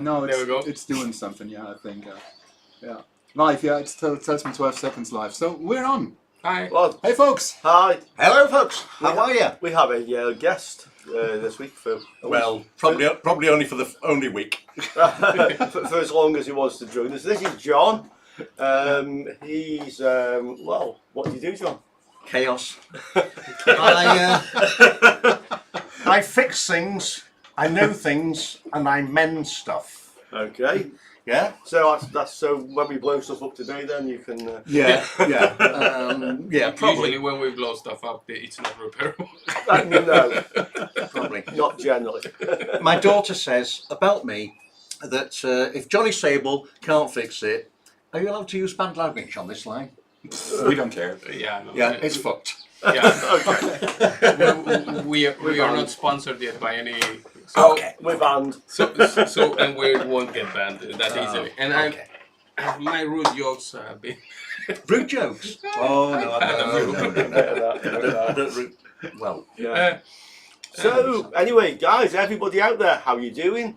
No, there we go. It's doing something, yeah, I think. Yeah. Live, yeah, it tells me 12 seconds live. So we're on. Hi. Well, Hey, folks. hi. Hello, folks. How are you? We have a guest this week for Probably only for the only week. for as long as he wants to join us. This is John. He's well, what do you do, John? Chaos. I fix things, I know things, and I mend stuff. Okay. Yeah. So that's so when we blow stuff up today, then you can. Yeah. Usually when we blow stuff up, it's not repairable. No, Probably. not generally. My daughter says about me that if Johnny Sable can't fix it, are you allowed to use band language on this line? We don't care. Yeah, no, Yeah, it's fucked. Yeah. Okay. we are not sponsored yet by any. So, Okay. We're banned. So and we won't get banned that easily. And okay. my rude jokes have been. Rude jokes. Oh no, no. Well, Yeah. So anyway, guys, everybody out there, how you doing?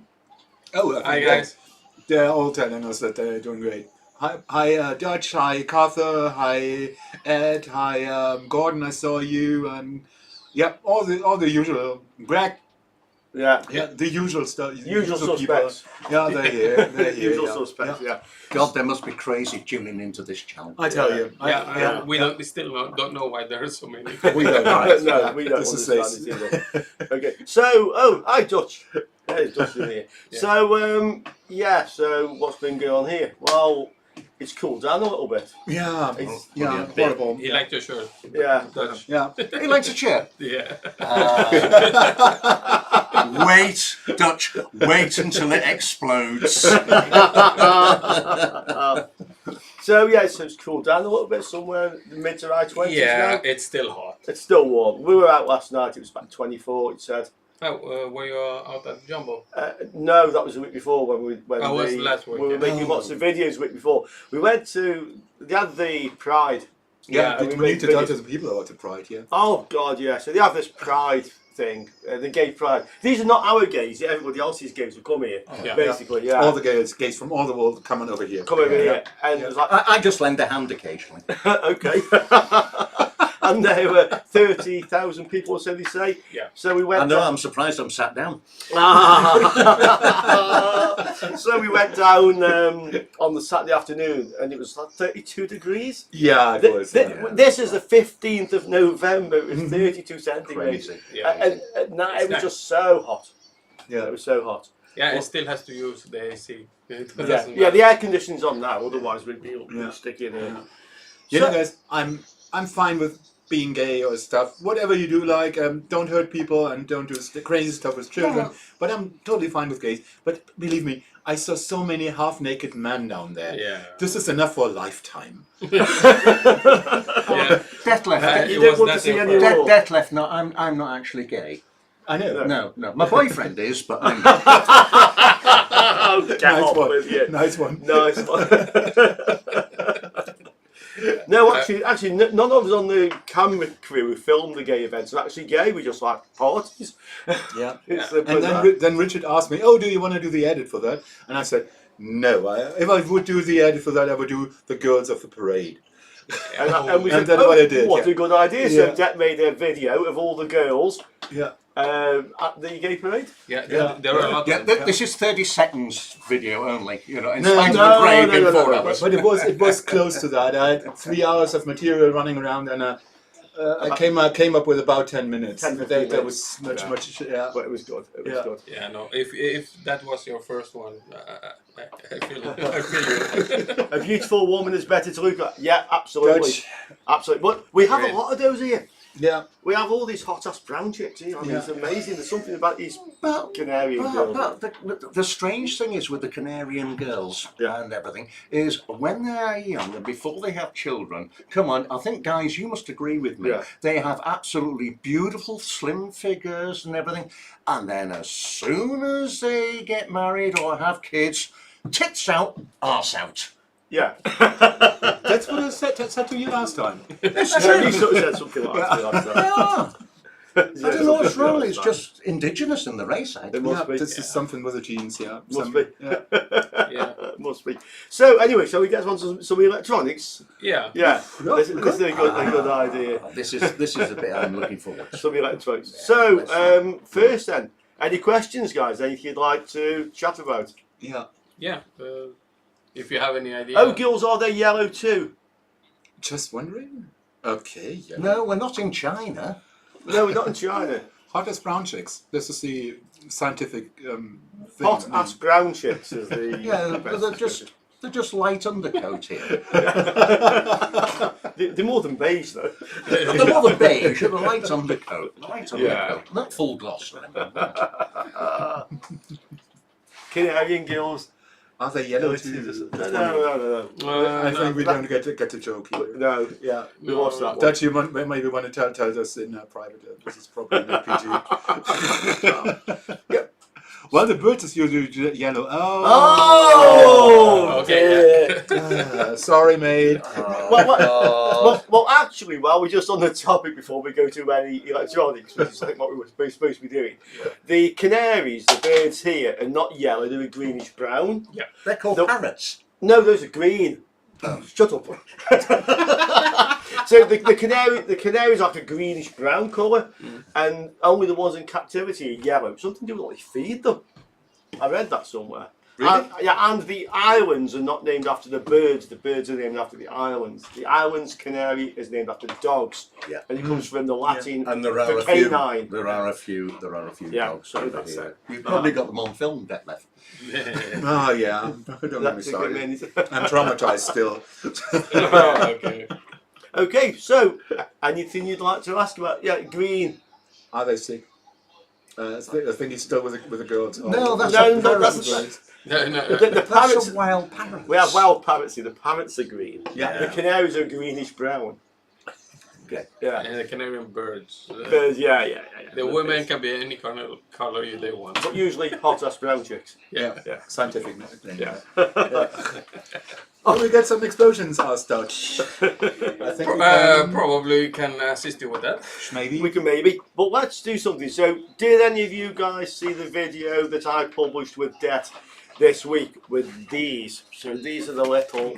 Oh, Hi guys. They're all telling us that they're doing great. Hi, Dutch. Hi, Carther. Hi, Ed. Hi, Gordon. I saw you, and yeah, all the usual. Greg. Yeah. Yeah, the usual stuff. Usual people. suspects. Yeah, they're here. They're here. Usual yeah. suspects. Yeah. God, they must be crazy tuning into this channel. I tell you. We don't know why there are so many. We don't. No, we don't This is understand it either. Okay, so hi Dutch. Hey, Dutch in here. Yeah. So so what's been going on here? Well, it's cooled down a little bit. Yeah. It's, Yeah. bit. Horrible. He liked your shirt. yeah. Dutch. Yeah. He likes a chair. Yeah. Wait, Dutch, wait until it explodes. So it's cooled down a little bit, somewhere in the mid to high 20s Yeah, now. it's still hot. It's still warm. We were out last night. It was about 24. It said. Oh, were you out at Jumbo? No, that was the week before when was last week, we were yeah. making lots of videos the week before. We went to they had the Pride. Yeah. and We need to talk videos. to the people about the Pride. Yeah. Oh God, yeah. So they have this Pride thing, the gay Pride. These are not our gays. Everybody else's gays will come here, Yeah. basically. Yeah. All the gays from all the world coming over here. come over here, and it was like, I just lend a hand occasionally. okay. And there were 30,000 people, so they say. Yeah. So we went. I know, I'm surprised I'm sat down. So we went down on the Saturday afternoon, and it was like 32 degrees. Yeah, it was. This is the 15th of November. It was 32 centigrades. Crazy. Yeah. And now it was nice. just so hot. Yeah. It was so hot. Yeah, it still has to use the AC. It Yeah, doesn't yeah. matter. The air conditioning's on now. Otherwise, we'd be Yeah. sticking in. Yeah. You know, guys, I'm fine with being gay or stuff. Whatever you do, like, don't hurt people and don't do crazy stuff with children. Yeah. But I'm totally fine with gays. But believe me, I saw so many half-naked men down there. Yeah. This is enough for a lifetime. Yeah. Detlef, You It don't was want to that see any different. more. Detlef, no, I'm not actually gay. I know. No. My boyfriend is, but I'm not. Oh, get Nice off one. with you. Nice one. Nice one. No, actually, none of us on the camera crew who filmed the gay events are actually gay. We just like parties. Yeah. It's And simple as then, that. then Richard asked me, "Oh, do you want to do the edit for that?" And I said, "No. If I would do the edit for that, I would do the girls of the parade." And we And said, that's what I did, what yeah. a good idea. So Yeah. Det made a video of all the girls Yeah. at the gay parade. Yeah, Yeah. there are a lot Yeah, of this is 30 seconds video only, you know, in No, spite no, of the break no, in no, 4 no, hours. But it was close to that. I had 3 hours of material running around, and I came up with about 10 minutes. 10, 15 that was minutes. much. Yeah. But it was good. It was Yeah. good. Yeah, no. If that was your first one, I feel you. A beautiful woman is better to look at. Yeah, absolutely. Dutch. Absolutely. But we have Great. a lot of those here. Yeah. We have all these hot ass brown chicks here. I mean, Yeah. it's amazing. There's something about these But, Canary girls. but the strange thing is with the Canarian girls Yeah. and everything is when they are young and before they have children, come on, I think guys, you must agree with me, Yeah. they have absolutely beautiful slim figures and everything, and then as soon as they get married or have kids, tits out, arse out. Yeah. That's what I said to you last time. Yeah, you sort of said something like that to me last time. Yeah. I don't know what's wrong. It's just indigenous in the race. I It think. must Yeah, be. this is something with the genes, yeah. Must Some- be. Yeah. Yeah. Must be. So anyway, shall we get on to some electronics? Yeah. Yeah, Yeah, this is a good idea. This is the bit I'm looking forward to. Some electronics. So first then, any questions, guys? Anything you'd like to chat about? Yeah. Yeah. If you have any idea. Oh, gills, are they yellow too? Just wondering? Okay, yeah. No, we're not in China. No, we're not in China. Hot as brown chicks. This is the scientific thing. Hot ass brown chicks is the. Yeah, they're just light undercoat here. They're more than beige though. They're more than beige, they're light undercoat. Light Yeah. undercoat, not full gloss. Canary and gills. Are they yellow too? No. I think we don't get the joke here. No, Yeah. we lost that one. Dutch, you maybe want to tell us in private. This is probably not PG. Yeah. Well, the bird is usually yellow. Oh! Okay. Sorry, mate. Well, actually, while we're just on the topic before we go to any electronics, which is I think what we were supposed to be doing, the canaries, the birds here, are not yellow, they're a greenish brown. Yeah. They're called The- parrots. No, those are green. Shut up. So the canary is like a greenish brown colour, and only the ones in captivity are yellow. Something to do with what they feed them. I read that somewhere. Really? And the islands are not named after the birds. The birds are named after the islands. The islands canary is named after dogs. Yeah. And it comes from the Latin And there for are a few. canine. There are a few Yeah, dogs so over that's here. it. You've probably got them on film, Detlef. Oh, yeah. Don't get me That's a good started. minute. I'm traumatized still. Okay. Okay, so anything you'd like to ask about? Yeah, green. Are they sick? I think he's still with the girls. No, that's No, a no, parrot. that's- No. The That's parrots. a wild parrot. We have wild parrots here. The parrots are green. Yeah. The canaries are greenish brown. Okay. Yeah. And the Canarian birds. Birds, yeah. The women can be any color they want. But usually hot ass brown chicks. Yeah. Yeah. Scientific name. Yeah. Oh, we get some explosions, asked Dutch. I think we can, Probably can assist you with that. maybe. We can maybe. But let's do something. So, did any of you guys see the video that I published with Det this week with these? So these are the little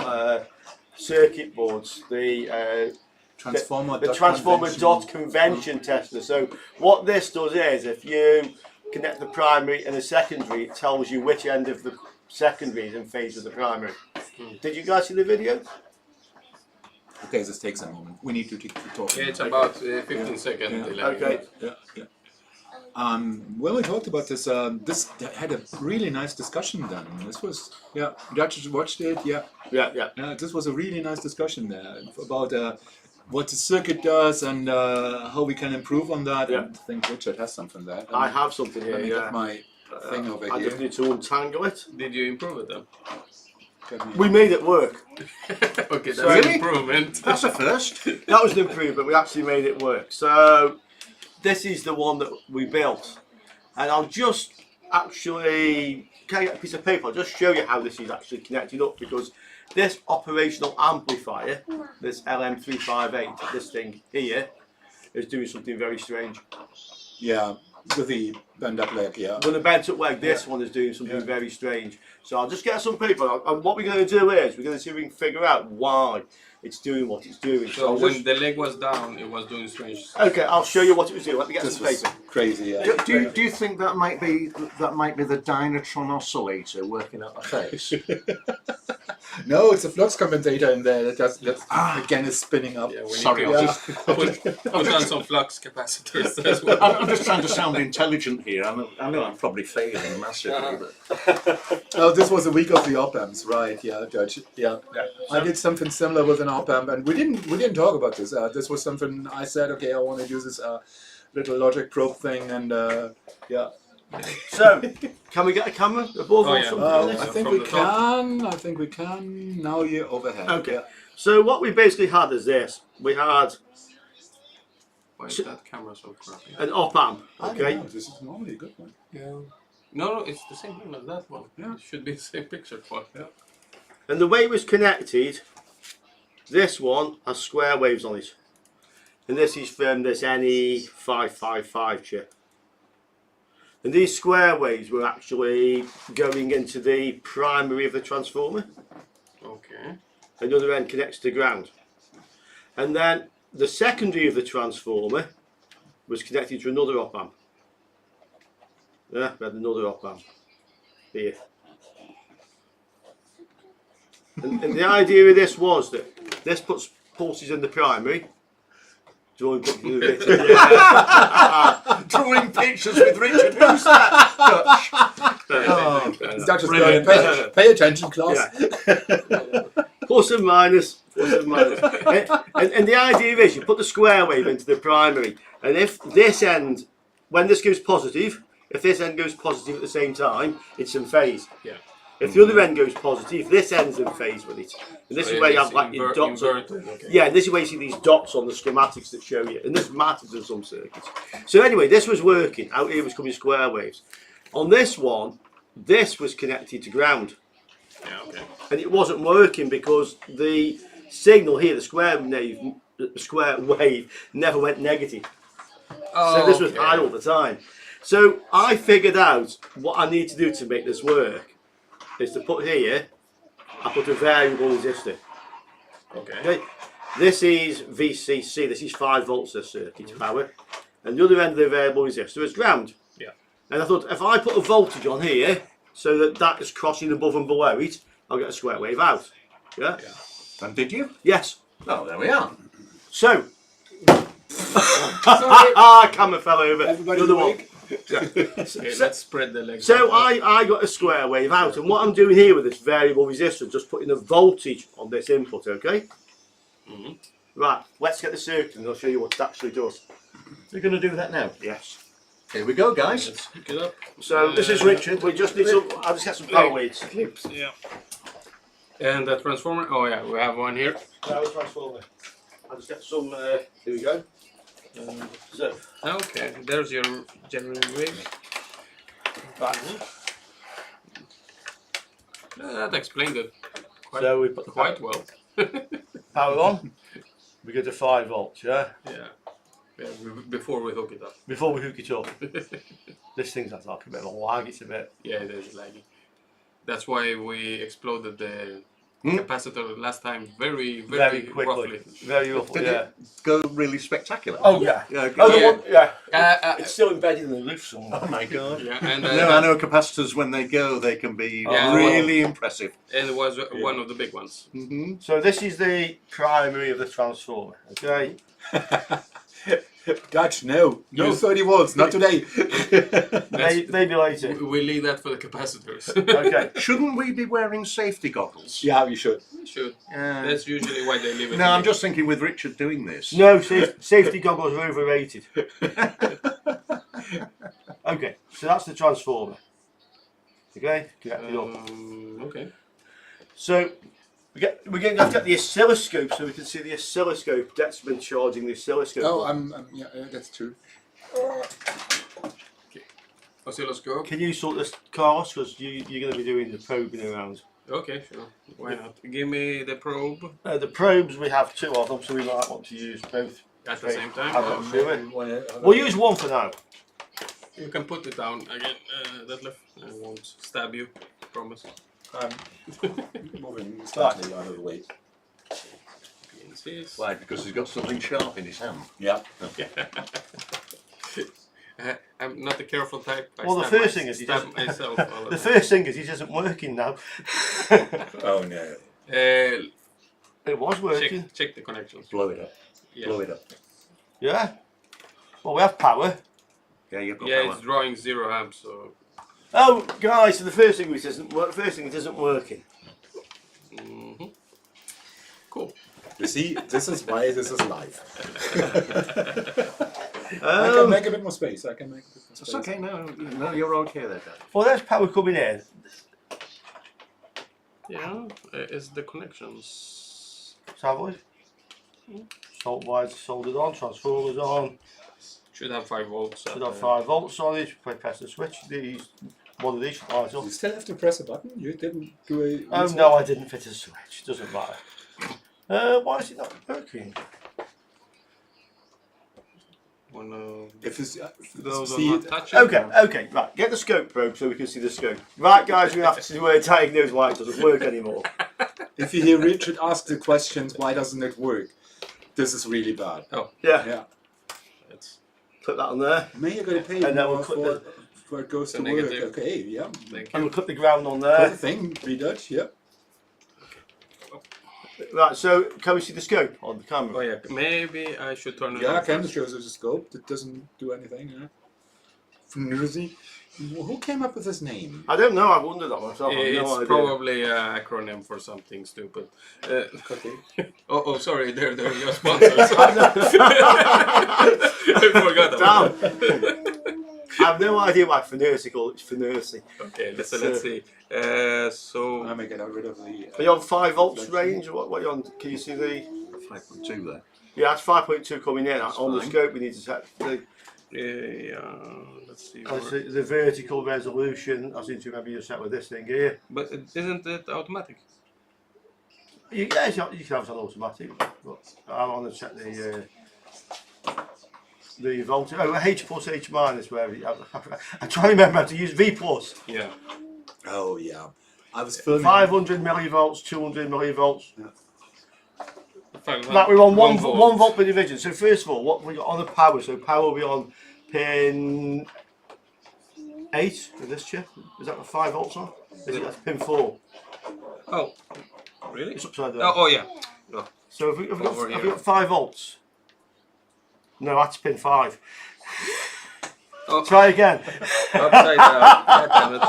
circuit boards. The transformer dot convention tester. So what this does is, if you connect the primary and the secondary, it tells you which end of the secondary is in phase with the primary. Did you guys see the video? Okay, this takes a moment. We need to talk. Yeah, it's about 15 seconds Yeah. delay. Okay. Yeah. When we talked about this, this had a really nice discussion then. This was, Dutch watched it, Yeah. this was a really nice discussion there about what the circuit does and how we can improve on that. Yeah. And I think Richard has something there. I have something here. Let me Yeah. get my thing over I here. just need to untangle it. Did you improve it then? We made it work. Okay, that's Really? an improvement. That's a first. That was an improvement. We actually made it work. So this is the one that we built, and I'll just actually, can I get a piece of paper? I'll just show you how this is actually connected up, because this operational amplifier, this LM358, this thing here, is doing something very strange. Yeah, with the bend up leg, yeah. With the bent up leg, this one is doing something very strange. So I'll just get some paper, and what we're going to do is we're going to see if we can figure out why it's doing what it's doing. So I'll when just- the leg was down, it was doing strange. okay, I'll show you what it was doing. Let me get This some was paper. crazy, yeah. Do you think that might be the Dynatron oscillator working out the phase? No, it's a flux compensator in there that again is spinning up. Yeah, we Sorry, need I to was put on some flux capacitors as well. I'm just trying to sound intelligent here. I know I'm probably failing massively, but Oh, this was a week of the op amps, right? Yeah, Dutch. Yeah. I did something similar with an op amp, and we didn't talk about this. This was something I said, okay, I want to do this little logic probe thing, and yeah. So, can we get a camera above Oh, or yeah. something? I Yeah, think from we the top. can. I think we can. Now you're overhead. Okay. Yeah. So what we basically had is this. We had Why is that camera so crappy? an op amp, I don't okay? know, this is normally a good one. Yeah. No, it's the same one as that one. Yeah. It should be the same picture for. Yeah. And the way it was connected, this one has square waves on it. and this is from this NE555 chip. And these square waves were actually going into the primary of the transformer. Okay. Another end connects to ground. And then the secondary of the transformer was connected to another op amp. Yeah, we had another op amp here. And the idea of this was that this puts pulses in the primary. Drawing pictures with Richard. Yeah. Drawing pictures with Richard. Who's that? Dutch. It's not just Brilliant. going, pay attention, class. Yeah. Plus and minus. Plus and minus. And the idea is you put the square wave into the primary, and if this end, when this goes positive, if this end goes positive at the same time, it's in phase. Yeah. If the other end goes positive, this end's in phase with it. And this is where you have like your dots. Okay. Yeah, and this is where you see these dots on the schematics that show you. And this matters in some circuits. So anyway, this was working. Out here was coming square waves. On this one, this was connected to ground. Yeah, okay. And it wasn't working because the signal here, the square wave, never went negative. Oh, So this was high all the time. So I figured out what I need to do to make this work is to put here, I put a variable resistor. Okay. This is VCC, this is 5 volts this circuit power. And the other end of the variable resistor is ground. Yeah. And I thought if I put a voltage on here so that that is crossing above and below it, I'll get a square wave out. Yeah? And did you? Yes. Oh, there we are. So camera fell over. Everybody Another one. awake? Okay, let's spread the legs. So I got a square wave out, and what I'm doing here with this variable resistor, just putting a voltage on this input, okay? Right, let's get the circuit and I'll show you what it actually does. You're going to do that now? Yes. Here we go, guys. Let's pick it up. So this is Richard. We just need some. I'll just get some power weights. Clips. Yeah. And the transformer. Oh yeah, we have one here. Power transformer. I'll just get some. Here we go. So Okay, there's your general rig. right. That explained it So we put the quite well. power on. We go to 5 volts. Yeah. Yeah, before we hook it up. Before we hook it up. This thing's like a bit of a lag. It's a bit. Yeah, it is laggy. That's why we exploded the capacitor last time very Very quickly. roughly. Very roughly. Did Yeah. it go really spectacular? Oh yeah. Yeah, okay. Oh, the Yeah. one, yeah. It's still embedded in the roof somewhere. Oh my god. Yeah, and No, I know capacitors when they go, they can be Yeah, really impressive. and it was one of the big ones. Mm-hmm. So this is the primary of the transformer. Okay. Dutch, no. No Yes. 30 volts, not today. Maybe later. We leave that for the capacitors. Okay. Shouldn't we be wearing safety goggles? Yeah, we should. Should. Yeah. That's usually why they leave it. No, I'm just thinking with Richard doing this. No, safety goggles are overrated. Okay, so that's the transformer. Okay, connect it up. Okay. So we're going to have to get the oscilloscope so we can see the oscilloscope. Det's been charging the oscilloscope. Oh, yeah, that's true. Oscilloscope. Can you sort this, Carlos? Because you're going to be doing the probing around. Okay, sure. Why not? Give me the probe The probes, we have 2 of them, so we might want to use both. at the same time. I've got 2 in. We'll We'll use one for now. You can put it down again, Detlef. I won't stab you. Promise. moving slightly out of the way. PNCs. Why? Because he's got something sharp in his hand. Yeah. I'm not a careful type. I Well, the stab first thing is he stab doesn't- myself. all The the first thing is it isn't working now. Oh, no. time. It was working. Check the connections. Blow it up. Yeah, Blow it up. Yeah. Well, we have power. Yeah, you've got yeah, power. it's drawing 0 amps, so. Oh, guys, so the first thing which isn't working. Cool. You see, this is why this is live. I can make a bit more space. I can make a bit more space. It's okay, no, you're okay there, Dad. Well, there's power coming in. Yeah, it's the connections. So have we? Salt wires are soldered on, transformers on. Should have 5 volts. Should have 5 volts on it. Press the switch. One of these lights up. You still have to press a button? You didn't do a... Oh no, I didn't fit a switch. Doesn't matter. Why is it not working? If you Those are see not it, touching. Okay, right. Get the scope probe so we can see the scope. Right, guys, we have to diagnose why it doesn't work anymore. if you hear Richard ask the questions, why doesn't it work? This is really bad. Oh, Yeah, Yeah. it's put that on there. May you gotta pay And then more we'll clip for it goes the to work. negative. Okay, yeah. thank And you. we'll clip the ground on Good there. thing, Dutch, yeah. Right, so can we see the scope on the camera? Oh yeah, maybe I should turn it Yeah, on. Canary first. shows us a scope that doesn't do anything, yeah. Fnoozy. Who came up with this name? I don't know, I wondered that myself. I have It's no idea. probably an acronym for something stupid. Okay. Oh, sorry, they're your sponsors. I forgot about that. I have no idea why Fnursi called it Fnursi. Okay, let's see. So I'm gonna get rid of the. Are you on 5 volts range? Or what are you on? Can you see the. 5.2 there. Yeah, that's 5.2 coming in. On the fine. scope, we need to set the. let's see. That's the vertical resolution. I seem to remember you set with this thing here. But isn't it automatic? You can have it on automatic. But I want to set the voltage. Oh, H plus, H minus, wherever. I try to remember how to use V plus. Yeah. Oh yeah, I was filming. 500 millivolts, 200 millivolts. Five, Like we're on one volt. volt per division. So first of all, what we got on the power? So power will be on pin 8 with this chip. Is that the 5 volts on? Is it that's pin 4? Oh, really? It's upside down. Oh yeah. Oh. So have we Over have we here. got 5 volts? No, that's pin 5. Oh, Try again. upside down. God damn it.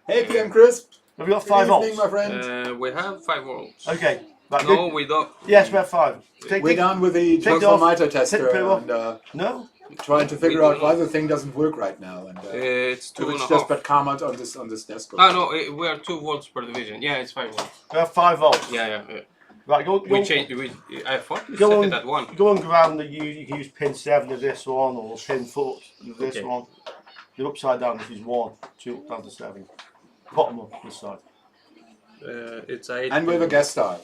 Hey, PM Crisp. Have we got Good 5 evening, volts? my friend. We have 5 volts. Okay. Right, No, good. we don't. Yes, we have 5. We're done with the take it off. transformator Take the tester pin off. and No. trying to figure We out don't why know. the thing doesn't work right now. And It's two and it's a just half. but comment on this desk. Oh no, we are 2 volts per division. Yeah, it's 5 volts. We have 5 volts. Yeah. Right, go We changed. I thought we Go set on. it at 1. Go on ground. You can use pin 7 of this one or pin 4 of this Okay. one. You're upside down. This is 1, 2 down to 7. Bottom of this side. It's 8. And with a gas style.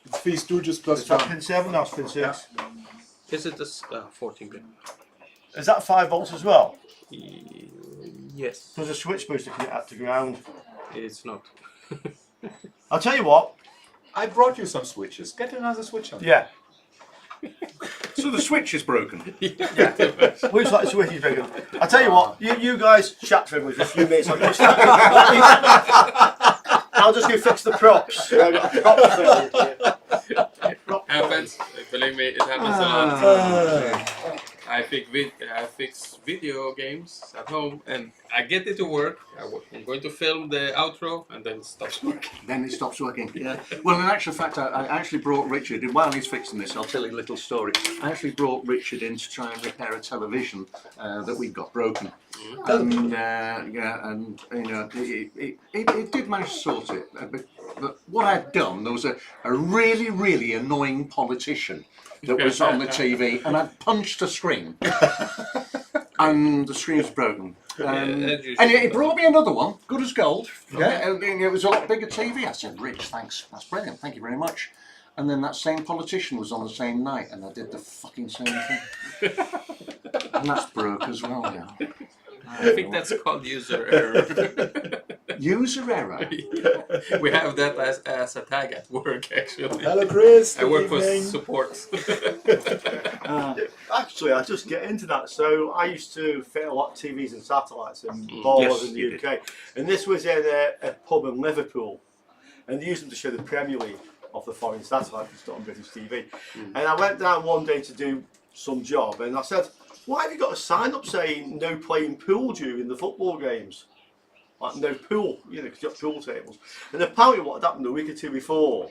It's 3 Stooges plus Is that John. pin 7? That's pin 6. Is it a 14 pin? Is that 5 volts as well? Yes. There's a switch supposed to connect to ground. It's not. I'll tell you what. I brought you some switches. Get another switch on. Yeah. So the switch is broken. Looks like the switch is bigger. I'll tell you what. You guys chat for a few minutes. I'll just go fix the props. I've got a prop thing. Prop Happens. Believe me, it happens a lot. I fix video games at home and I get it to work. I'm going to film the outro and then it stops working. Then it stops working. Yeah. Well, in actual fact, I actually brought Richard in. While he's fixing this, I'll tell you a little story. I actually brought Richard in to try and repair a television that we got broken. And you know, it did manage to sort it. But what I'd done, there was a really, really annoying politician that was on the TV, and I'd punched a screen, and the screen was broken. And it brought me another one, good as gold. Yeah, and it was a lot bigger TV. I said, "Rich, thanks, that's brilliant, thank you very much." And then that same politician was on the same night, and I did the fucking same thing, and that's broke as well now. I think that's called user error. User error. We have that as a tag at work actually. Hello, Chris. I work for Good evening. support. Actually, I'll just get into that. So I used to fit a lot of TVs and satellites in bars Yes, in the you UK. And this was in a pub in Liverpool. And they used them to show the Premier League of the foreign satellite and stuff on British TV. And I went down one day to do some job and I said, "Why have you got a sign up saying no playing pool during the football games? Like no pool, you know, because you've got pool tables." And apparently what had happened a week or two before,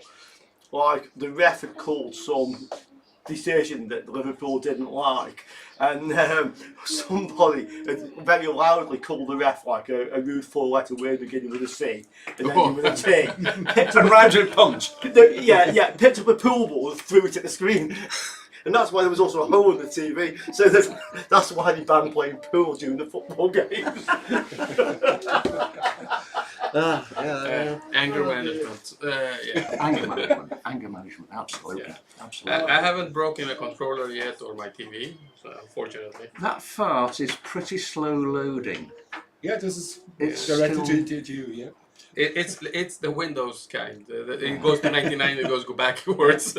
like the ref had called some decision that Liverpool didn't like, and somebody had very loudly called the ref like a rude 4-letter word beginning with a C and ending with a T. Picked And rounded punch. picked up a pool ball and threw it at the screen. And that's why there was also a hole in the TV. So that's why they banned playing pool during the football games. Anger management. Yeah. Anger management, absolutely, Yeah. absolutely. I haven't broken a controller yet or my TV, so unfortunately. That fart is pretty slow loading. Yeah, this is It's directed still- to you, yeah. It's the Windows kind. It goes to 99, it goes backwards.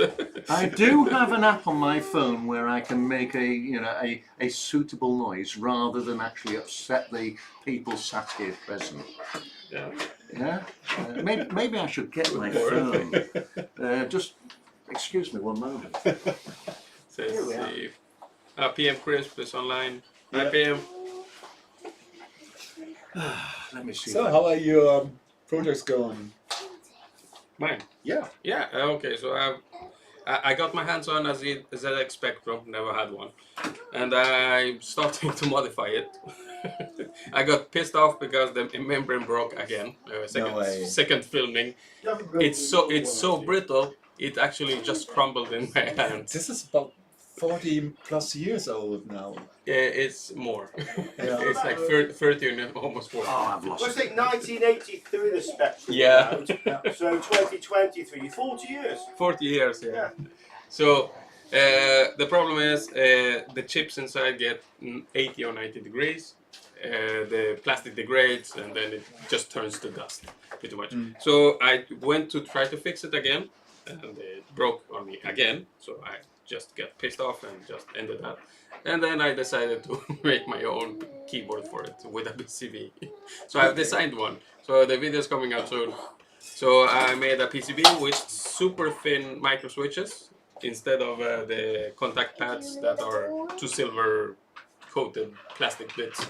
I do have an app on my phone where I can make a suitable noise rather than actually upset the people sat here present. Yeah. Yeah, maybe I should get my Good phone. Just excuse me one moment. Says Here we are. the PM Crisp is online. Hi Yeah. PM. Let me see. So, how are your projects going? Mine. Yeah. Yeah. Okay. So I got my hands on a ZX Spectrum. Never had one, and I'm starting to modify it. I got pissed off because the membrane broke again. No way. Second filming. It's so brittle. It actually just crumbled in my hands. This is about 40 plus years old now. It's more. Yeah. It's like 30 and almost 40. Oh, I've lost Well, I it. think 1983 the Spectrum. Yeah. came out. So 2023, 40 years. 40 years, yeah. Yeah. So the problem is the chips inside get 80 or 90 degrees. The plastic degrades and then it just turns to dust, pretty much. So I went to try to fix it again, and it broke on me again. So I just got pissed off and just ended that. And then I decided to make my own keyboard for it with a PCB. So I've designed one. So the video is coming out soon. So I made a PCB with super thin micro switches instead of the contact pads that are two silver coated plastic bits.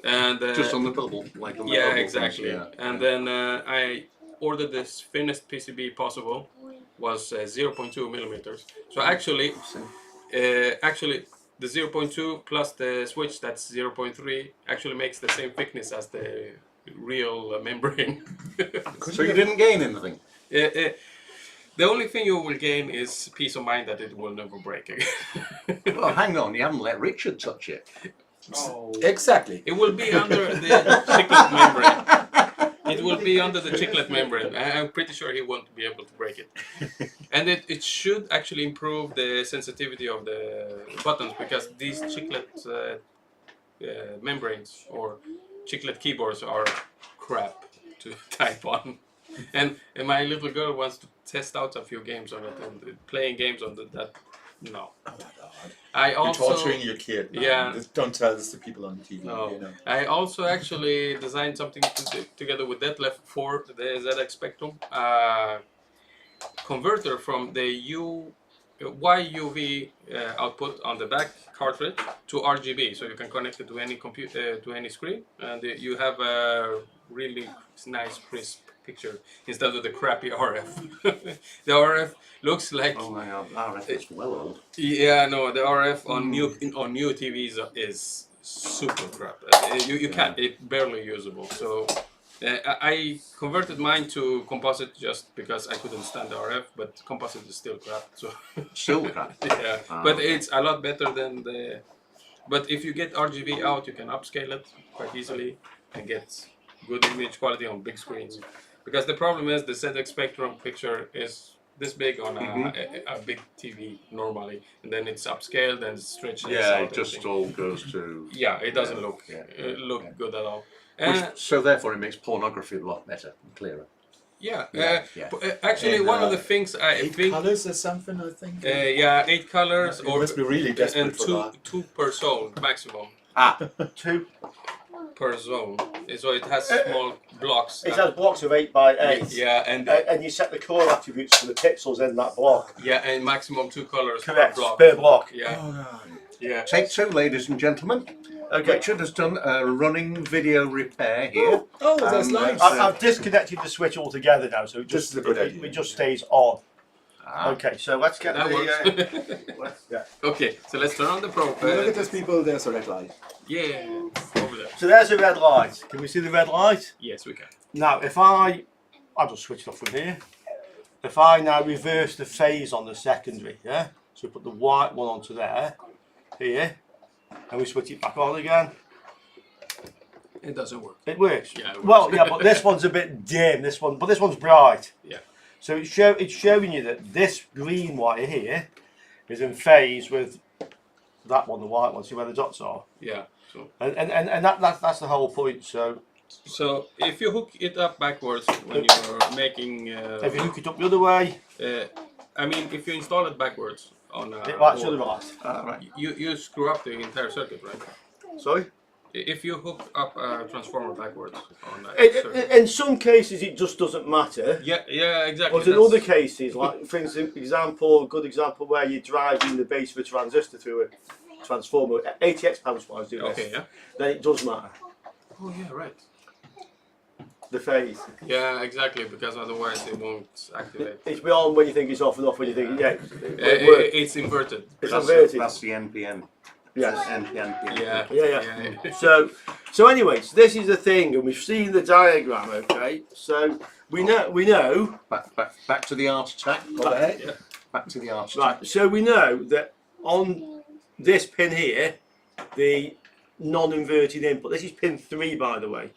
And Just on the bubble, like on the yeah, bubble exactly. things, yeah. And then I ordered this thinnest PCB possible, was 0.2 millimeters. So actually the 0.2 plus the switch that's 0.3 actually makes the same thickness as the real membrane. So you didn't gain anything? The only thing you will gain is peace of mind that it will never break again. Well, hang on, you haven't let Richard touch it. Exactly. It will be under the chiclet membrane. It will be under the chiclet membrane. I'm pretty sure he won't be able to break it. And it should actually improve the sensitivity of the buttons, because these chiclet membranes or chiclet keyboards are crap to type on. And my little girl wants to test out a few games on it, and playing games on that. No. Oh my god. I also You're torturing your kid. Man. Yeah. Just don't tell this to people on TV. No. You know. I also actually designed something together with Detlef for the ZX Spectrum. Converter from the YUV output on the back cartridge to RGB, so you can connect it to any computer, to any screen, and you have a really nice crisp picture instead of the crappy RF. The RF looks like Oh my god, RF is well old. yeah, no, the RF on new TVs is super crap. You can't, it's barely usable. So I converted mine to composite just because I couldn't stand the RF, but composite is still crap. So Still crap. yeah, but it's a lot better than the. But if you get RGB out, you can upscale it quite easily and get good image quality on big screens. Because the problem is the ZX Spectrum picture is this big on a big TV normally, and then it's upscaled and stretched. Yeah, it just all goes to... Yeah, it doesn't look yeah. good at all. So therefore it makes pornography a lot better and clearer. Yeah, Yeah. actually, And, one of the things I 8 think, colors or something, I think. yeah, 8 colors It or must be really desperate and for two that. two per zone maximum. Two. Per zone, so it has small blocks. It has blocks of 8 by 8. Yeah, and And you set the color attributes for the pixels in that block. yeah, and maximum 2 colors Correct. per block. Per block. Yeah, Oh god. yeah. Take two, ladies and gentlemen. Okay. Richard has done a running video repair here. Oh, that's nice. I've disconnected the switch altogether now, so it This just is a good idea. it just stays on. Ah. Okay, so let's get That the. works. Yeah. Okay, so let's turn on the probe. Look at those people, there's a red light. Yeah, over there. So there's a red light. Can we see the red light? Yes, we can. Now, if I'll just switch it off from here. If I now reverse the phase on the secondary, yeah? So we put the white one onto there, here, and we switch it back on again. It doesn't work. It works. Yeah, it works. Well, yeah, but this one's a bit dim. This one's bright. Yeah. So it's showing you that this green wire here is in phase with that one, the white one. See where the dots are? Yeah. So And that's the whole point. So if you hook it up backwards when you're making, if you hook it up the other way, I mean, if you install it backwards on a right, so board, the right. Right. you screw up the entire circuit, right? Sorry. If you hook up a transformer backwards on a circuit. In some cases, it just doesn't matter. Yeah, exactly. But in other cases, like for instance, a good example where you're driving the base of a transistor through a transformer, ATX power supplies do this. Okay, yeah. Then it does matter. Oh yeah, right. The phase. Yeah, exactly, because otherwise it won't activate. It's beyond when you think it's off and off when you think it works. It's inverted. It's That's, inverted. that's the NPN. Yes. NPN. Yeah. Yeah. So anyways, this is the thing, and we've seen the diagram. Okay, so we know. Back to the art attack. Right, Back to the art attack. right. So we know that on this pin here, the non-inverted input. This is pin 3, by the way.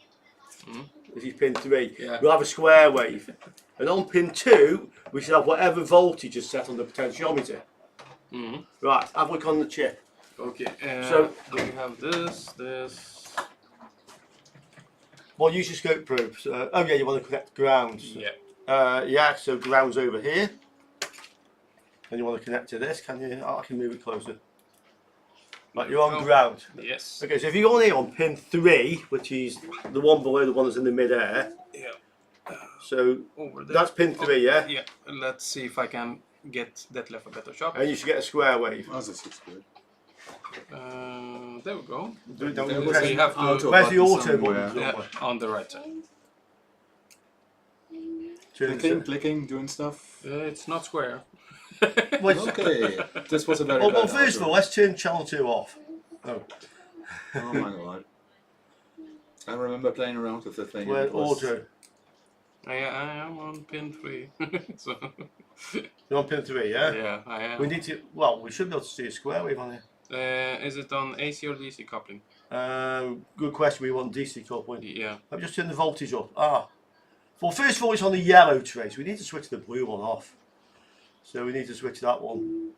This is pin 3. Yeah. We'll have a square wave, and on pin 2, we should have whatever voltage is set on the potentiometer. Right. Have a look on the chip. Okay. So do we have this? Well, use your scope probe. So, oh yeah, you want to connect ground. Yeah. Yeah. So ground's over here, and you want to connect to this. Can you? Oh, I can move it closer. Right, you're on ground. Yes. Okay, so if you go on here on pin 3, which is the one below the one that's in the mid-air. Yeah. So Over there. that's pin 3, yeah. Yeah. Let's see if I can get Detlef a better shot. And you should get a square wave. Oh, this looks good. There we go. Don't There was press- you have to- auto Where's the button auto somewhere. button? Yeah, on the right side. Clicking, doing stuff. It's not square. Okay, this was a very Well, bad first of all, let's turn channel 2 off. Oh, Oh my god. I remember playing around with the thing. where and it was- auto? I am on pin 3. So, You're on pin 3, yeah? yeah, I am. We need to, well, we should be able to see a square wave on here. Is it on AC or DC coupling? Good question, we want DC coupling. Yeah. Let me just turn the voltage up. Well, first of all, it's on the yellow trace. We need to switch the blue one off. So we need to switch that one.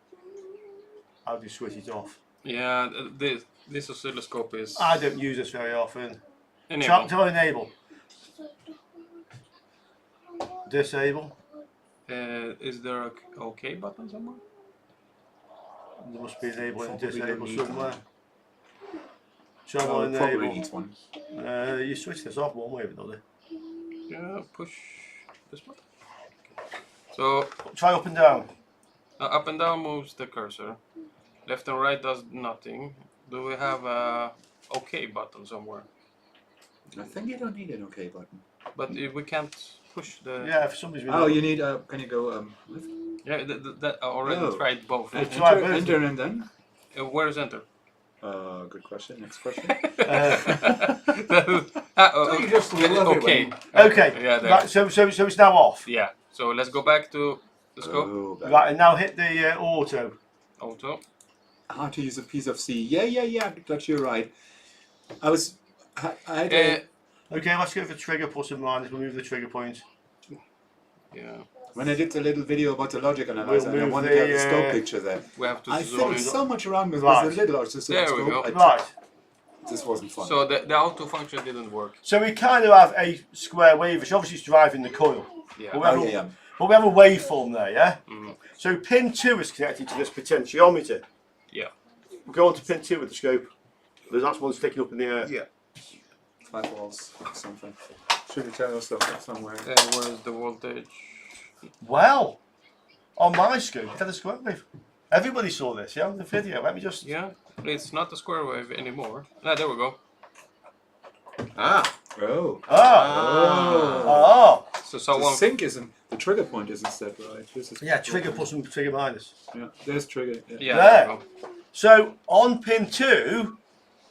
How do you switch it off? Yeah, this oscilloscope is... I don't use this very often. Enable. Tell enable. Disable. Is there a OK button somewhere? There must be enable and Probably disable don't need somewhere. Oh, Channel it probably enable. needs one. You switch this off one way or another. Yeah, push this button. So, Try up and down. up and down moves the cursor. Left and right does nothing. Do we have a OK button somewhere? I think you don't need an OK button. But if we can't push the... Yeah, for some reason. Oh, you need. Can you go? Lift? Yeah, that I already Oh. tried both. Yeah. Try Enter, both. enter and then. Where is enter? Good question. Next question. You just love it Okay. when- Okay. Yeah, there. Right, so it's now off. Yeah. So let's go back to the scope. Oh, bad. Right, and now hit the auto. Auto. How to use a piece of C? Yeah. Got you right. I had a, Okay, let's go for trigger plus and minus. We'll move the trigger point. Yeah. when I did the little video about the logic analyzer, We'll I move wanted to have the, the scope picture there. We have to I zoom fiddled in. so much around with Right. the little oscilloscope. There we go. Right. This wasn't fun. So the auto function didn't work. So we kind of have a square wave, which obviously is driving the coil. Yeah. But we have, Oh, a, yeah. but we have a waveform there, yeah? Mhm. So pin 2 is connected to this potentiometer. Yeah. We'll go on to pin 2 with the scope. That's one sticking up in the air. Yeah. 5 volts, something. Should we tell us stuff somewhere? Where's the voltage? Well, on my scope, it had a square wave. Everybody saw this, yeah, on the video. Let me just... Yeah. It's not a square wave anymore. Ah, there we go. Ah. Oh. Oh. So The someone. sync isn't. The trigger point isn't set right. This is Yeah, trigger plus and trigger minus. Yeah. There's trigger. Yeah. Yeah. There. There we go. So on pin 2,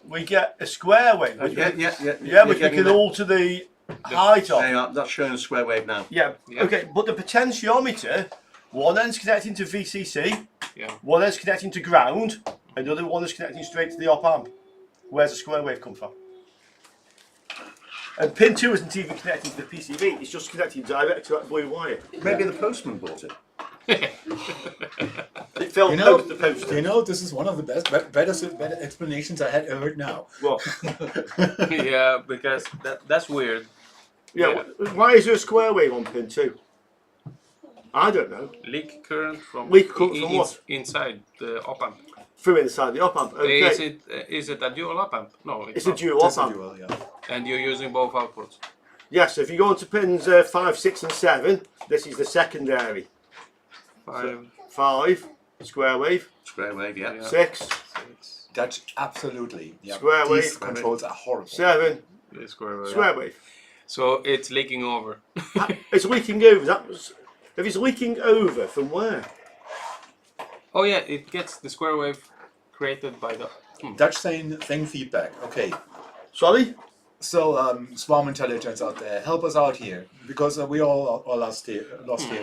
we get a square wave. Which Yeah, which we can alter the height of. There you are, that's showing a square wave now. Yeah. Yeah. Okay, but the potentiometer, one end's connecting to VCC, Yeah. one end's connecting to ground, and the other one is connecting straight to the op amp. Where's the square wave come from? And pin 2 isn't even connected to the PCB, it's just connected direct to that blue wire. Maybe the postman bought it. It fell post to post. You know, this is one of the better explanations I had heard now. What? Yeah, because that's weird. Yeah, why is there a square wave on pin 2? I don't know. Leak current from what? Inside the op amp. Through inside the op amp. Okay. Is it a dual op amp? No, It's not. a dual op It's a amp. dual, yeah. And you're using both outputs. Yes, so if you go into pins 5, 6 and 7, this is the secondary. 5, square wave. Square wave, yeah. 6, 6. That's absolutely. Yeah. Square These wave. controls are horrible. 7, Square wave. square wave. So it's leaking over. It's leaking over. If it's leaking over, from where? Oh yeah, it gets the square wave created by the. Dutch saying thing feedback. Okay. Sorry? So, Swarm Intelligence out there, help us out here, because we all are lost here.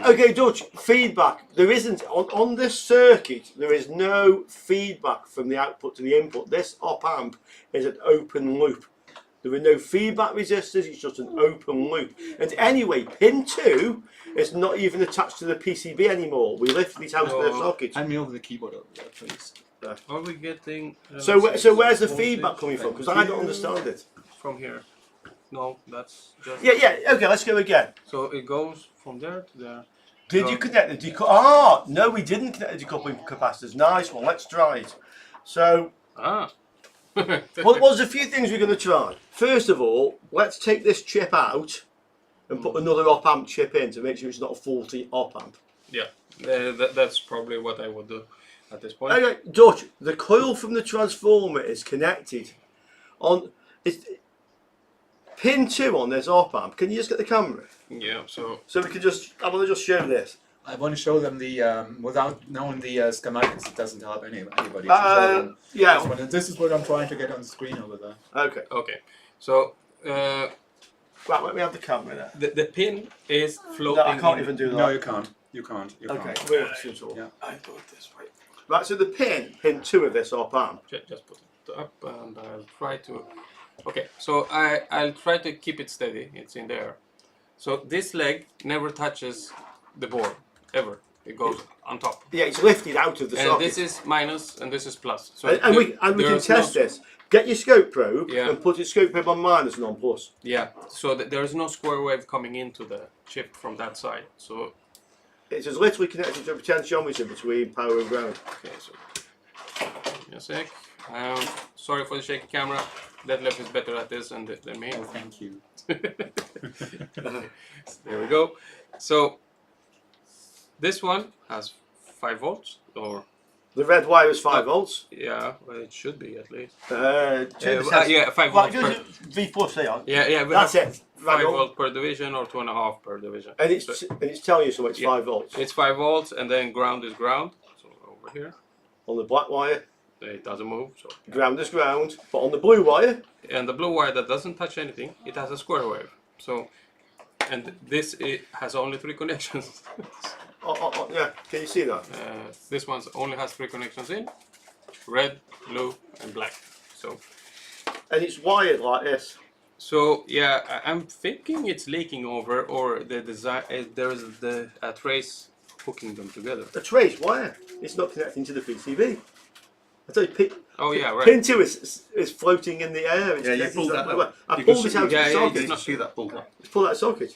Okay, Dutch, feedback. There isn't, on this circuit, there is no feedback from the output to the input. This op amp is an open loop. There are no feedback resistors, it's just an open loop. And anyway, pin 2 is not even attached to the PCB anymore. We lifted it out of the socket. Hand me over the keyboard over there, please. Are we getting? So where's the feedback coming from? Because I don't understand it. From here. No, that's just. Yeah, okay, let's go again. So it goes from there to there. Did you connect the decoupling? No, we didn't connect the decoupling capacitors. Nice one, let's try it. So, Ah. well, there's a few things we're going to try. First of all, let's take this chip out and put another op amp chip in to make sure it's not a faulty op amp. Yeah, that's probably what I would do at this point. Okay, Dutch, the coil from the transformer is connected on pin 2 on this op amp. Can you just get the camera? Yeah, so We can just, I want to just show this. I want to show them the, without knowing the schematics, it doesn't help anybody. to show them. Yeah. This is what I'm trying to get on the screen over there. okay, so Right, let me have the camera there. the pin is floating. No, I can't even do that. No, you can't. You can't. You Okay, can't. we're suitable. Yeah. I do it this way. Right, so the pin 2 of this op amp. Just put it up, and I'll try to. Okay, so I'll try to keep it steady. It's in there. So this leg never touches the board ever. It goes on top. Yeah, it's lifted out of the And socket. this is minus, and this is plus. So and we can test this. Get your scope probe and put your scope probe on minus and on plus. Yeah. So there is no square wave coming into the chip from that side. So it's as literally connected to a potentiometer between power and ground. okay. So give me a sec. Sorry for the shaky camera. Detlef is better at this than me. Oh, thank you. There we go. So this one has 5 volts, or The red wire is 5 volts. yeah, well, it should be at least. Yeah, 5 volts per. V plus they are. Yeah, That's it. 5 volt per division or 2.5 per division. And it's telling you so it's 5 volts. It's 5 volts, and then ground is ground. So over here, On the black wire, it doesn't move. So ground is ground. But on the blue wire, and the blue wire that doesn't touch anything, it has a square wave. So, and this it has only 3 connections. yeah, can you see that? This one only has 3 connections in: red, blue, and black. So, And it's wired like this. so yeah, I'm thinking it's leaking over, or the design. There is a trace hooking them together. A trace wire. It's not connecting to the PCB. I tell you, Oh yeah, right. pin 2 is floating in the air. It's Yeah, you connected pulled to that blue out. wire. I You pulled can it out of see- the yeah, socket. it's not- See that pulled up? It's pulled out of the socket.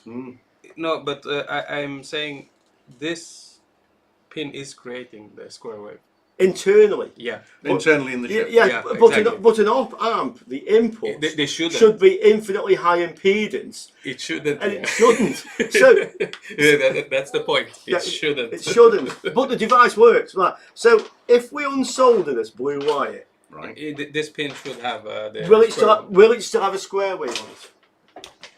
No, but I'm saying this pin is creating the square wave. Internally. Yeah. Internally in the Yeah, chip. Yeah, but, exactly. but an op amp, the input They shouldn't. should be infinitely high impedance, It shouldn't. and yeah. it shouldn't. So Yeah, that's the point. It Yeah, shouldn't. it shouldn't. But the device works, right? So if we unsolder this blue wire, Right. This pin should have the. will it square will it still have a square wave on it?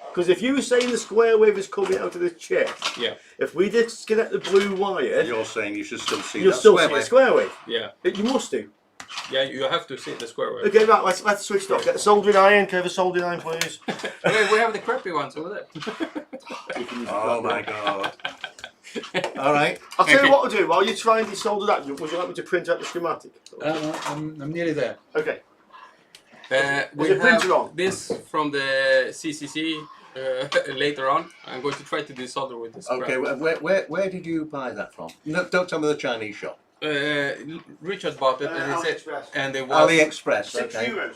Because if you were saying the square wave is coming out of the chip, Yeah, if we disconnect the blue wire, You're saying you should still see you'll that still square see a wave. square wave. yeah, You must do. yeah. You have to see the square wave. Okay, right. Let's switch it off. Get the soldering iron. Can I have a soldering iron, please? Hey, we have the crappy ones over there. Oh my god. All right. I'll tell you what I'll do. While you're trying to solder that, would you like me to print out the schematic? I'm nearly there. Okay. We Is the printer have on? this from the CCC later on. I'm going to try to desolder with this. Okay, where did you buy that from? No, don't tell me the Chinese shop. Richard bought it, and he said, AliExpress. and it was AliExpress.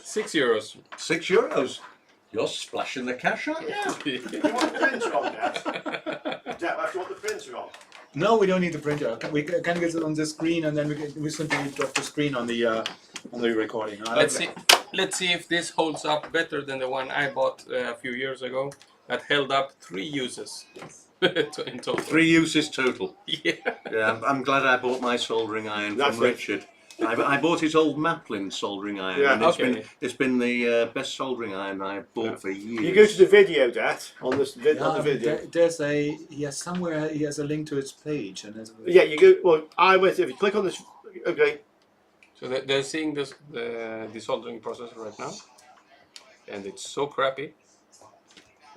€6. €6. €6. You're splashing the cash, aren't you? You want the printer on, Dad? Detlef, you want the printer on? No, we don't need the printer. We can get it on the screen, and then we simply drop the screen on the recording. Let's see if this holds up better than the one I bought a few years ago. That held up 3 uses in total. 3 uses total. Yeah. Yeah, I'm glad I bought my soldering iron That's from it. Richard. I bought his old Maplin soldering iron, Yeah. and it's been the best soldering iron I've bought for years. You go to the video, Dad, on this on the video. There's somewhere he has a link to his page, and there's Yeah, you go. Well, if you click on this, okay. So they're seeing the desoldering process right now, and it's so crappy.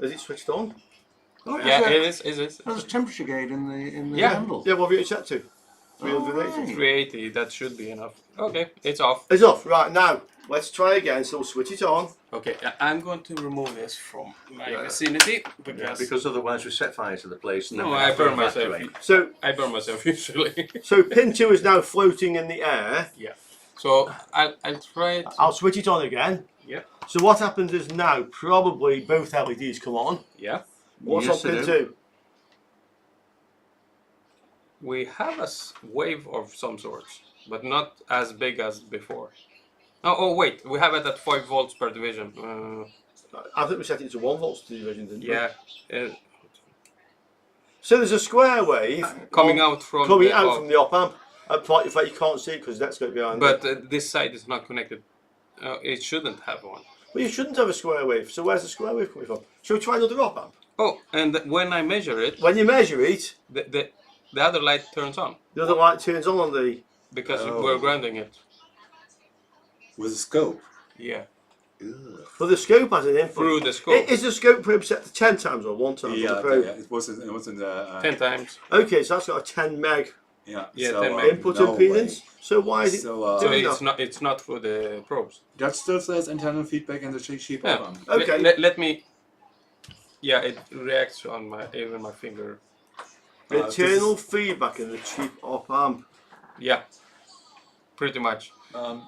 Is it switched on? Oh, Yeah, it is. There's a temperature gauge in the Yeah. handle. Yeah, what have you set to? 380. 380. That should be enough. Okay, it's off. It's off. Right, now, let's try again. So we'll switch it on. Okay, I'm going to remove this from my vicinity Because otherwise we set fire to the place. And then no, we I have to burn myself. evacuate. So, I burn myself usually. so pin 2 is now floating in the air. Yeah. So I'll try it. I'll switch it on again. Yeah. So what happens is now, probably both LEDs come on. Yeah. What's Yes, on they pin do. 2? We have a wave of some sorts, but not as big as before. Oh wait, we have it at 5 volts per division. I think we set it to 1 volts to division, didn't we? Yeah. So there's a square wave Coming out from coming the out op. from the op amp. In fact, you can't see it because that's going behind it. But this side is not connected. It shouldn't have one. But you shouldn't have a square wave. So where's the square wave coming from? Shall we try another op amp? Oh, and when I measure it, When you measure it, the other light turns on the other light turns on the. because we're grounding it. with a scope. Yeah. Well, the scope has an input. Through the scope. Is the scope probe set to 10 times or 1 time? Yeah, on the probe? yeah, it was in the 10 times. Okay, so that's got a 10 meg yeah. Yeah, so, 10 meg. input no impedance. way. So why is it So, So doing it's not through the probes. that still says internal feedback in the sheep Yeah. album. Okay. Let me. Yeah, it reacts on even my finger. internal feedback in the cheap op amp? Yeah. Pretty much.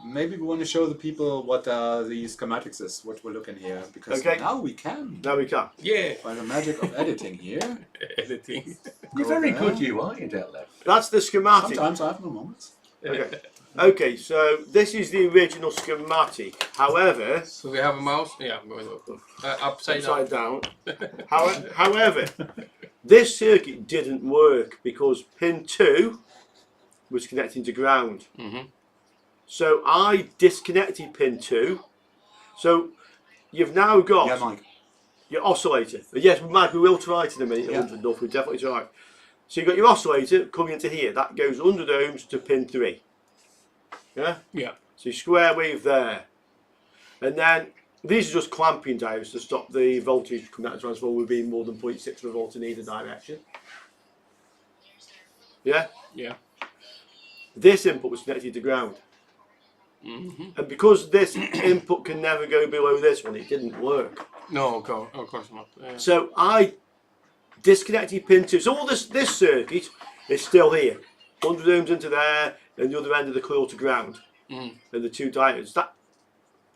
Maybe we want to show the people what the schematics is, what we're looking here, because Okay. now we can. Now we can. Yeah. By the magic of editing here. Editing. You're very there. good, you aren't you, Detlef? That's the schematic. Sometimes I have no moments. Okay. Okay, so this is the original schematic. However, So we have a mouse. Yeah, I'm going to upside upside down. down. However, this circuit didn't work because pin 2 was connecting to ground. Mhm. So I disconnected pin 2. So you've now got Yeah, Mike. your oscillator. Yes, Mike, we will try it in a minute. Yeah. 100 enough, we definitely try. So you've got your oscillator coming into here. That goes 100 ohms to pin 3. Yeah? Yeah. So you square wave there. And then these are just clamping diodes to stop the voltage coming out of the transformer being more than 0.6 of a volt in either direction. Yeah? Yeah. This input was connected to ground. Mhm. And because this input can never go below this one, it didn't work. No, of course not. So I disconnected pin 2. So all this circuit is still here. 100 ohms into there, and the other end of the coil to ground. Mhm. And the 2 diodes.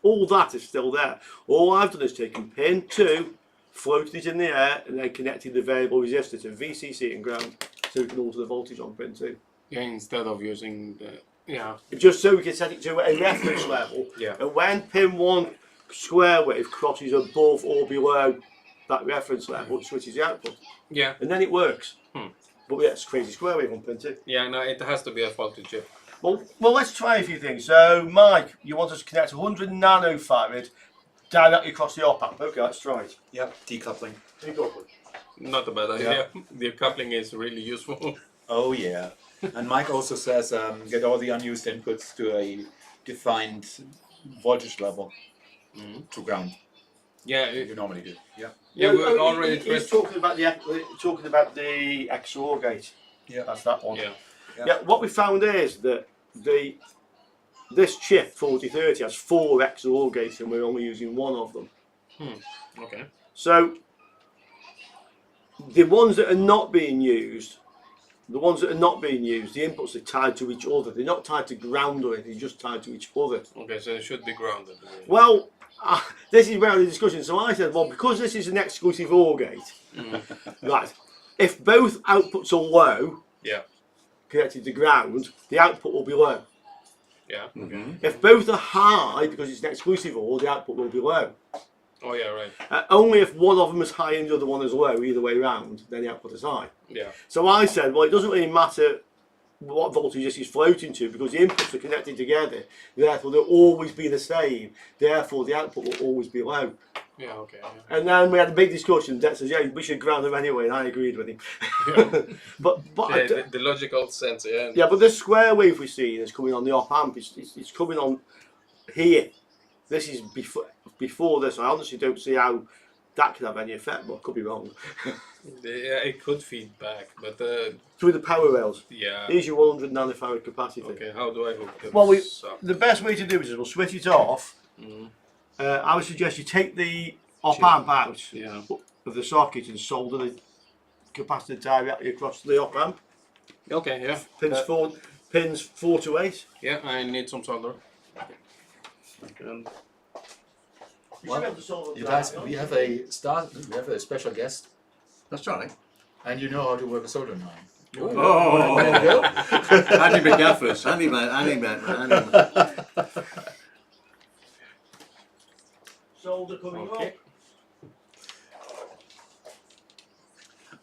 All that is still there. All I've done is taken pin 2, floated it in the air, and then connected the variable resistor to VCC and ground, so we can alter the voltage on pin 2. Yeah, instead of using the Just so we can set it to a reference level. Yeah. And when pin 1 square wave crosses above or below that reference level, it switches the output. Yeah. And then it works. Hmm. But yeah, it's crazy square wave on pin 2. Yeah, no, it has to be a faulty chip. Well, let's try a few things. So, Mike, you want us to connect 100 nanofarad directly across the op amp. Okay, let's try it. Yep, decoupling. Not a bad idea. The coupling is really useful. Oh yeah. And Mike also says get all the unused inputs to a defined voltage level to ground. Yeah, You normally do. Yeah. yeah, we're already He's talking about the XOR gate. Yeah. That's that one. Yeah. Yeah. What we found is that the this chip 4030 has 4 XOR gates and we're only using 1 of them. Okay. So the ones that are not being used, the inputs are tied to each other. They're not tied to ground or anything, they're just tied to each other. Okay, so it should be grounded. Well, this is where the discussion. So I said, well, because this is an exclusive OR gate, right, if both outputs are low, Yeah. connected to ground, the output will be low. Yeah. Okay. If both are high, because it's an exclusive OR, the output will be low. Oh yeah, right. Only if one of them is high and the other one is low, either way round, then the output is high. Yeah. So I said, well, it doesn't really matter what voltage this is floating to because the inputs are connected together, therefore they'll always be the same, therefore the output will always be low. Yeah, okay. Yeah. And then we had a big discussion. Det says, yeah, we should ground them anyway, and I agreed with him. Yeah. but The logical sense, yeah. yeah, but this square wave we're seeing is coming on the op amp. It's coming on here. This is before this. I honestly don't see how that could have any effect, but I could be wrong. Yeah, it could feed back, but Through the power rails. yeah. Here's your 100 nanofarad capacity. Okay, how do I hook this Well, up? the best way to do it is we'll switch it off. I would suggest you take the op amp out Yeah. of the socket and solder the capacitor directly across the op amp. Okay, yeah. Pins 4 to 8. Yeah, I need some solder. And You should be able to solder You that, guys, don't we you? have a special guest, That's right. and you know how to work a soldering iron. Oh, There you go. Andy McGaffers, Andy. Solder coming Okay.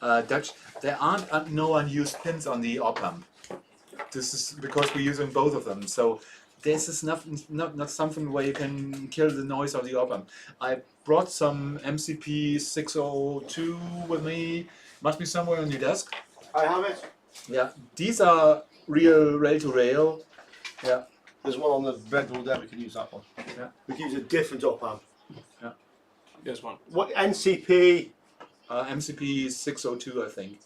up. Dutch, there aren't no unused pins on the op amp. This is because we're using both of them. So this is not something where you can kill the noise of the op amp. I brought some MCP 602 with me. Must be somewhere on your desk. I have it. Yeah, these are real rail to rail. Yeah. There's one on the breadboard there, we can use that one. Yeah. We can use a different op amp. this one. What NCP? MCP 602, I think.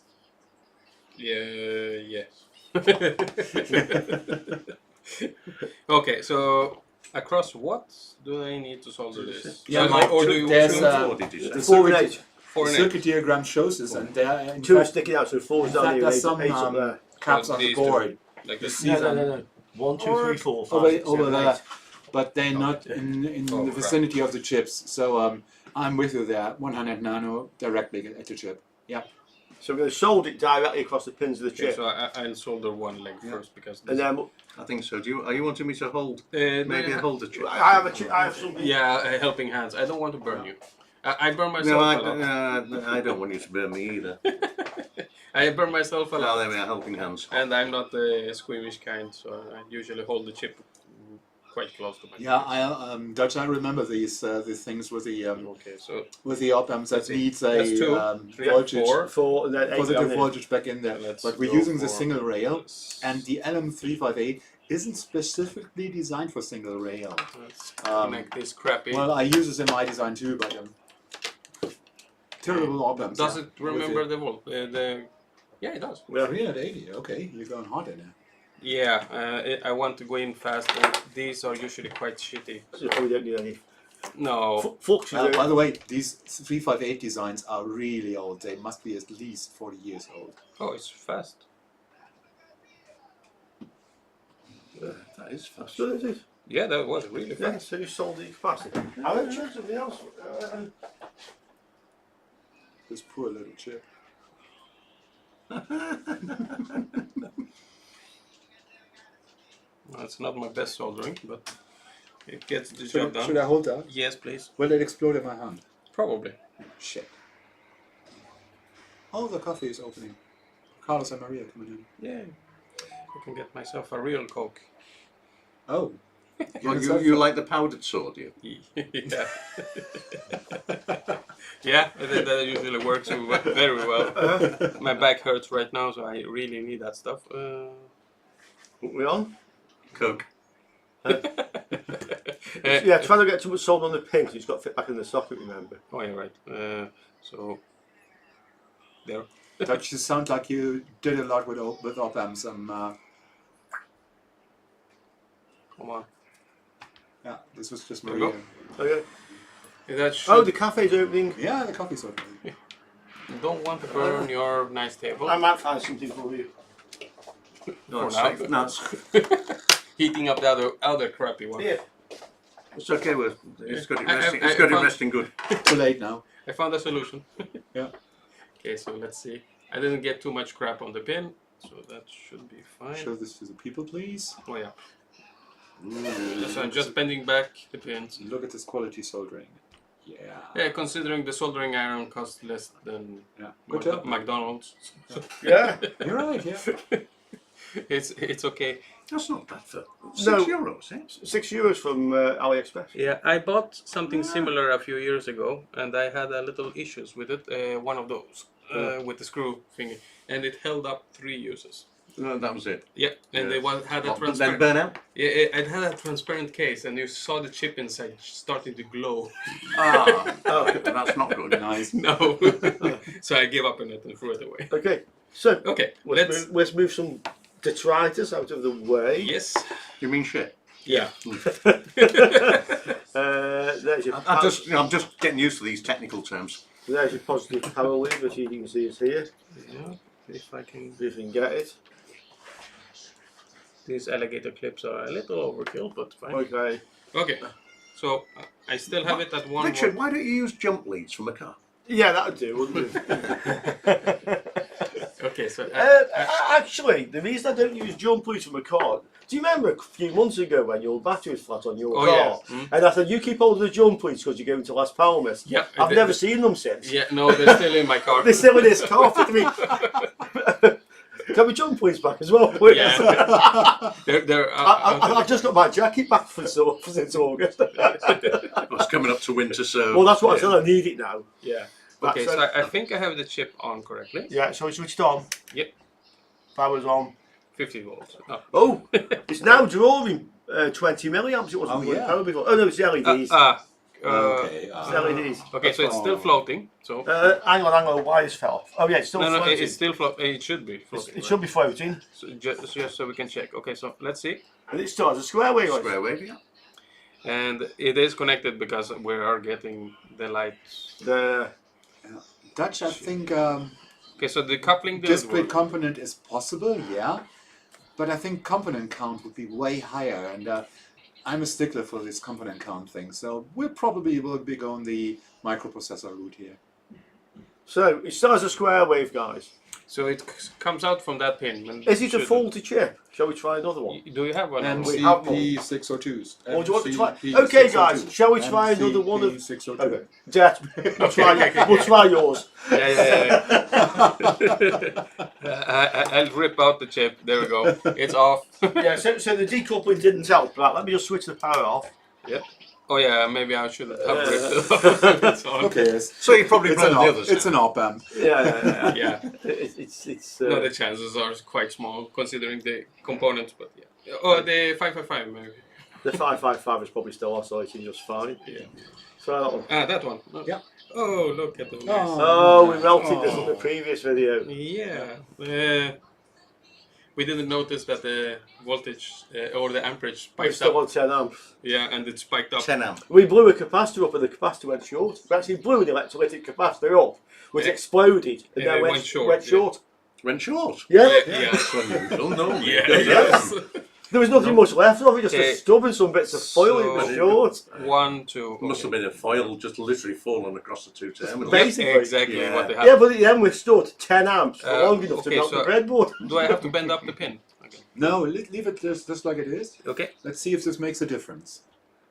Yeah, yes. Okay, so across what do I need to solder this? Yeah, So, Mike, or do you there's, want What did you the say? 4 and circuit, 8. four the and eight? circuit diagram shows this, and there are in 2 are fact, sticking out, so 4 is in down fact here, there's 8 some up there. caps on the These two. board. Like You this. see them No. 1, 2, 3, 4, 5, over, 6, over 7, there, 8. but they're not in Oh, the crap. vicinity of the chips. So I'm with you there. 100 nano directly at the chip. Yeah. So we're going to solder it directly across the pins of the Okay, chip. so I'll solder one leg first because. And then I think so. Are you wanting me to hold? no, Maybe yeah. hold the chip. I have something. Yeah, helping hands. I don't want to burn you. I burn myself No, a lot. I don't want you to burn me either. I burn myself a Oh, lot. there we are, helping hands. And I'm not the squeamish kind, so I usually hold the chip quite close to my Yeah, face. Dutch. I remember these things with the Okay, so op amps that Let's see. needs That's two, a 3, voltage, 4. 4 and then 8 positive down here. voltage back in there. Let's But we're go using the for single rail, this. and the LM358 isn't specifically designed for single rail. Let's connect this crappy. Well, I use this in my design too, but terrible op amps. Does yeah. it remember the volt? Yeah, it does. Yeah. 380? Okay, you're going hot in there. Yeah, I want to go in fast, and these are usually quite shitty. So you probably don't need any. No, Flux is By the way, these 358 designs are really old. They must be at least 40 years old. oh, it's fast. That is fast. So it is. Yeah, that was really Yeah, fast. so you solder the capacity. I will check something else. This poor little chip. Well, it's not my best soldering, but it gets the job Should done. I hold that? Yes, please. Will it explode in my hand? Probably. Shit. Oh, the coffee is opening. Carlos and Maria coming in. Yeah, I can get myself a real Coke. Oh. Well, you like the powdered sword, do you? Yeah. Yeah, that usually works very well. My back hurts right now, so I really need that stuff. We on? Coke. Yeah, try not to get too much solder on the pin because it's got to fit back in the socket, remember. Oh, you're right. So there. Dutch, you sound like you did a lot with op amps. Come on. Yeah, this was just There we Maria. go. Okay. That should, Oh, the cafe's opening. Yeah, the coffee's open. you don't want to burn your nice table. I might find something for you. No, For it's now. safe. No, it's, Heating up the other crappy one. Here. it's okay. It's got it I- resting. I It's got it found- resting good. Too late now. I found a solution. Yeah. Okay, so let's see. I didn't get too much crap on the pin, so that should be fine. Show this to the people, please. Oh yeah. So I'm just bending back the pins. Look at this quality soldering. Yeah. Yeah, considering the soldering iron costs less than Yeah. Good job. McDonald's, Yeah. You're right. Yeah. it's okay. That's not bad for No. €6, eh? €6 from AliExpress. Yeah, I bought something similar a few years ago, and I had a little issues with it. One of those with the screw thingy, and it held up 3 uses. No, that was it. Yeah, and Yeah. it had a But then transparent. burn out. Yeah, it had a transparent case, and you saw the chip inside starting to glow. Oh, that's not good. Nice. No, so I gave up on it and threw it away. Okay. So Okay, let's move some detritus out of the way. Yes. You mean shit? Yeah. There's your I'm just getting used to these technical terms. there's your positive power lead, which you can see is here. Yeah. If I can. See if you can get it. These alligator clips are a little overkill, but fine. Okay. Okay. So I still have it at 1. Richard, why don't you use jump leads from a car? Yeah, that would do, wouldn't it? Okay, so Actually, the reason I don't use jump leads from a car. Do you remember a few months ago when your battery was flat on your Oh, car? yeah. Mm. And I said, you keep hold of the jump leads because you're going to Las Palmas. Yeah, I've never seen them since. yeah, no, they're still in my car. They're still in this car. Can we jump please back as well, please? Yeah. they're I've just got my jacket back since August. It's coming up to winter, so. Well, that's what I said. I need it now. yeah. Right, Okay, so I think I have the chip on correctly. Yeah, so we switched on. Yep. Power's on. 50 volts. Oh. Oh, it's now drawing 20 milliamps. It wasn't Oh, drawing yeah. power before. Oh no, it's the LEDs. Okay. It's LEDs. Okay, so it's still floating. So Hang on, the wires fell off. Oh yeah, it's still no, floating. it's still floating. It should be floating. It should be floating. So just so we can check. Okay, so let's see. And it still has a square wave. on it. Square wave, yeah. And it is connected because we are getting the light. The Dutch, I think Okay, so the coupling did discrete work. component is possible, yeah. But I think component count would be way higher, and I'm a stickler for this component count thing. So we probably will be going the microprocessor route here. So it still has a square wave, guys. So it comes out from that pin. And Is it a shouldn't. faulty chip? Shall we try another one? Do you have one? we have one. MCP602s. Or do you want to try? MCP602s. Okay, guys, shall we try another one of? MCP602. Okay, Jet, we'll try yours. Yeah. I'll rip out the chip. There we go. It's off. Yeah, so the decoupling didn't help. Right, let me just switch the power off. Yep. Oh yeah, maybe I shouldn't have ripped it off. It's on. Okay, yes. So you probably It's run an the op. others. It's an op amp. Yeah. Yeah. It's No, the chances are quite small considering the components, but yeah. Oh, the 555 maybe. the 555 is probably still oscillating just fine. Yeah. Try that one. Ah, that one. Oh. Yeah. Oh, look at the. Oh, we melted this on the previous video. Yeah. We didn't notice that the voltage or the amperage We're spiked still up. on 10 amps. Yeah, and it spiked up. 10 amp. We blew a capacitor up and the capacitor went short. We actually blew an electrolytic capacitor up, which Yeah. exploded and Yeah, then it went went short, Went yeah. short. Went short. Yeah. Yeah. That's unusual, no? Yeah. Yes. There was nothing much left of it, just Okay. a stub and some bits of foil. It was So- short. 1, 2. It must have been a foil just literally fallen across the two terminals. Basically. Exactly Yeah. what they Yeah, have. but it then withstood 10 amps for long enough to okay, melt so- the breadboard. Do I have to bend up the pin? Okay. No, leave it just like it is. Okay. Let's see if this makes a difference.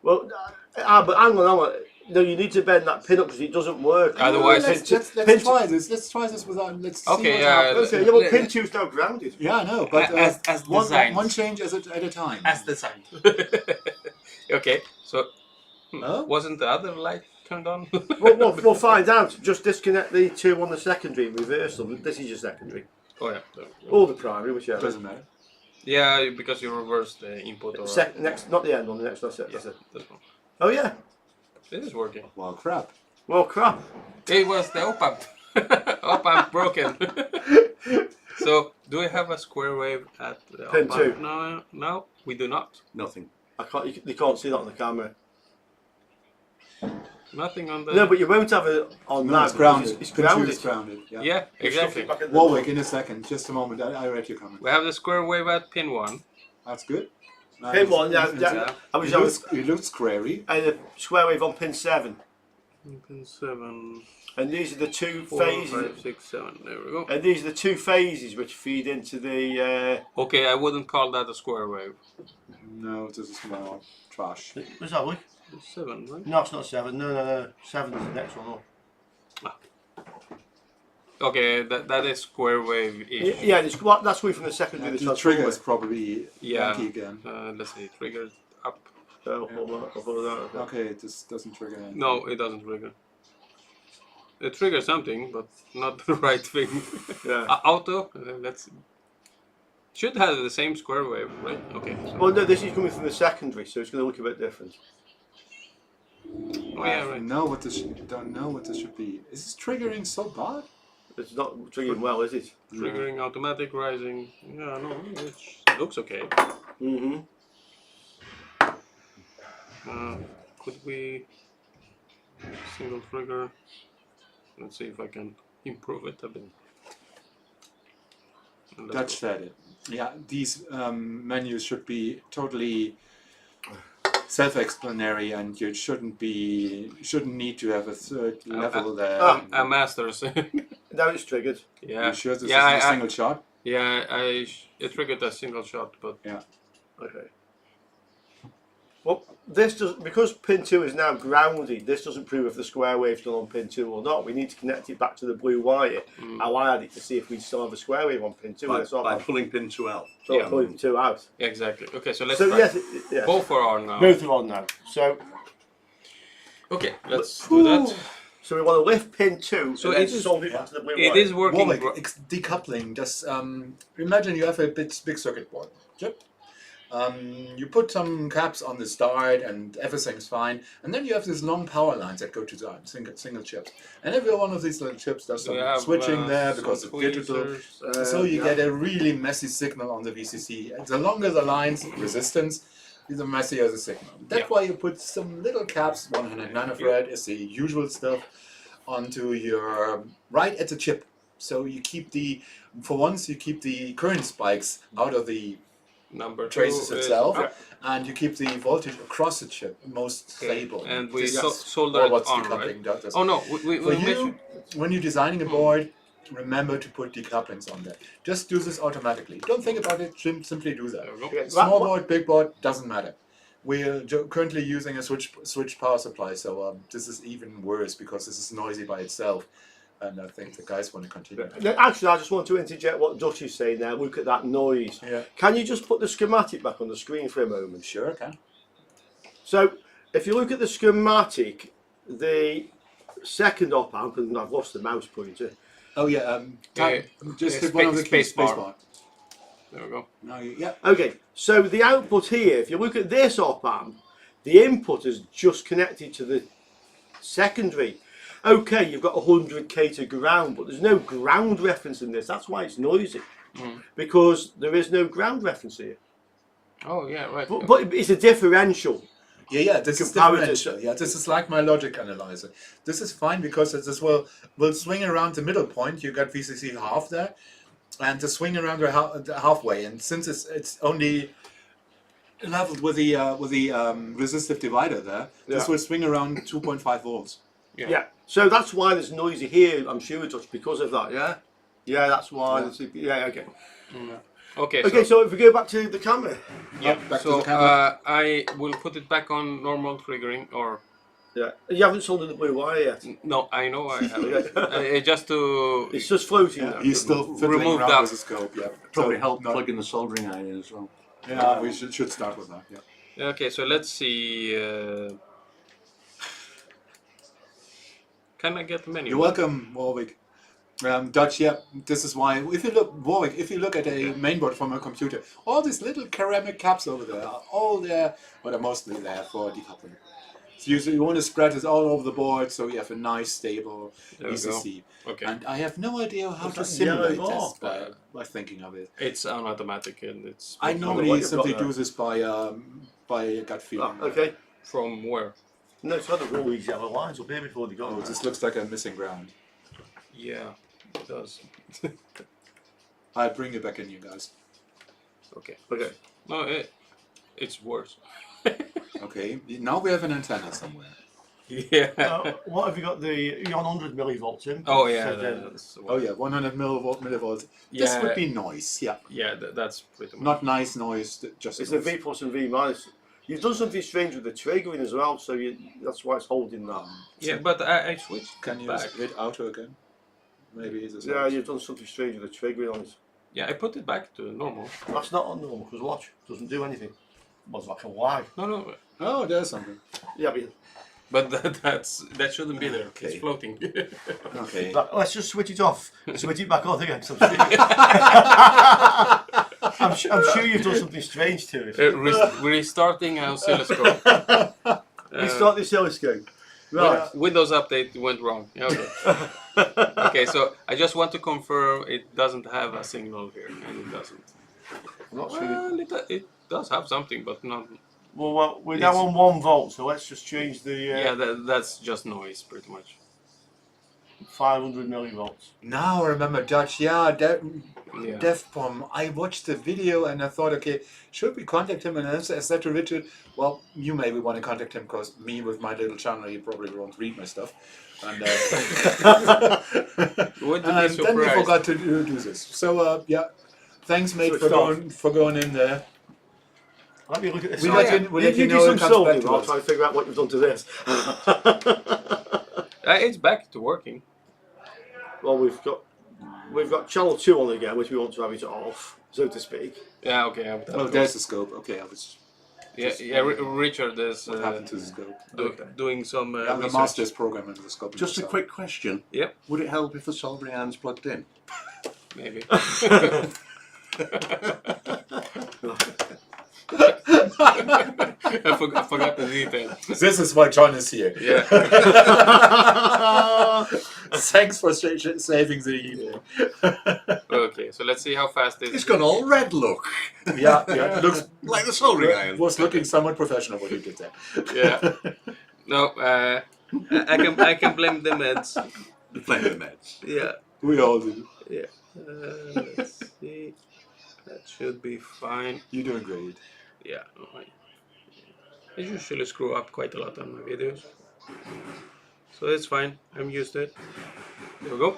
Well, but hang on. No, you need to bend that pin up because it doesn't work. Otherwise- let's pin try this. Let's try this without. Let's see Okay, what yeah, happens. Okay, yeah, well, pin 2's now grounded. Yeah, I know, but As one designed. change at a time. As designed. Okay, so Oh? wasn't the other light turned on? We'll find out. Just disconnect the 2 on the secondary and reverse them. This is your secondary. Oh yeah. Or the primary, whichever. Doesn't matter. Yeah, because you reverse the input or Next, not the end one, the next, that's it. yeah, That's it. this one. Oh, yeah. It is working. Well, crap. Well, crap. It was the op-amp. Op-amp broken. So, do we have a square wave at the Pin op-amp? 2. No, we do not. Nothing. I can't. You can't see that on the camera. Nothing on the. No, but you won't have it on No, that. it's grounded. It's Pin 2 grounded. is grounded. Yeah. Yeah, You stuff exactly. it back in the Warwick, in a second. Just a moment. I read your comment. We have the square wave at pin 1. That's good. Pin 1, yeah. I was It looks squarey. and a square wave on pin 7. Pin 7. And these are the 2 4, phases. 5, 6, 7. There we go. And these are the 2 phases which feed into the. Okay, I wouldn't call that a square wave. No, this is more trash. What's that, Luke? 7, right? No, it's not 7. No. 7 is the next one up. Okay, that is square wave-ish. Yeah, that's way from the secondary. The trigger is probably Yeah. funky again. Let's see, triggers up. Hold on. Okay, this doesn't trigger anything. No, it doesn't trigger. It triggers something, but not the right thing. Yeah. Auto, let's. Should have the same square wave, right? Okay. So. Well, no, this is coming from the secondary, so it's going to look a bit different. Oh yeah, I right. don't know what this should be. Is this triggering so bad? It's not triggering well, is it? Triggering automatic rising. Yeah, no, it looks okay. Mm-hmm. Could we single trigger? Let's see if I can improve it a bit. And let's Dutch go. said it. Yeah, these menus should be totally self-explanatory, and you shouldn't need to have a third level there. A master's. Now it's triggered. Yeah. You sure this Yeah, is a single shot? Yeah, it triggered a single shot, but Yeah. Okay. Well, this does because pin 2 is now grounded. This doesn't prove if the square wave's still on pin 2 or not. We need to connect it back to the blue wire. I wired it to see if we still have a square wave on pin 2. By pulling pin 2 out. So Yeah. pulling 2 out. exactly. Okay, so let's So try. yes. Both are on now. Both are on now. So Okay, let's do that. So we want to lift pin 2 So and then it is- solve it back to the blue It wire. is working. Warwick, decoupling. Just imagine you have a big circuit board. Yep. You put some caps on the start and everything's fine, and then you have these long power lines that go to the single chips, and every one of these little chips does some We have, switching there some because it's digital. tweezers. So you yeah. get a really messy signal on the VCC. And the longer the lines, resistance, the messier the signal. That's Yeah. why you put some little caps, 100 nanofarad is the usual stuff, onto your right at the chip. So you keep for once you keep the current spikes out of the Number traces 2 is itself, up. and you keep the voltage across the chip most stable. And we This is solder all it what on, decoupling does. Oh no, we For mentioned. you, when you're designing a board, remember to put decouplings on there. Just do this automatically. Don't think about it, simply do that. There we go. Okay, Small what- board, big board, doesn't matter. We're currently using a switch power supply, so this is even worse because this is noisy by itself. And I think the guys want to continue. No, actually, I just want to interject what Dutch is saying there. Look at that noise. Yeah, Can you just put the schematic back on the screen for a moment? sure, can. So, if you look at the schematic, the second op amp, and I've lost the mouse pointer. Oh yeah, just hit Yeah, one of the keys, space bar. spacebar. There we go. Now yeah. Okay, so the output here, if you look at this op amp, the input is just connected to the secondary. Okay, you've got 100k to ground, but there's no ground reference in this. That's why it's noisy, because there is no ground reference here. Oh yeah, right. But it's a differential. Yeah, this is Comparative. differential. Yeah, this is like my logic analyzer. This is fine because this will swing around the middle point. You got VCC half there, and to swing around the halfway. And since it's only leveled with the resistive divider there, this Yeah. will swing around 2.5 volts. Yeah. So that's why there's noisy here. I'm sure it's because of that. Yeah. Yeah, that's why. Yeah. Okay. Okay. Okay. So if we go back to the camera. yeah. back to So the camera. I will put it back on normal triggering, or Yeah. You haven't soldered the blue wire yet. no, I know I have it. Okay. Just to It's just floating now. He's still fiddling remove around that. with the scope. Yeah, Probably So help not- plug in the soldering iron in as well. Yeah, we should start with that. Yeah. Okay, so let's see. Can I get the menu? You're welcome, Warwick. Dutch, yeah, this is why. If you look, Warwick, if you look at a mainboard from a computer, all these little ceramic caps over there are all there, but are mostly there for decoupling. So you want to spread this all over the board so you have a nice, stable There we go. ECC. Okay. And I have no idea how to What's that yellow simulate bar? this by thinking of it. It's on automatic and it's I what normally you've simply got do there. this by gut feeling. Okay. from where? No, it's got all these yellow lines up here before they got Oh, this looks like a missing ground. Yeah, it does. I'll bring it back in, you guys. Okay. Okay. No, it's worse. Okay, now we have an antenna somewhere. Yeah. What have you got? You're on 100 millivolts in. Oh yeah. So then- That's Oh yeah, 100 millivolts. This Yeah. would be noise, yeah. Yeah, that's pretty much. Not nice noise, just It's the noise. V plus and V minus. You've done something strange with the triggering as well, so that's why it's holding that. Yeah, but I switched Can you back. hit auto again? Maybe it's a Yeah, you've done something strange with the triggering on it. Yeah, I put it back to normal. That's not on normal, because watch, doesn't do anything. Was like a lag. No. Oh, there's something. Yeah, But that shouldn't be there. Okay. It's floating. Okay. but let's just switch it off. Switch it back on again. 'Cause I'm sure you've done something strange to it. Restarting oscilloscope. Restart the oscilloscope. Right. Windows update went wrong. Okay. Okay, so I just want to confirm it doesn't have a signal here, and it doesn't. I'm not sure. Well, it does have something, but not. Well, we're now on 1 volt, so let's just change the Yeah, that's just noise, pretty much. 500 millivolts. Now I remember Dutch. Yeah, Yeah. DevPom. I watched the video and I thought, okay, should we contact him? And I said to Richard, well, you maybe want to contact him because me with my little channel, he probably won't read my stuff. And, Wouldn't be and then we surprised. forgot to do this. So yeah, thanks mate So for going in there. Let me look at this. We Oh, let yeah. you- we let you do know some it comes back solving. to I'll us. try and figure out what you've done to this. It's back to working. Well, we've got channel 2 on again, which we want to have it off, so to speak. Yeah, okay. Oh, there's the scope. Okay, I was. Richard is What happened to the scope? doing some Yeah, the research. master's program in the scope. Just a quick question. Yep, Would it help if the soldering iron's plugged in? maybe. I forgot the detail. This is why John is here. Yeah. Thanks for saving the evening. Okay, so let's see how fast this. It's got all red look, Yeah, it looks like the soldering iron. was looking somewhat professional what you did there. Yeah. No, I can blame the meds. The flame meds. Yeah. We all do. Yeah. Let's see. That should be fine. You're doing great. Yeah. I usually screw up quite a lot on my videos, so it's fine. I'm used to it. There we go.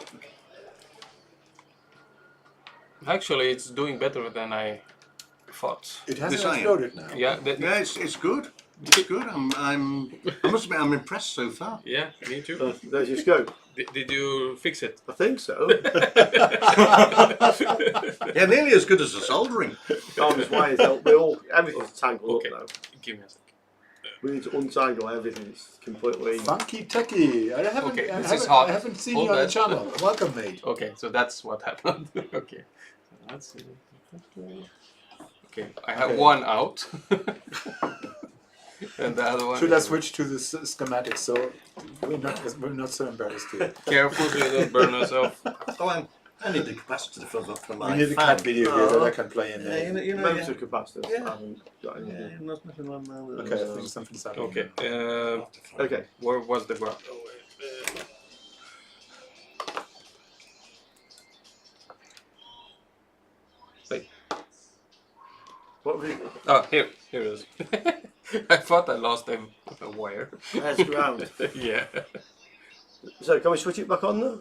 Actually, it's doing better than I thought. It hasn't This iron. exploded now. Yeah. Yeah, it's good. It's good. I must admit, I'm impressed so far. Yeah. Me too. There's your scope. Did you fix it? I think so. Yeah, nearly as good as the soldering. Arms wires, everything's tangled Okay. up now. Give me a sec. We need to untangle everything. It's completely. Funky techie. I haven't, Okay, I this haven't, is hot. I haven't seen Hold you on the that. channel. Welcome, mate. Okay, so that's what happened. Okay. Let's see. Okay, I have Okay. one out. And the other one. Should I switch to the schematics so we're not so embarrassed here? Careful so you don't burn yourself. Oh, I need the capacitor for my We need a fan. cat video here that I can play in Yeah, there. you know, Motor capacitors. Yeah. I haven't got any. Yeah, nothing like that. Okay, I think something's happening. Okay, Okay. where was the graph? Wait. What have we? Oh, here it is. I thought I lost a wire. There's ground. Yeah. So can we switch it back on now?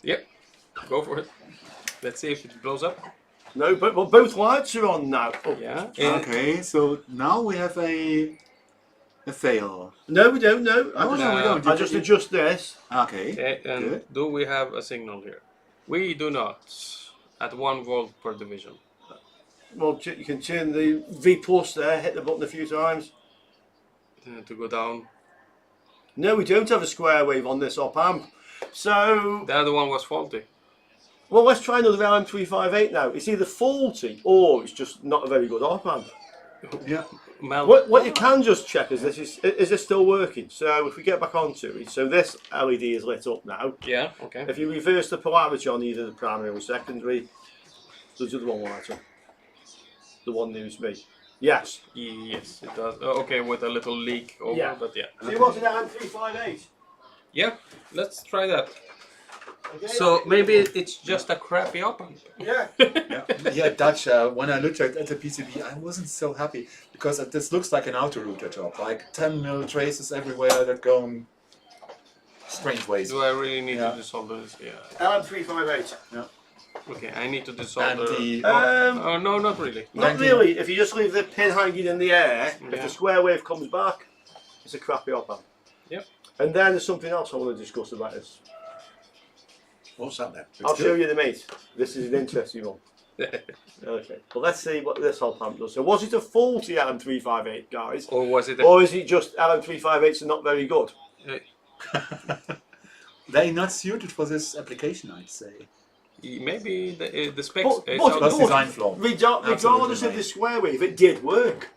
Yep. Go for it. Let's see if it blows up. No, but well, both lights are on now. Oh. Yeah. Okay, so now we have a fail. No, we don't. No, No, we don't. I just adjust this. Okay. Okay, and Good. do we have a signal here? We do not. At 1 volt per division. Well, you can turn the V plus there. Hit the button a few times. To go down. No, we don't have a square wave on this op amp. So, The other one was faulty. well, let's try another LM358 now. It's either faulty or it's just not a very good op amp. Yeah. What you can just check is this still working? So if we get back onto it, so this LED is lit up now. Yeah. Okay. If you reverse the polarity on either the primary or secondary, does the other one light up? The one nearest me. Yes. Yes, it does. Okay, with a little leak over, Yeah. but yeah. So you want an LM358? Yeah, let's try that. Okay. So maybe it's just a crappy op-amp. Yeah. Yeah, Dutch, when I looked at the PCB, I wasn't so happy because this looks like an auto router job, like 10 mil traces everywhere that go in strange ways. Do I really need Yeah. to desolder this? Yeah. LM358. Okay, I need to And desolder. the Oh no, not really. Not really. If you just leave the pin hanging in the air, if Yeah. the square wave comes back, it's a crappy op-amp. Yep. And then there's something else I want to discuss about this. What's that then? I'll show you the mate. This is an interesting one. Okay. Well, let's see what this op-amp does. So was it a faulty LM358, guys? Or was it? Or is it just LM358s are not very good? they're not suited for this application, I'd say. Maybe the specs. Plus design flaw. Regardless Absolutely of the square wave, it did work.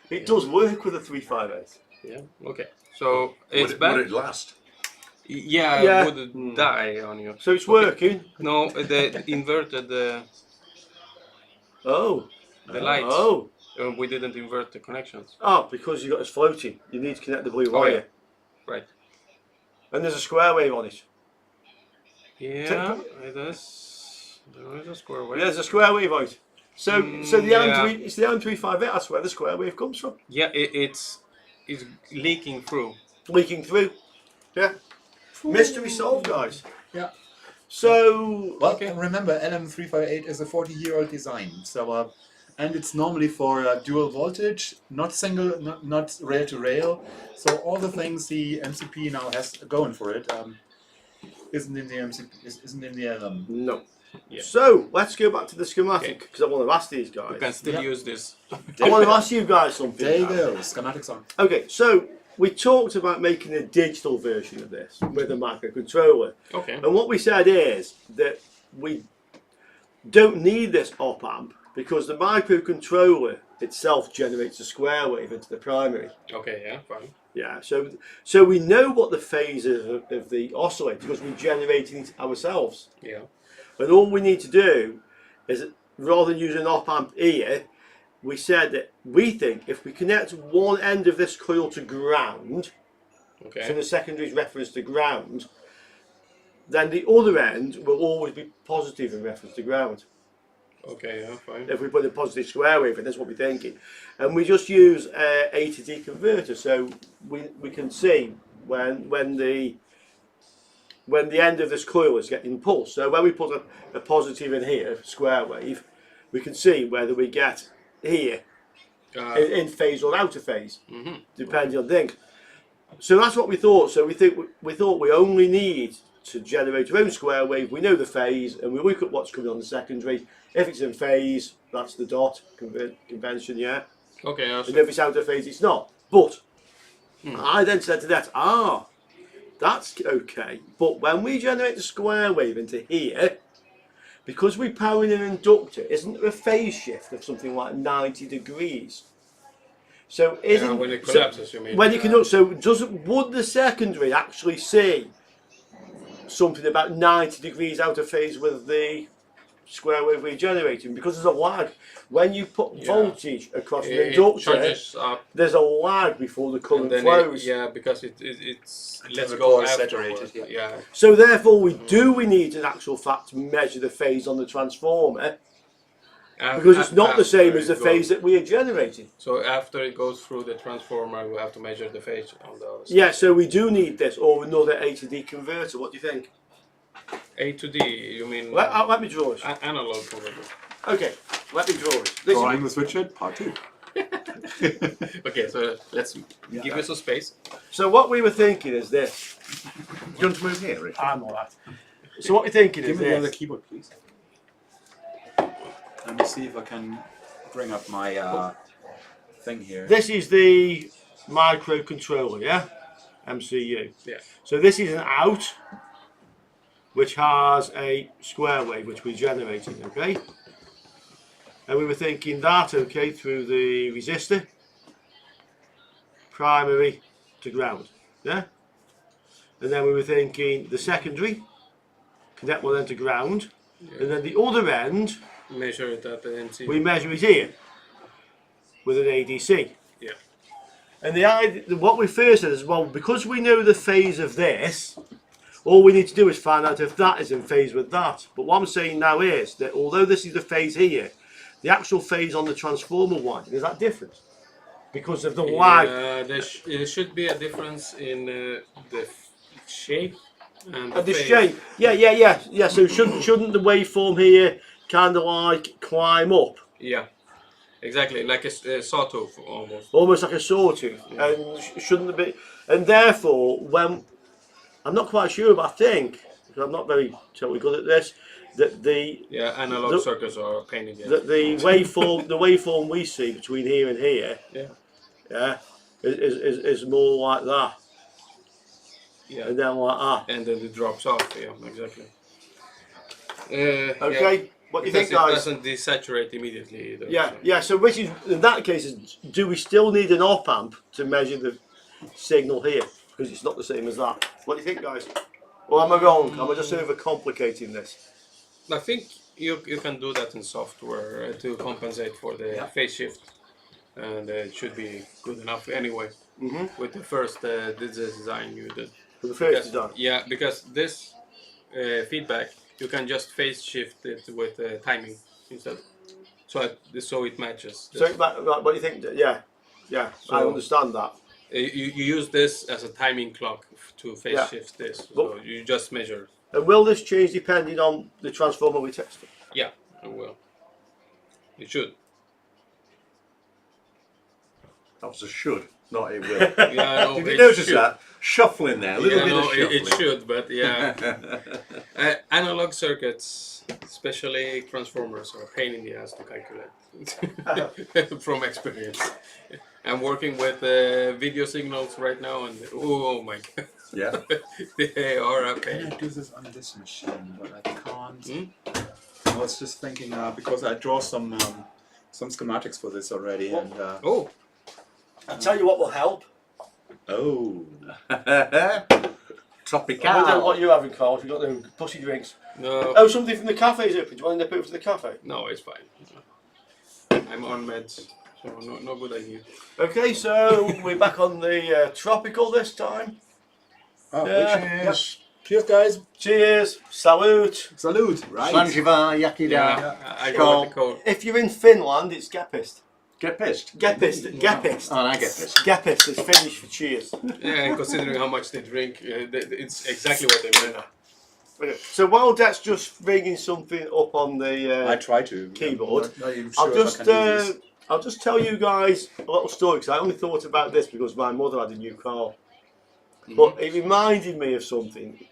It does work with a 358. Yeah. Okay. So it's Would bad. it last? Yeah, Yeah. it would die on you. So it's working. No, they inverted the Oh. lights. Oh. We didn't invert the connections. Oh, because you got this floating. You need to connect the blue Oh, wire. yeah. Right. And there's a square wave on it. Yeah, it is. There is a square wave. Yeah, there's a square wave on it. So the yeah. LM3, it's the LM358. That's where the square wave comes from. Yeah, it's leaking through. Leaking through. Yeah. Mystery solved, guys. Yeah. So Well, Okay. remember, LM358 is a 40-year-old design, so and it's normally for dual voltage, not single, not rail to rail. So all the things the MCP now has going for it isn't in the MCP, isn't in the LM. no. Yeah. So let's go back to the schematic Okay. because I want to ask these You guys. can still Yeah. use this. I want to ask you guys something. There you now. go, schematics on. Okay, so we talked about making a digital version of this with a microcontroller. Okay. And what we said is that we don't need this op-amp because the microcontroller itself generates a square wave into the primary. Okay, yeah, fine. Yeah, so we know what the phase is of the oscillator because we're generating it ourselves. Yeah. And all we need to do is, rather than using an op-amp here, we said that we think if we connect one end of this coil to ground, so Okay. the secondary is reference to ground, then the other end will always be positive in reference to ground. Okay, yeah, fine. If we put a positive square wave in, that's what we're thinking. And we just use A to D converter, so we can see when the end of this coil is getting pulsed. So when we put a positive in here, square wave, we can see whether we get here in phase or out of phase, depending on things. So that's what we thought. So we thought we only need to generate our own square wave. We know the phase, and we look at what's coming on the secondary. If it's in phase, that's the dot convention, yeah. Okay, And if it's out of phase, it's not. But I then said to that, that's okay. But when we generate the square wave into here, because we're powering an inductor, isn't there a phase shift of something like 90 degrees? So isn't when it collapses, you mean? when you can would the secondary actually see something about 90 degrees out of phase with the square wave we're generating? Because there's a lag. When you put voltage across an It inductor, charges up, there's a lag before the and current then flows. because it's let's the go core is afterwards. saturated, Yeah. So therefore we need in actual fact to measure the phase on the transformer because it's not the same as the phase that we are generating. So after it goes through the transformer, we have to measure the phase on the other side. Yeah, so we do need this or another A to D converter. What do you think? A to D, you mean Let me draw it. analog converter. Okay, let me draw it. This is- Drawing the switched, part 2. Okay, so let's give us some space. so what we were thinking is this. Do you want to move here, Rick? I'm all that. So what we're thinking Give is me the other this. keyboard, please. Let me see if I can bring up my thing here. This is the microcontroller, yeah? MCU. Yeah. So this is an out, which has a square wave, which we're generating, okay? And we were thinking that, okay, through the resistor. primary to ground. Yeah? And then we were thinking the secondary, connect one end to ground. And then the other end, Measure it at the NC. we measure it here with an ADC. Yeah. And the idea, what we first said is, well, because we know the phase of this, all we need to do is find out if that is in phase with that. But what I'm saying now is that although this is the phase here, the actual phase on the transformer winding, is that different? Because of the lag. There should be a difference in the shape and The phase. shape. Yeah. So shouldn't the waveform here kind of like climb up? Yeah, exactly, like a sawtooth almost. Almost like a sawtooth. Yeah. And shouldn't it be? And therefore, when I'm not quite sure, but I think, because I'm not very totally good at this, that the Analog circuits are a pain in the ass. that the waveform we see between here and here, is more like that. Yeah. And then like that. And then it drops off. Yeah, exactly. Okay. What do you think, It guys? doesn't desaturate immediately either. Yeah. So which is, in that case, do we still need an op amp to measure the signal here? Because it's not the same as that. What do you think, guys? Or am I wrong? Am I just overcomplicating this? I think you can do that in software to compensate for the phase shift, and it should be good enough anyway. With the first design you did. For the first design. Yeah, because this feedback you can just phase shift it with timing instead, so it matches. So what do you think? Yeah. I So- understand that. You use this as a timing clock to phase shift this. So you just measure. And will this change depending on the transformer we tested? Yeah, it will. It should. That was a should, not it will. Yeah, no, Did you it notice should. that? Shuffling there, a little bit of shuffling. It should, but yeah. Analog circuits, especially transformers, are a pain in the ass to calculate. From experience. I'm working with video signals right now, and oh my god. Yeah. They are a Can pain. I do this on this machine, but I can't. I was just thinking because I draw some schematics for this already, and Oh, I'll tell you what will help. oh, Tropical. I don't know what you're having, Carl. You've got the pussy drinks. no. Oh, something from the cafe is open. Do you want to nip over to the cafe? No, it's fine. I'm on meds, so no good idea. Okay, so we're back on the tropical this time. which is cheers, guys. Cheers, salute. Salute, right? Sanjivar, Yakida. Yeah, I go with the code. If you're in Finland, it's Gepist. Get pissed. Gepist. Oh, I get pissed. Gepist is Finnish for cheers. Yeah, and considering how much they drink, it's exactly what they meant. Okay, so while Det's just bringing something up on the I try to keyboard, I'm not even sure I'll if I just can do this. I'll just tell you guys a little story because I only thought about this because my mother had a new car, but it reminded me of something.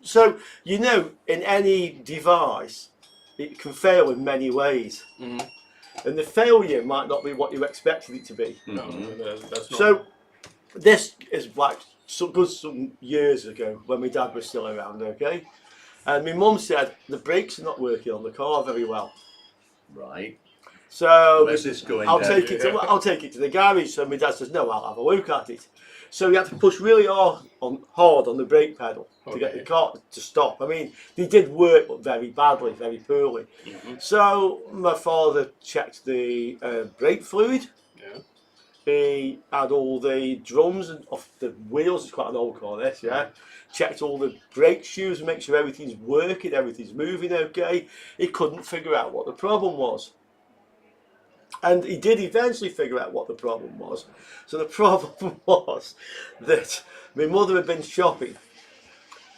So you know, in any device, it can fail in many ways, and the failure might not be what you expected it to be. No, that's not. So this is like some years ago when my dad was still around, okay? And my mum said the brakes are not working on the car very well. Right. So Where's this going I'll down? take it to the garage. So my dad says, no, I'll have a look at it. So he had to push really hard on the brake pedal to get the car to stop. I mean, they did work, but very badly, very poorly. So my father checked the brake fluid. Yeah. He had all the drums and off the wheels. It's quite an old car, this, yeah. Checked all the brake shoes and make sure everything's working, everything's moving okay. He couldn't figure out what the problem was. And he did eventually figure out what the problem was. So the problem was that my mother had been shopping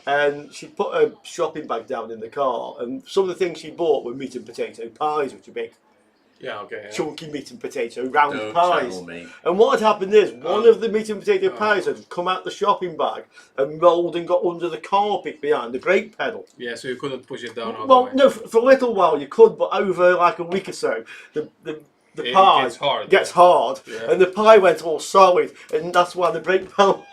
and she put her shopping bag down in the car, and some of the things she bought were meat and potato pies, which are big. Yeah, okay. Chunky meat and potato round Don't pies. tell me. And what had happened is one of the meat and potato pies had come out the shopping bag and rolled and got under the carpet behind the brake pedal. Yeah, so you couldn't push it down all Well, the way. no, for a little while you could, but over like a week or so, the It pie gets hard, gets yeah. hard, Yeah. and the pie went all solid, and that's why the brake pedal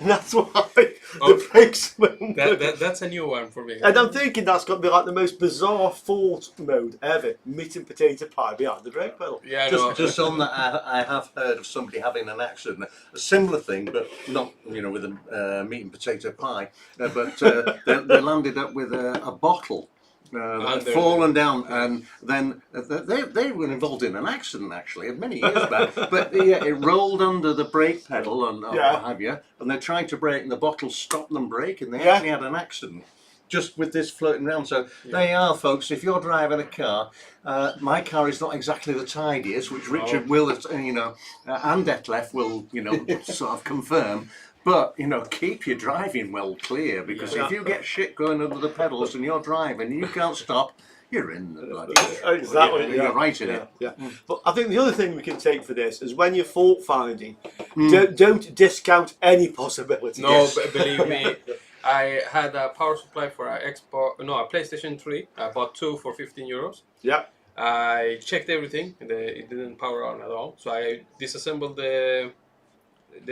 And that's why the brakes won't work. That's a new one for me. And I'm thinking that's got to be like the most bizarre fault mode ever, meat and potato pie behind the brake pedal. Yeah, I know. Just on that, I have heard of somebody having an accident, a similar thing, but not with a meat and potato pie, but they landed up with a bottle. That had fallen down, and then they were involved in an accident actually many years back. But it rolled under the brake pedal and what have you, and they tried to brake, and the bottle stopped them braking. They actually had an accident just with this floating around. So there you are, folks. If you're driving a car, my car is not exactly the tidiest, which Richard will, and Detlef will, sort of confirm. But, keep your driving well clear, because if you get shit going under the pedals and you're driving and you can't stop, you're in the bloody Exactly. You're right in it. Yeah. But I think the other thing we can take for this is when you're fault finding, don't discount any possibility. No, believe me, I had a power supply for a PlayStation 3. I bought 2 for 15 euros. Yeah. I checked everything, and it didn't power on at all. So I disassembled the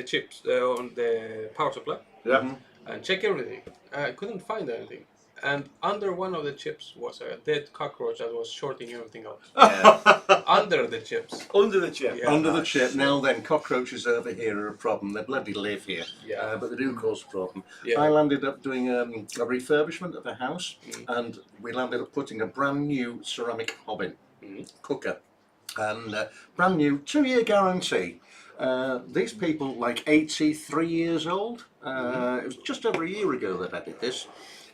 chips on the power supply, and check everything. I couldn't find anything, and under one of the chips was a dead cockroach that was shorting everything out. Under the chips. Under the chip. Yeah. Under the chip. Now then, cockroaches over here are a problem. They bloody live here, Yeah. but they do cause a problem. Yeah. I landed up doing a refurbishment of a house, and we landed up putting a brand new ceramic hobbin cooker, and brand new 2-year guarantee. These people, like 83 years old, it was just over a year ago that I did this.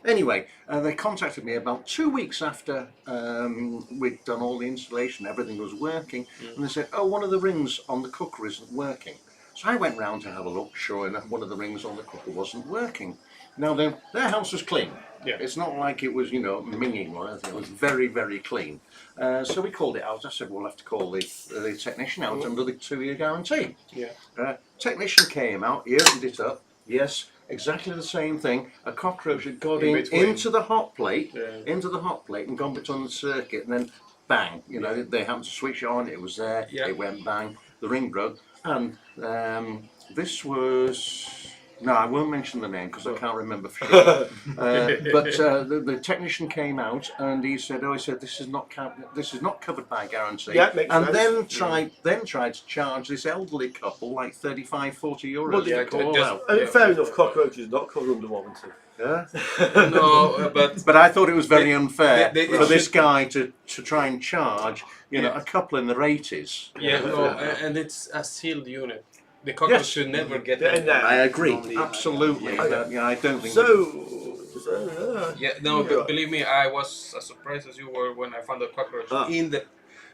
Anyway, they contacted me about 2 weeks after we'd done all the installation, everything was working, and they said, oh, one of the rings on the cooker isn't working. So I went round to have a look. Sure enough, one of the rings on the cooker wasn't working. Now then, their house was clean. Yeah. It's not like it was, minging or anything. It was very, very clean. So we called it out. I said, we'll have to call the technician out under the 2-year guarantee. Yeah. Technician came out, he opened it up. Yes, exactly the same thing. A cockroach had got into the hot plate, and gone between the circuit, and then bang. They happened to switch it on. It was there. Yeah. It went bang. The ring broke, and this was. No, I won't mention the name because I can't remember for sure. But the technician came out and he said, this is not covered by guarantee. Yeah, makes and sense. then tried to charge this elderly couple like 35, 40 euros. Yeah, to call just- out. Fair enough, cockroaches not covered under warranty. Yeah. No, But I thought it was very unfair they for this should- guy to try and charge a couple in their 80s. and it's a sealed unit. The cockroach should never get in there. I agree, absolutely. I don't think. Believe me, I was as surprised as you were when I found a cockroach in the.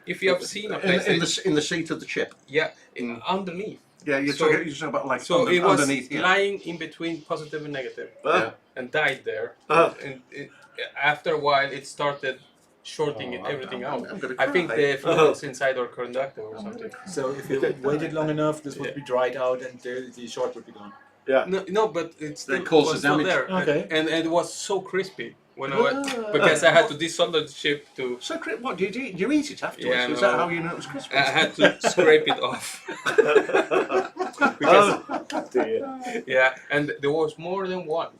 If you have seen a PlayStation, in the seat of the chip. underneath. Yeah, you're talking about like So it was underneath. lying in between positive and negative, and died there. Ah. And after a while, it started shorting everything out. I'm gonna I think cry. the fluids inside our conductor or something. So if you waited long enough, this would be dried out and the short would be gone. No, but it's still, causes was still damage. there. Okay. And it was so crispy when I went, because I had to desolder the chip to. So, what do you eat? You eat it afterwards? Yeah, Is no. that how you know it was crispy? I had to scrape it off. Because, yeah, and there was more than one.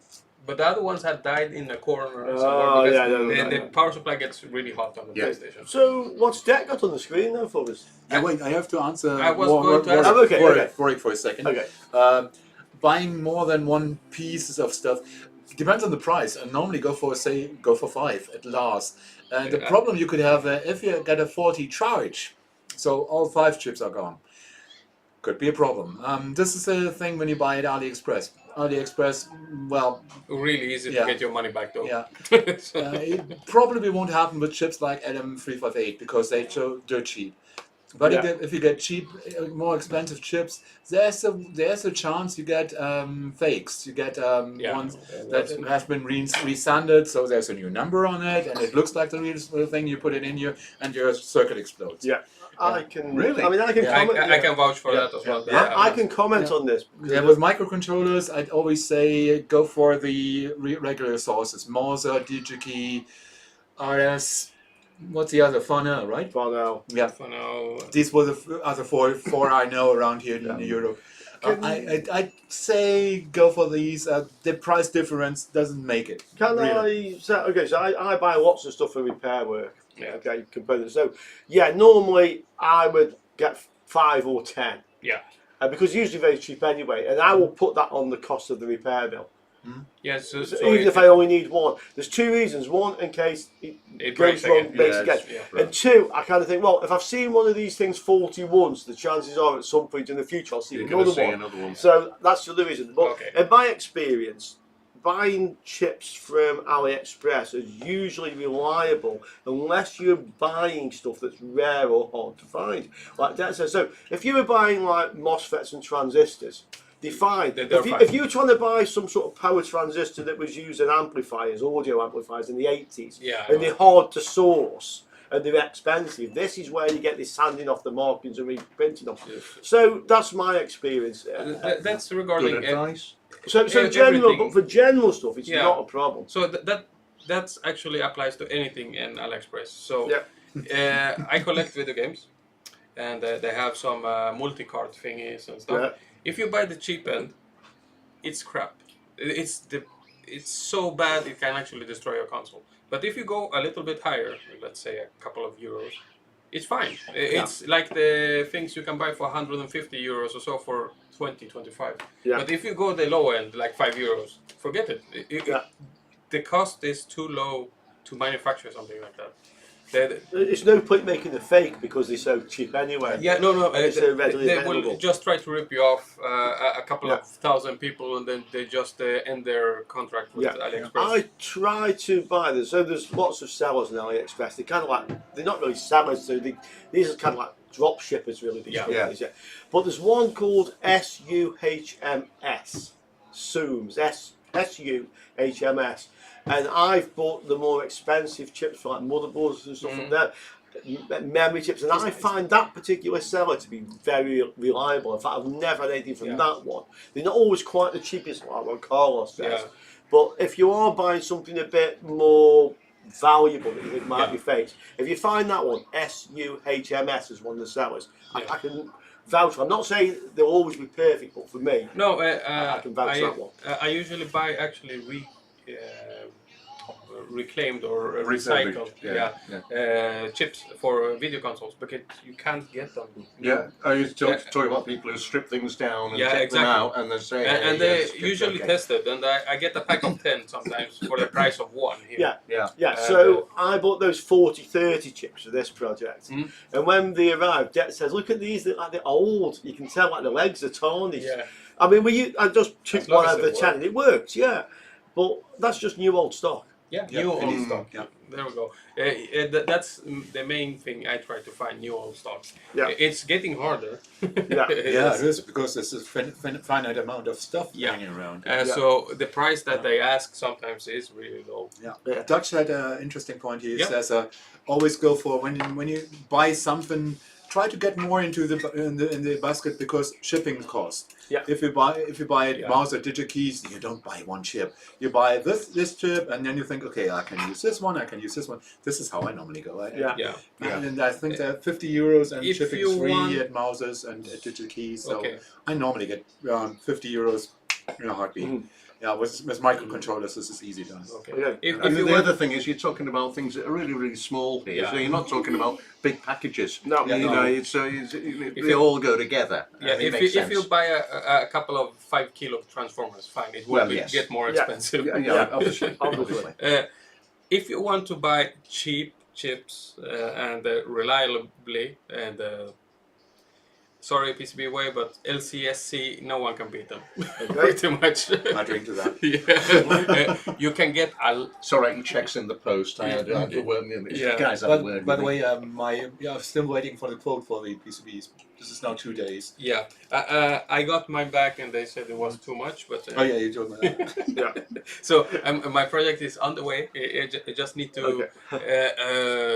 But the other ones had died in the corner or somewhere because the power supply gets really hot on the PlayStation. So what's Det got on the screen now for us? Wait, I have to answer. I was going to ask. Okay. For a second. Okay. Buying more than one piece of stuff depends on the price. I normally go for 5 at last. And the problem you could have if you get a 40 charge, so all 5 chips are gone. Could be a problem. This is a thing when you buy at AliExpress. AliExpress, well, Really easy to get your money back though. yeah. It probably won't happen with chips like LM358 because they're cheap. But if you get cheap, more expensive chips, there's a chance you get fakes. You get ones that have been resanded, so there's a new number on it, and it looks like the real thing. You put it in and your circuit explodes. Yeah. I can Really? I mean, I can comment. I can vouch for that as well. I can comment on this. Yeah, with microcontrollers, I'd always say go for the regular sources: Morse, DigiKey, RS. What's the other? Farnell, right? For now. Yeah. For now, These were the other four I know around here in Europe. I'd say go for these. The price difference doesn't make it. Can really. I say, okay, so I buy lots of stuff for repair work. Yeah. Okay, components. So, yeah, normally I would get 5 or 10. Yeah. Because usually very cheap anyway, and I will put that on the cost of the repair bill. Yeah, so Even if I only need one. There's two reasons. One, in case it goes wrong, breaks again. Yeah. And two, I kind of think, well, if I've seen one of these things faulty once, the chances are at some point in the future I'll see another one. So that's the other reason. But in my experience, buying chips from AliExpress is usually reliable unless you're buying stuff that's rare or hard to find. Like that says, so if you were buying like MOSFETs and transistors, they're fine. If you were trying to buy some sort of power transistor that was used in amplifiers, audio amplifiers in the 80s, and they're hard to source and they're expensive, this is where you get this sanding off the markings and reprinting them. So that's my experience. That's regarding good advice. So general, but for general stuff, it's not a problem. So that's actually applies to anything in AliExpress. So I collect video games, and they have some multi-card thingies and stuff. If you buy the cheap end, it's crap. It's so bad it can actually destroy your console. But if you go a little bit higher, let's say a couple of euros, it's fine. It's like the things you can buy for 150 euros or so for 20, 25. But if you go the low end, like 5 euros, forget it. The cost is too low to manufacture something like that. It's no point making the fake because they're so cheap anyway. Yeah, no. So readily they available. will just try to rip you off a couple of thousand people, and then they just end their contract with AliExpress. I try to buy this. So there's lots of sellers in AliExpress. They're kind of like, they're not really sellers. So these are kind of like drop shippers, really. These companies, But there's one called SUHMS. Sooms. SUHMS. And I've bought the more expensive chips for like motherboards and stuff from there, memory chips, and I find that particular seller to be very reliable. In fact, I've never had anything from that one. They're not always quite the cheapest, like what Carlos says. But if you are buying something a bit more valuable that you think might be fake, if you find that one, SUHMS is one of the sellers, I can vouch for. I'm not saying they'll always be perfect, but for me, I can vouch for that one. I usually buy actually reclaimed or recycled chips for video consoles because you can't get them. Are you talking about people who strip things down and take them out and they say, and they usually test it, and I get a pack of 10 sometimes for the price of one here. So I bought those 4030 chips for this project, and when they arrived, Det says, "Look at these, they're old. You can tell like the legs are tarnished." I mean, I just took one out of the 10 and it works, but that's just new old stock. New old stock. There we go. That's the main thing I try to find, new old stock. It's getting harder. It is because there's a finite amount of stuff hanging around. So the price that they ask sometimes is really low. Dutch had an interesting point. He says, always go for when you buy something. Try to get more into in the basket because shipping costs. If you buy mouse or DigiKeys, you don't buy one chip. You buy this chip, and then you think, okay, I can use this one. I can use this one. This is how I normally go. And I think that 50 euros and shipping is free at mouses and at DigiKeys. So I normally get around 50 euros in a heartbeat. With microcontrollers, this is easy done. The other thing is you're talking about things that are really, really small here. So you're not talking about big packages. No, they all go together. If you buy a couple of 5 kilo transformers, fine, it will get more expensive. Obviously. If you want to buy cheap chips and reliably and sorry, PCBWay, but LCSC, no one can beat them. Pretty much. I drink to that. You can get Sorry, checks in the post. I had a word in it. Guys, by the way, I'm still waiting for the quote for the PCBs. This is now 2 days. I got mine back and they said it was too much, but you told me that. So my project is on the way. I just need to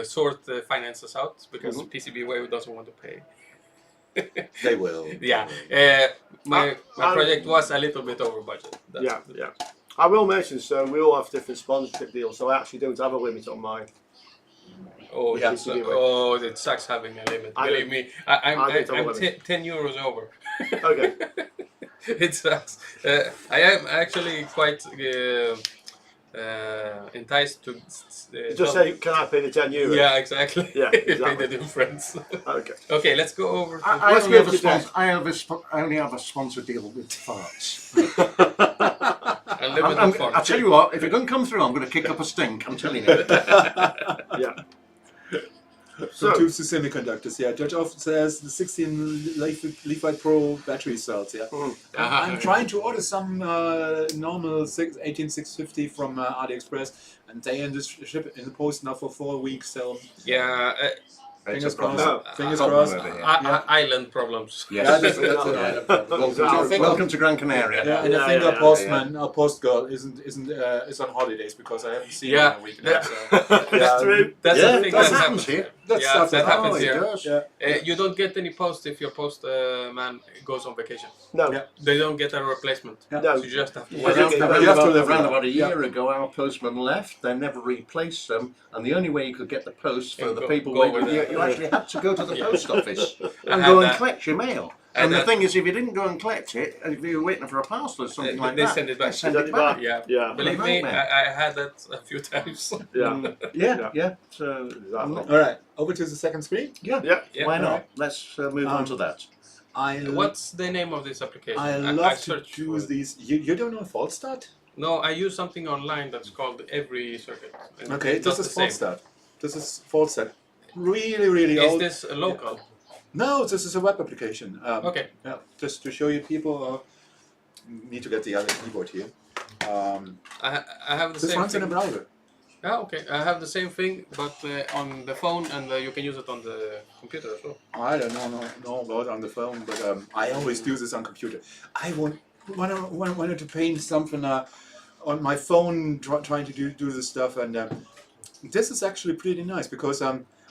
sort the finances out because PCBWay doesn't want to pay. They will. My project was a little bit over budget. I will mention, so we all have different sponsorship deals, so I actually don't have a limit on mine. Oh, Yeah. that's, oh, it sucks having a limit. I Believe me, I'm don't have a 10 euros over. Okay. It sucks. I am actually quite enticed to Just say, can I pay the €10? Yeah, exactly. Yeah, Pay exactly. the difference. Okay. Okay, let's go over to I Let's only go have a to that. I only have a sponsor deal with farts. unlimited fun. I'll tell you what, if it doesn't come through, I'm going to kick up a stink. I'm telling you. Yeah. From So, tubes to semiconductors, yeah. Judge often says the 16 Leafite Pro battery cells, yeah. I'm trying to order some normal 18650 from AliExpress, and they in the ship in the post now for 4 weeks. So Yeah, fingers It's a problem. crossed. Fingers Problem crossed. over here. Yeah. Island problems. Yes. Yeah, that's Yeah. an island problem. Exactly. Welcome to Gran Canaria. Yeah, and Yeah, I think yeah, our yeah, postman, our post girl, is on holidays because I haven't seen her in a week now. Yeah. So. that's true. That's Yeah, the thing that that happens happens here. That's yeah, stuff that that happens Oh, it here. does. Yeah. You don't get any post if your post man goes on vacation. No. Yeah. They don't get a replacement. Yeah. No. So you just have to You wait. have to- Around about a Yeah. year ago, our postman left. They never replaced them, and the only way you could get the post for And the go- people go waiting, with it. you actually had to go to the Yeah. post office and had go and that. collect your mail. I And the had- thing is, if you didn't go and collect it, and if you were waiting for a parcel or something like they that, send it back. they send Send it it back. back. Yeah. Yeah. Believe What a me, nightmare. I had that a few times. Yeah. Yeah. So, Exactly. All right, over to the second screen. yeah. Yeah. Yeah. Why not? Alright. Let's move on to that. What's the name of this application? I love to searched for choose it. these. You don't know Fault Start? No, I use something online that's called Every Circuit. and Okay, it this does is the Fault same. Start. This is Fault Start. Really Is old. this a local? No, this is a web application. Okay. Yeah, just to show you people. Need to get the other keyboard here. I have the This same runs in a thing. browser. Yeah, okay. I have the same thing, but on the phone, and you can use it on the computer as well. I don't know about on the phone, but I always do this on computer. I wanted to paint something on my phone, trying to do this stuff, and this is actually pretty nice because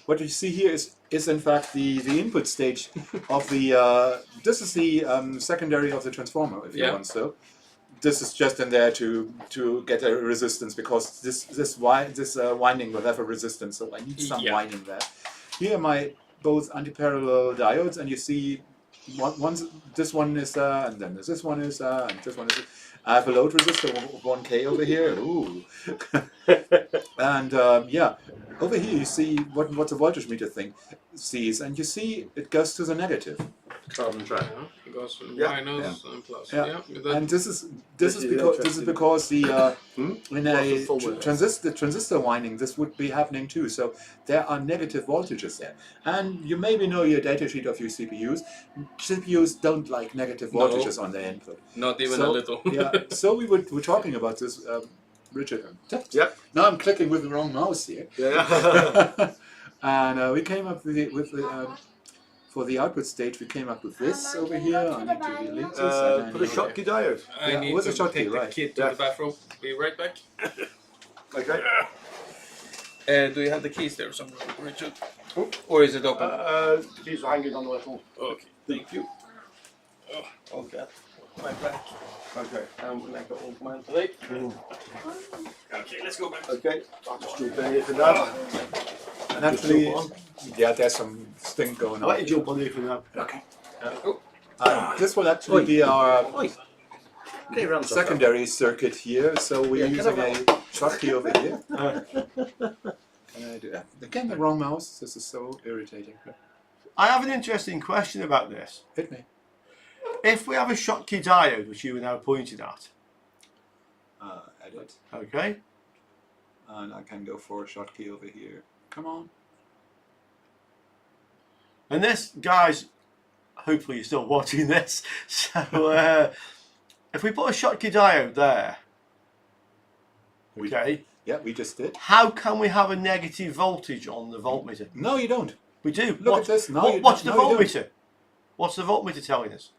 what you see here is in fact the input stage of the. This is the secondary of the transformer, if you Yeah. want so. This is just in there to get a resistance because this winding will have a resistance, so I need some Yeah. winding there. Here are my both anti-parallel diodes, and you see this one is and then this one is and this one is. I have a load resistor of 1K over here. Ooh, and yeah, over here you see what the voltage meter thing sees, and you see it goes to the negative. Carbon track. Yeah, it goes Yeah. minus and plus. Yeah. Yeah. that- And this is interesting. because the in Lots a of fun with it. transistor winding this would be happening too. So there are negative voltages there, and you maybe know your data sheet of your CPUs. CPUs don't like negative No. voltages on their input. Not even So, a little. Yeah. So we're talking about this, Richard. Yep. Now I'm clicking with the wrong mouse here. Yeah. And we came up with the for the output stage, we came up with this over here. I need to delete this. and I Put a need- Schottky diode. I Yeah, need where's to the shot take key, the right? kid to Yeah. the bathroom. Be right back. Okay. Do you have the keys there somewhere, Richard? Or is it open? Keys are hanging on the little. Okay, thank you. Oh, okay. My back. Okay. I'm like an old man today. Okay, let's go back. Okay. I'll just jump in here for now. And actually, Jump yeah, there's some stink going I'll let on. you jump on here for now. Okay. Oh, This will actually be our Oi. Get your hands off secondary circuit here. So we're Yeah, get using a up. Schottky over here. Can I do that? Again, the wrong mouse. This is so irritating. I have an interesting question about this. Hit me. If we have a Schottky diode, which you were now pointing at, Edit. okay, And I can go for a Schottky over here. Come on. and this, guys, hopefully you're still watching this, so if we put a Schottky diode there, okay, Yeah, we just did. how can we have a negative voltage on the voltmeter? No, you don't. We do. Look at this. No, you what's the don't. No, you don't. voltmeter? What's the voltmeter telling us?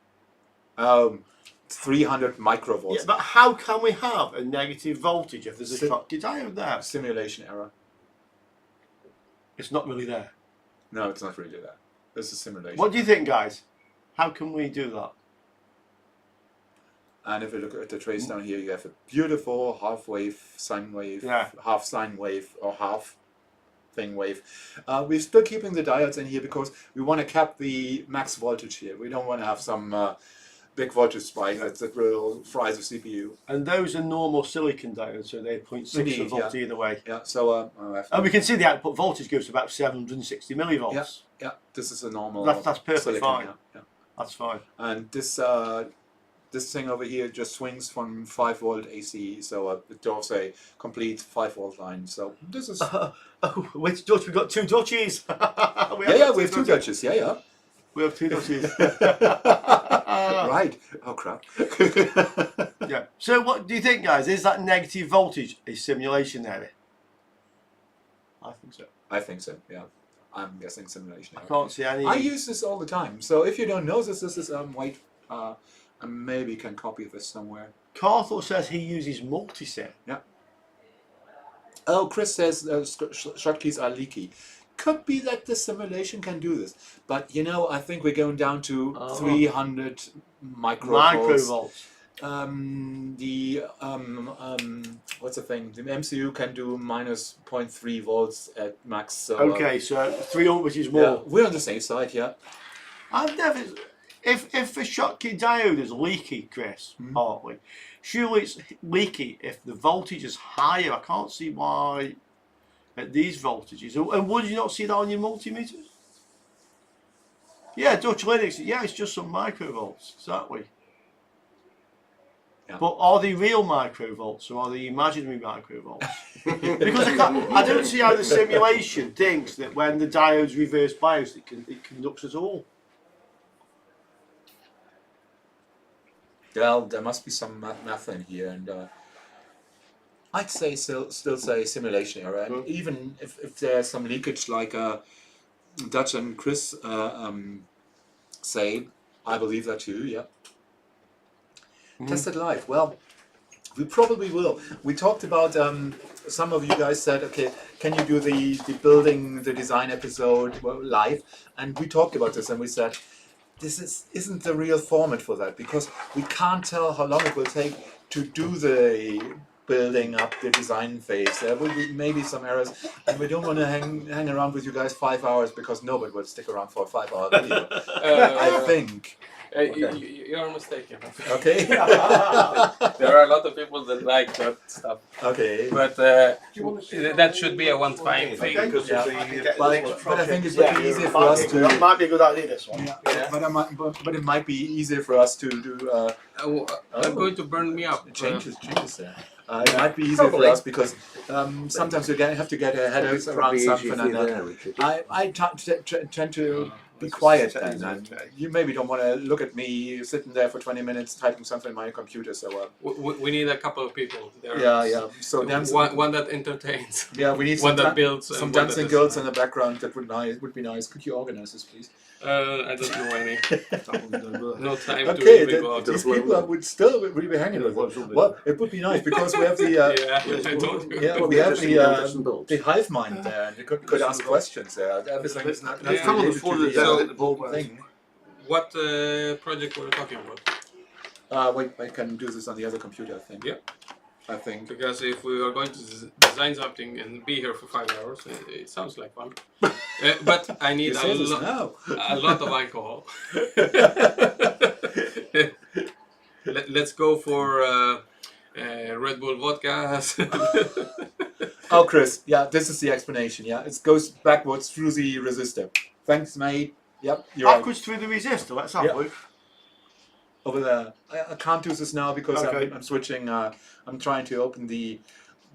300 microvolts. Yeah, but how can we have a negative voltage if there's a Sim- Schottky diode there? Simulation error. It's not really there. No, it's not really that. This is simulation. What do you think, guys? How can we do that? And if you look at the trace down here, you have a beautiful half wave, sine wave, Yeah. half sine wave, or half thing wave. We're still keeping the diodes in here because we want to cap the max voltage here. We don't want to have some big voltage spike that will fry the CPU. And those are normal silicon diodes, so they're 0.6 Indeed, volt yeah. either way. Yeah, so And we can see the output voltage goes to about 760 millivolts. yeah, this is a normal. That's perfectly silicon, fine. Yeah. That's fine. And this thing over here just swings from 5 volt AC, so it draws a complete 5 volt line. So this is Which Dutch? We've got 2 Dutchies. we have 2 Dutches. Yeah. We have 2 Dutchies. Right. Oh crap. Yeah. So what do you think, guys? Is that negative voltage a simulation area? I think so. I think so. Yeah. I'm guessing simulation. I can't see any. I use this all the time. So if you don't know this is wait. I maybe can copy this somewhere. Carthor says he uses multi-sim. Yeah. Oh, Chris says shortkeys are leaky. Could be that the simulation can do this, but you know, I think we're going down to 300 microvolts. What's the thing? The MCU can do minus 0.3 volts at max. So, Okay, so 300, which is more. yeah, we're on the safe side. Yeah. I've never. If a Schottky diode is leaky, Chris, partly, surely it's leaky if the voltage is higher. I can't see why at these voltages. And would you not see that on your multimeters? Yeah, Dutch Linux. Yeah, it's just some microvolts, exactly. Yeah. But are they real microvolts or are they imaginary microvolts? Because I don't see how the simulation thinks that when the diode's reverse biased, it conducts at all. Well, there must be some math in here, and I'd say still say simulation error. And even if there's some leakage, like Dutch and Chris say, I believe that too. Yeah. Test it live. Well, we probably will. We talked about. Some of you guys said, okay, can you do the building, the design episode live? And we talked about this, and we said, this isn't the real format for that, because we can't tell how long it will take to do the building up the design phase. There will be maybe some errors, and we don't want to hang around with you guys 5 hours, because nobody will stick around for a 5-hour video. I think. You're mistaken. Okay. There are a lot of people that like that stuff. Okay. But that should be a one-time thing. Yeah. But I think it would be easier for us to. That might be a good idea, this one. Yeah. But it might be easier for us to do. I'm going to burn me up. Changes there. It might be easier for us because sometimes we have to get our head around something, and I tend to be quiet then, and you maybe don't want to look at me sitting there for 20 minutes typing something on my computer. So we need a couple of people. Yeah. So one that entertains. Yeah, we need one that builds. Some dancing girls in the background. That would be nice. Could you organize this, please? I don't know any. No time to Okay, really go out. these people would still really be hanging with it. Well, it would be nice because we have the the hive mind there, and you could ask questions there. Everything is not related to the thing. What project were we talking about? Wait, I can do this on the other computer, I think. Yeah. I think. Because if we are going to design something and be here for 5 hours, it sounds like fun. But I need a lot of alcohol. Let's go for Red Bull vodka. Oh, Chris, yeah, this is the explanation. Yeah, it goes backwards through the resistor. Thanks, mate. Yep, you're backwards through the resistor. Let's have a look. Over there. I can't do this now because I'm switching. I'm trying to open the.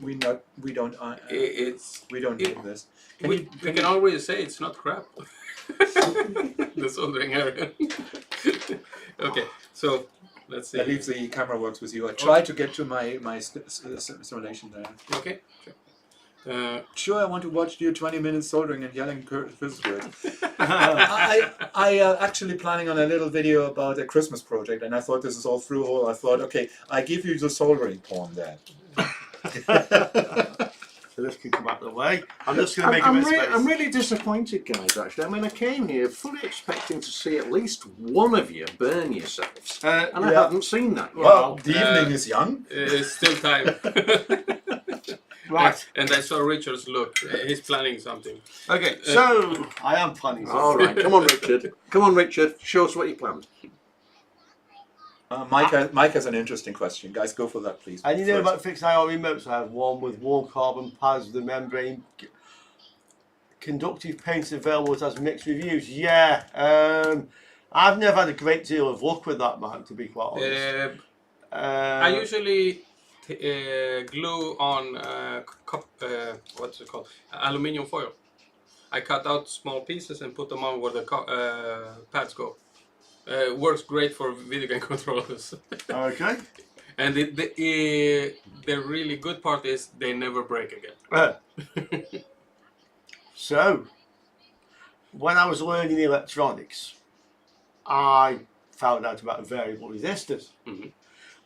We don't need this. We can always say it's not crap. The soldering area. Okay, so let's see. At least the camera works with you. I try to get to my simulation there. Okay. Sure. Sure, I want to watch you 20 minutes soldering and yelling curse words. I actually planning on a little video about a Christmas project, and I thought this is all through hole. I thought, okay, I give you the soldering porn there. So this can come out of the way. I'm just going to make a bit of space. I'm really disappointed, guys, actually. I mean, I came here fully expecting to see at least one of you burn yourselves. And I haven't seen that yet. Well, the evening is young. It's still time. Right. And I saw Richard's look. He's planning something. Okay, so I am planning something. All right, come on, Richard. Come on, Richard. Show us what you planned. Mike has an interesting question. Guys, go for that, please. And you know first. about fixed IR remotes? I have one with warm carbon pads, the membrane, conductive paint available. It has mixed reviews. Yeah, I've never had a great deal of luck with that, man, to be quite honest. I usually glue on what's it called? Aluminium foil. I cut out small pieces and put them on where the pads go. Works great for video game controllers. Okay. And the really good part is they never break again. So, when I was learning electronics, I found out about variable resistors. Mhm.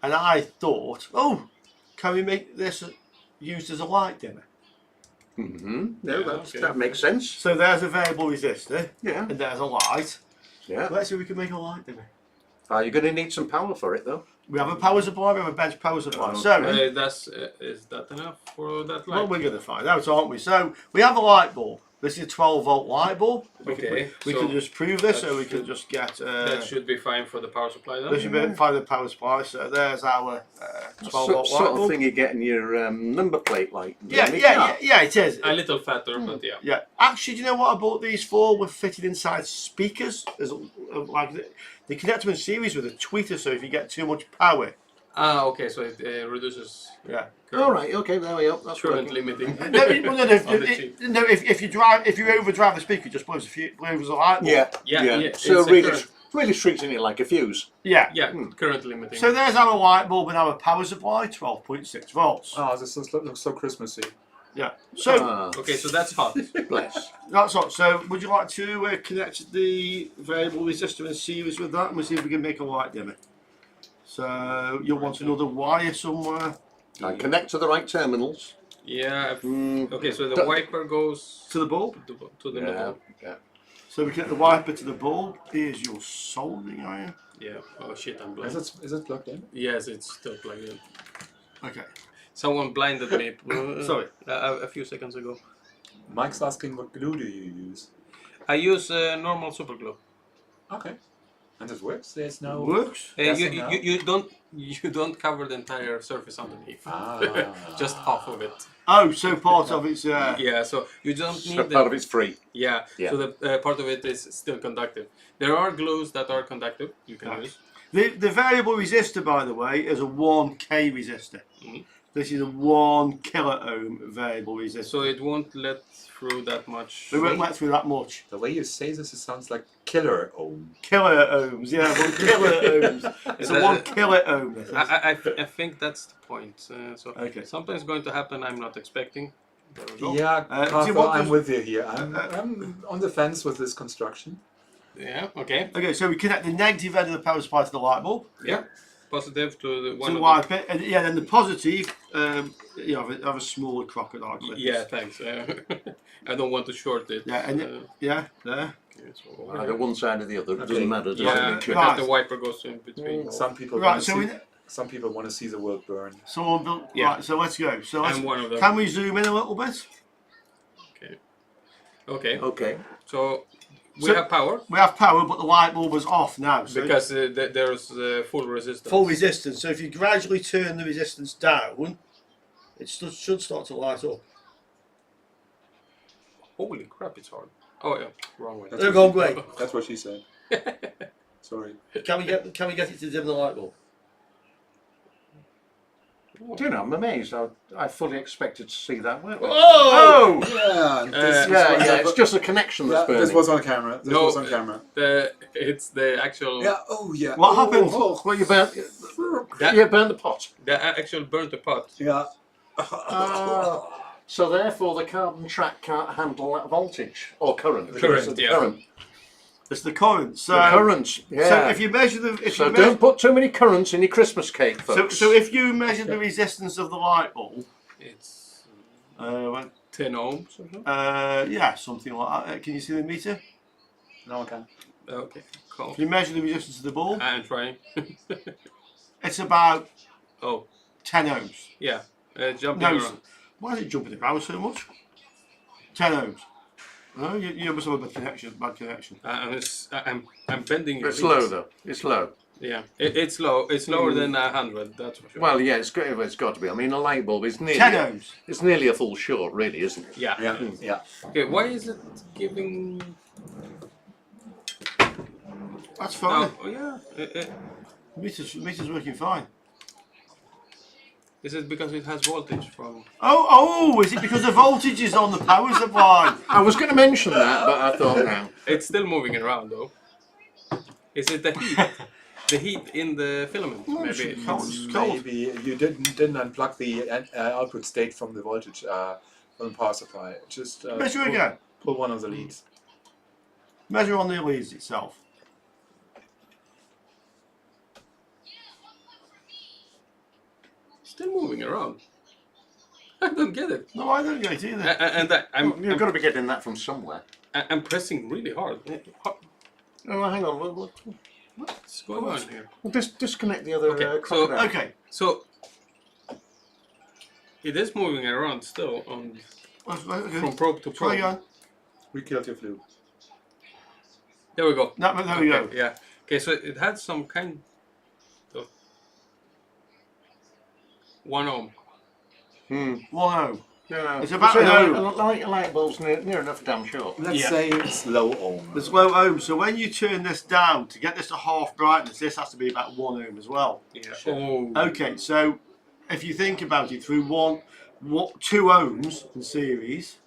And I thought, oh, can we make this used as a light dimmer? No, Yeah, that makes sense. So there's a variable resistor, Yeah, and there's a light. yeah. Let's see if we can make a light dimmer. You're going to need some power for it, though. We have a power supply, we have a bench power supply. Oh, So, Is that enough for that well, light? we're going to find out, aren't we? So, we have a light bulb. This is a 12-volt light bulb. Okay, We so can just prove this, that so we can should- just get... that should be fine for the power supply then. This should be find the power supply. So there's our 12-volt light Sort of bulb. thing you get in your number plate light. Yeah, it is. A little fatter, but yeah. Yeah, actually, do you know what I bought these for? We're fitted inside speakers. There's like they connect them in series with a tweeter, so if you get too much power, Ah, okay, so it reduces yeah. All right, okay, there we go. That's current working. limiting. No, On the cheap. if you overdrive the speaker, it just blows a light bulb. Yeah, Yeah, So it's a really, current. really treating it like a fuse. Yeah. Yeah, current limiting. So there's our light bulb and our power supply, 12.6 volts. Oh, this looks so Christmassy. Yeah. So Okay, so that's hot. Bless. that's all. So would you like to connect the variable resistor in series with that, and we'll see if we can make a light dimmer. So you'll want another wire somewhere And connect to the right terminals. Yeah. Mm, Okay, so the Don't- wiper goes to the bulb. to the yeah, middle. yeah. So we connect the wiper to the bulb. Here's your soldering iron. Yeah. Oh shit, I'm blind. Is it plugged in? Yes, it's still plugged in. Okay. Someone blinded me. Sorry. A few seconds ago. Mike's asking what glue do you use? I use normal super glue. Okay. And it works? There's no... Works. Yes You, and no? you don't cover the entire surface underneath. Ah. Just half of it. Oh, so part of it's Yeah, so you don't So need part of it's free. Yeah, Yeah. so the part of it is still conductive. There are glues that are conductive you can Right. use. the variable resistor, by the way, is a 1K resistor. Mhm. This is a 1 kilo ohm variable resistor. So it won't let through that much. We won't let through that much. The way you say this, it sounds like killer ohm. Kilo ohms, yeah, 1 kilo ohms. It's a 1 kilo ohm. This is. I think that's the point. So Okay. something's going to happen I'm not expecting. There we go. Yeah, do you Arthur, want I'm this- with you here. I'm on the fence with this construction. Yeah, okay. Okay, so we connect the negative end of the power supply to the light bulb. Yeah. Positive to the one To of wipe it, and yeah, then the positive, you have a smaller crocodile clip. Yeah, thanks. I don't want to short it. Yeah, and yeah, there. Okay, so Either one side or the other. It Okay. doesn't matter. Does yeah, it? Right. the wiper goes in between. Some people Right, want to so see. we, Some people want to see the world burn. someone built. Yeah. Right, so let's go. So let's, I'm one of them. can we zoom in a little bit? Okay, Okay. so we So- have power We have power, but the light bulb is off now. So because there's full resistance. full resistance. So if you gradually turn the resistance down, it should start to light up. Holy crap, it's hard. Oh yeah, wrong way. That's The what wrong she- way. That's what she said. Sorry. Can we get it to dim the light bulb? Do you know, I'm amazed. I fully expected to see that work. Oh! Yeah, Yeah, it's just a connection that's burning. this was on camera. This No, was on camera. It's the actual. Yeah. Oh yeah. What happened? Well, you burnt. That- You burnt the pot. The actual burnt the pot. Yeah. So therefore, the carbon track can't handle that voltage or current. Current, It's the yeah. current. It's the current. So, The currents. Yeah. so if you measure the So don't put too many currents in your Christmas cake, folks. so if you measure the resistance of the light bulb, It's well, 10 ohms or something. yeah, something like that. Can you see the meter? No, I can. Okay, cool. If you measure the resistance of the bulb, I'm trying. it's about Oh, 10 ohms. yeah. Jumping No, around. Why is it jumping the power so much? 10 ohms. Oh, you must have a bad connection. I'm bending. It's low though. It's low. Yeah, it's low. It's lower than 100. That's for sure. Well, yeah, it's got to be. I mean, a light bulb is nearly 10 ohms. It's nearly a full short, really, isn't it? Yeah. Yeah, yeah. Okay, why is it giving? That's fine. Oh yeah. Meter's working fine. Is it because it has voltage from? Oh, is it because the voltage is on the power supply? I was going to mention that, but I thought no. It's still moving around though. Is it the heat? The heat in the filament, maybe. It's cold. Maybe you didn't unplug the output state from the voltage from the power supply. Just Measure again. pull one of the leads. Measure on the leads itself. Still moving around. I don't get it. No, I don't get it either. You've got to be getting that from somewhere. I'm pressing really hard. Oh, hang on. What's going on here? We'll disconnect the other Okay, crocodile. Okay. So it is moving around still on from probe to Try probe. again. We killed your flute. There we go. No, there we go. Yeah. Okay, so it had some kind of 1 ohm. 1 ohm. Yeah, It's about an ohm. light bulb's near enough damn sure. Let's Yeah. say it's low ohm. It's low ohm. So when you turn this down to get this to half brightness, this has to be about 1 ohm as well. Yeah. Oh. Okay, so if you think about it, through 2 ohms in series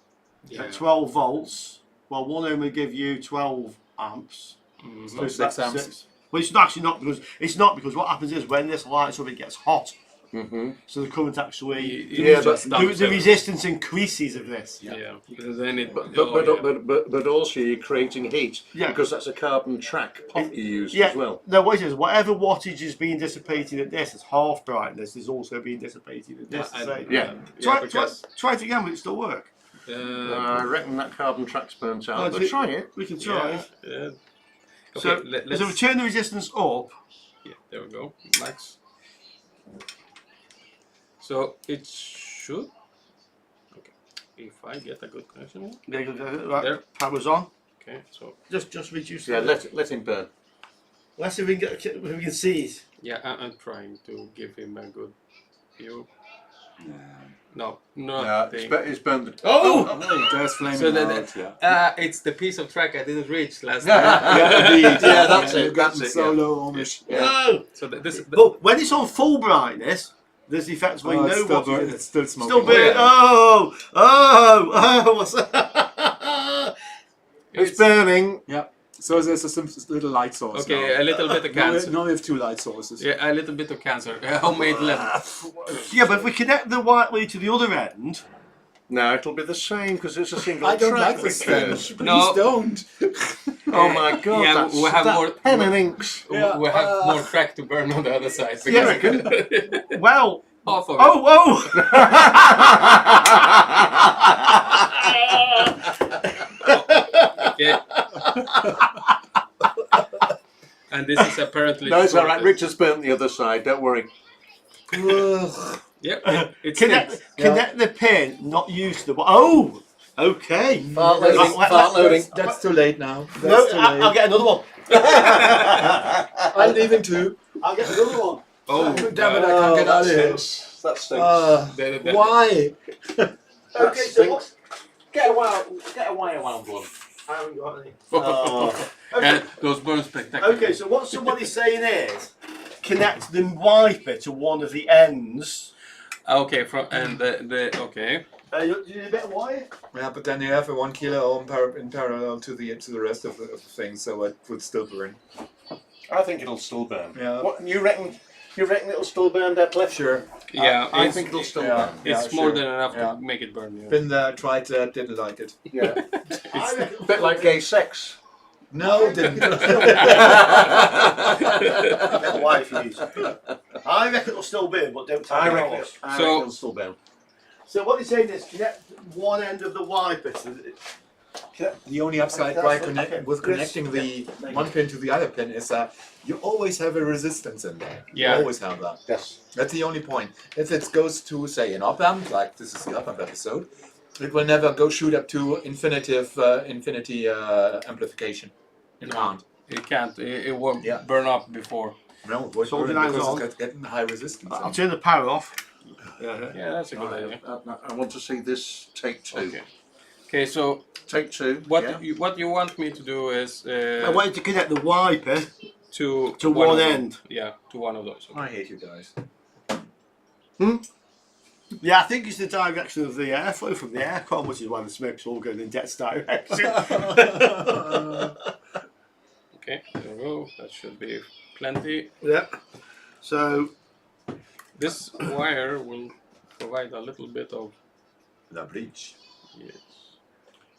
Yeah. at 12 volts, well, 1 ohm will give you 12 amps. Mhm. So 6 amps. 6. Well, it's actually not because what happens is when this lights up, it gets hot. Mm-hmm. So the current actually, Yeah, but the resistance increases of this. Yeah. Because then it. But also you're creating heat. Yeah. Because that's a carbon track pot you use Yeah. as well. No, what it is, whatever wattage is being dissipated at this, it's half brightness is also being dissipated at this. Yeah. Try it again, will it still work? I reckon that carbon track's burnt out. Oh, But try it. We can try it. Yeah. So, Okay, let's. so we turn the resistance up. Yeah, there we go. Max. So it should. Okay. If I get a good connection. Right, There. power's on. Okay. So Just reduce Yeah, it. let him burn. Let's see if we can see it. yeah, I'm trying to give him a good view. No, nothing. It's burned. Oh! There's flaming So out, yeah. it's the piece of track I didn't reach last time. Yeah, indeed. Yeah, that's it, You've gotten that's it, so yeah. low ohmish. No! So this. But when it's on full brightness, there's the effects where you it's know still what burn- it is. it's still smoking. Still burning. yeah. What's that? It's burning. Yeah. So there's a little light source. Okay, now. a little bit of cancer. Now we have 2 light sources. Yeah, a little bit of cancer. Homemade lemon. Yeah, but if we connect the white lead to the other end, No, it'll be the same because it's a single I don't track. like this Richard. Spanish. Please No. don't. Oh my god, Yeah, that's, we have that more- pen and inks. Yeah, We have more track to burn on the other side. Yeah, Because well, half of it. Okay. And this is apparently. No, it's all right. shorted. Richard's burnt the other side. Don't worry. Yep. It's connect the pin, not use the. Oh, okay. Fart loading, Right, fart loading. That's too late now. That's No, too I'll late. get another one. I'm leaving too. I'll get another one. Oh, Damn it, I can't get out of here. That stinks. Why? Okay, so what? Get a wire wound one. I haven't got any. Oh. And those burn spectacular. Okay, so what somebody's saying is connect the wiper to one of the ends. Okay, and the okay. You need a bit of wire? Yeah, but then you have a 1 kilo ohm in parallel to the rest of the thing, so it would still burn. I think it'll still burn. Yeah. What you reckon? You reckon it'll still burn, Detlef? Sure. Yeah, I it's, think it'll still yeah. burn. it's Yeah, more sure. than enough Yeah. to make it burn. Yeah. Been there, tried that, didn't like it. Yeah. I reckon A bit like gay sex. No, didn't. Get the wire for you. I reckon it'll still burn, but don't tell I me reckon, yours. I So- reckon it'll still burn. So what they're saying is connect one end of the wiper to The only upside by connecting the one pin to the other pin is that you always have a resistance in there. Yeah. You always have that. Yes. That's the only point. If it goes to, say, an op-amp, like this is the op-amp episode, it will never go shoot up to infinity amplification. It can't. It can't. It won't Yeah. burn up before. No, it won't So burn the line's because on. it's getting high resistance. I'll turn the power off. Yeah, that's a good idea. I want to see this take 2. Okay. Okay, so Take 2. what you want me to do is I want you to connect the wiper to to one one of them. end. Yeah, to one of those. I hate you guys. Yeah, I think it's the direction of the airflow from the aircon, which is why the smoke's all going in Det's direction. Okay, there we go. That should be plenty. Yeah. So This wire will provide a little bit of The breach. yes.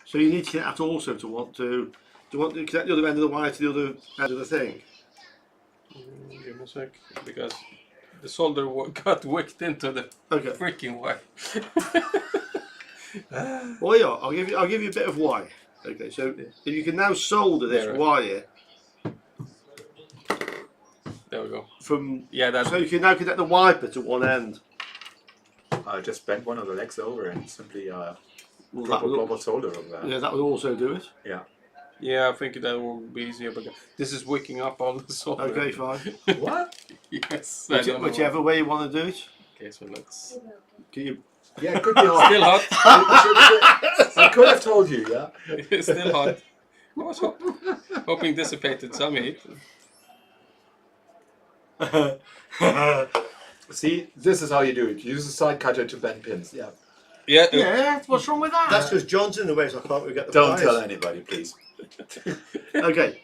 So you need to connect that also to want to connect the other end of the wire to the other end of the thing. Give me a sec, because the solder got wicked into the Okay. freaking wire. Well, yeah, I'll give you a bit of wire. Okay, so if you can now solder this There. wire There we go. from, Yeah, that's so you can now connect the wiper to one end. I just bent one of the legs over and simply Well, drop a that global would, solder over that. yeah, that would also do it. Yeah. yeah. I think that will be easier, but this is wicking up all the solder. Okay, fine. What? Yes. I don't know Whichever way you want to do it. why. Okay, so let's. Can you? Yeah, it could be hot. Still hot. I could have told you, yeah. It's still hot. I was hoping dissipated some heat. See, this is how you do it. Use a side cutter to bend pins. Yeah. Yeah. Yeah, what's wrong with that? That's because John's in the way, so I can't really get the Don't wires. tell anybody, please. Okay.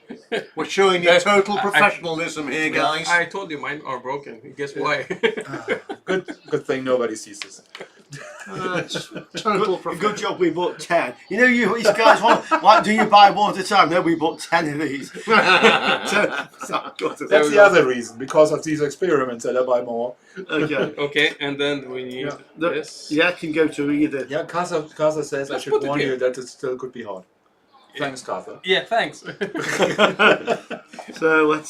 We're showing you total professionalism here, guys. I told you mine are broken. Guess why? Good thing nobody sees this. Total Good job we bought 10. You know, these guys want, like, do you buy one at a time? No, we bought 10 of these. That's the other reason, because of these experiments that I buy more. Okay. Okay, and then we need Yeah. this. Yeah, it can go to either. Yeah, Casa says I Let's should put it warn here. you that it still could be hot. Thanks, Casa. Yeah, thanks. So let's.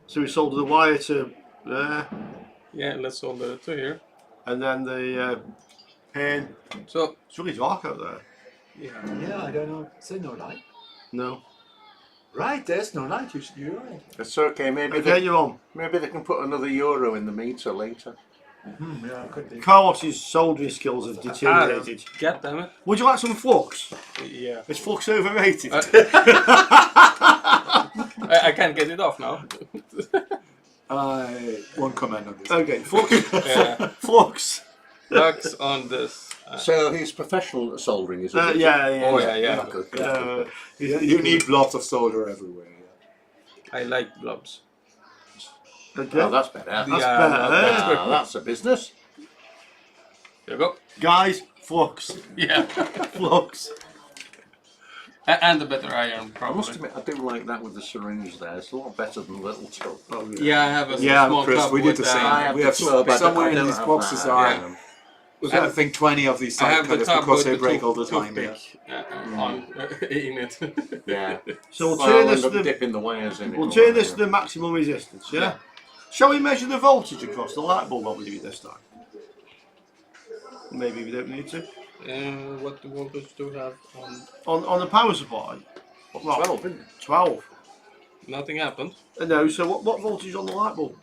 So we solder the wire to there, Yeah, let's solder it to here. and then the pin. So, It's really dark out there. Yeah, I don't know. Is there no light? No. Right, there's no light. You're right. It's okay, maybe Okay, you're on. they can put another euro in the meter later. Yeah, it could be. Carlos's soldering skills have deteriorated. God damn it. Would you like some flux? Yeah. Is flux overrated? I can't get it off now. I won't comment on this. Okay, flux. Yeah. Flux. Flux on this. So he's professional at soldering, is he? Yeah. Oh, yeah. Good. You need blobs of solder everywhere. Yeah. I like blobs. Okay. Oh, that's better. That's Yeah, better. Ah, that's a business. There you go. Guys, flux. Yeah. Flux. And a better iron, I must probably. admit, I do like that with the syringe there. It's a lot better than the little tub. Oh, Yeah, I have a Yeah, small Chris, tub we with did the same. I have We the have tub, I somewhere don't in these have boxes that. are. I think 20 of these I side have the cutters tub because with they the break all the time. Yeah. toothpick on in it. Yeah. So we'll Well, turn I'll this end to up the, dipping the wires in it. we'll turn this to the maximum resistance, yeah? Shall we measure the voltage across the light bulb while we do it this time? Maybe we don't need to. What the voltage do we have on? On the power supply? Well, 12, isn't it? 12. Nothing happened. No, so what voltage on the light bulb?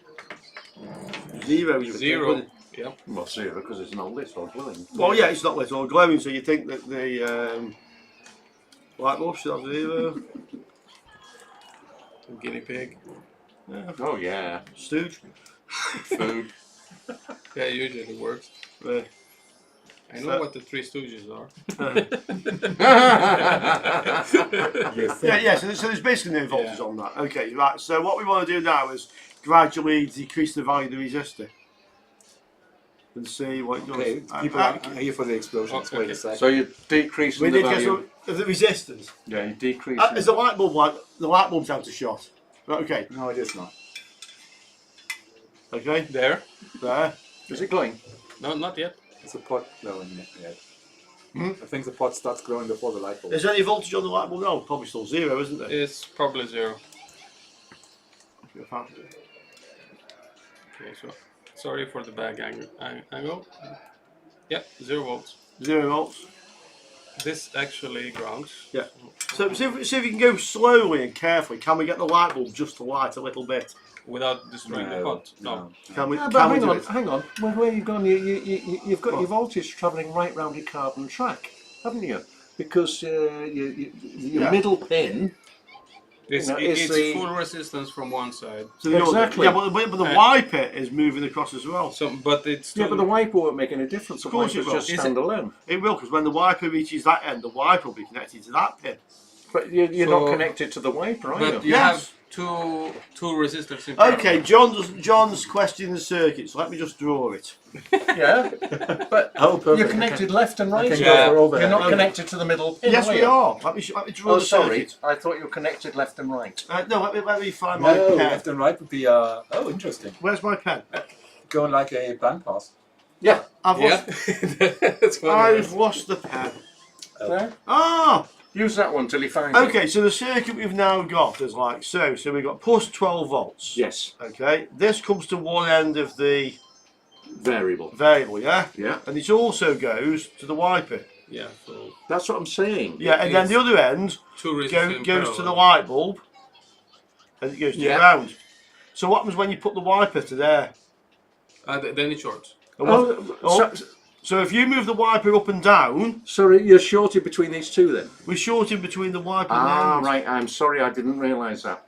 Zero. you would think, Zero. wouldn't it? Yep. Well, zero, because it's not lit or glowing. Well, yeah, it's not lit or glowing, so you think that the light bulb should have zero. Guinea pig. Yeah. Oh, yeah. Stooge. Food. Yeah, usually it works. Yeah. I know what the Three Stooges are. Yeah, so there's basically no voltage on that. Okay, right, so what we want to do now is gradually decrease the value of the resistor. And see what it does. Okay, people are here for the explosions. Wait a second. So you're decreasing We the need to get value. some of the resistance. Yeah, you're decreasing. Is the light bulb like the light bulb's out of shot? Right, okay, No, it is not. There? there. Is it glowing? No, not yet. It's a pot glowing yet. I think the pot starts glowing before the light bulb. Is there any voltage on the light bulb? No, probably still 0, isn't there? It's probably 0. Okay, so sorry for the bad angle. Yep, 0 volts. 0 volts. This actually grounds. Yeah. So see if you can go slowly and carefully. Can we get the light bulb just to light a little bit? Without destroying the pot. No. Can we? Yeah, Can but we hang do on, it? hang on. Where you've gone, you've got your voltage travelling right round your carbon track, haven't you? Because your middle pin. It's, No, it's it's the- full resistance from one side. So the other- Exactly. Yeah, but the wiper is moving across as well. So, but it's still, Yeah, but the wiper won't make any difference. The Of course wiper's it will. just Is it- standalone. It will, because when the wiper reaches that end, the wiper will be connected to that pin. But you're So- not connected to the wiper, are But you? you Yes. have two resistors in parallel. Okay, John's questioning the circuit, so let me just draw it. Yeah, but Oh, perfect. you're connected left and right. can go for overhead. You're not Okay. connected to the middle pin. Yes, are we you? are. Let me draw Oh, the sorry. circuit. I thought you were connected left and right. No, let me find my No, pen. left and right would be, oh, interesting. Where's my pen? Going like a bandpass. Yeah. I've Yeah, lost, that's what it I've is. lost the pen. There. Ah! Use that one till you find it. Okay, so the circuit we've now got is like so. So we've got plus 12 volts. Yes. Okay, this comes to one end of the Variable. variable, yeah? Yeah. And it also goes to the wiper. Yeah, so That's what I'm saying. Yeah, and then the other end two resistors in goes to the parallel. light bulb, and it goes to Yeah. ground. So what happens when you put the wiper to there? Then it shorts. And what- so if you move the wiper up and down, sorry, you're shorted between these two then? we're shorting between the wiper Ah, and the end. right. I'm sorry, I didn't realise that.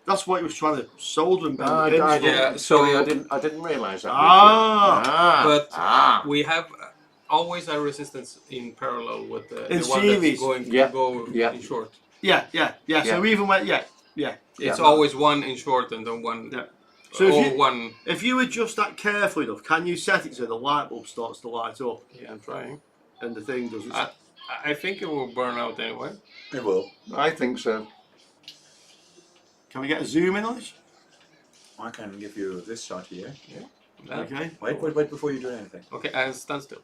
That's what he was trying to solder and bend I, the pins I for. didn't, Yeah, sorry, so- I didn't realise that. Ah. But we have always a resistance in parallel with the In one series. that's going Yeah. to go Yeah. in short. Yeah. So even when It's always one in short and then one. Yeah. So one. if you adjust that carefully enough, can you set it so the light bulb starts to light up Yeah, I'm trying. and the thing doesn't? I think it will burn out anyway. It will. I think so. Can we get a zoom in on this? I can give you this shot here. Yeah. Okay. Wait before you do anything. Okay, and stand still.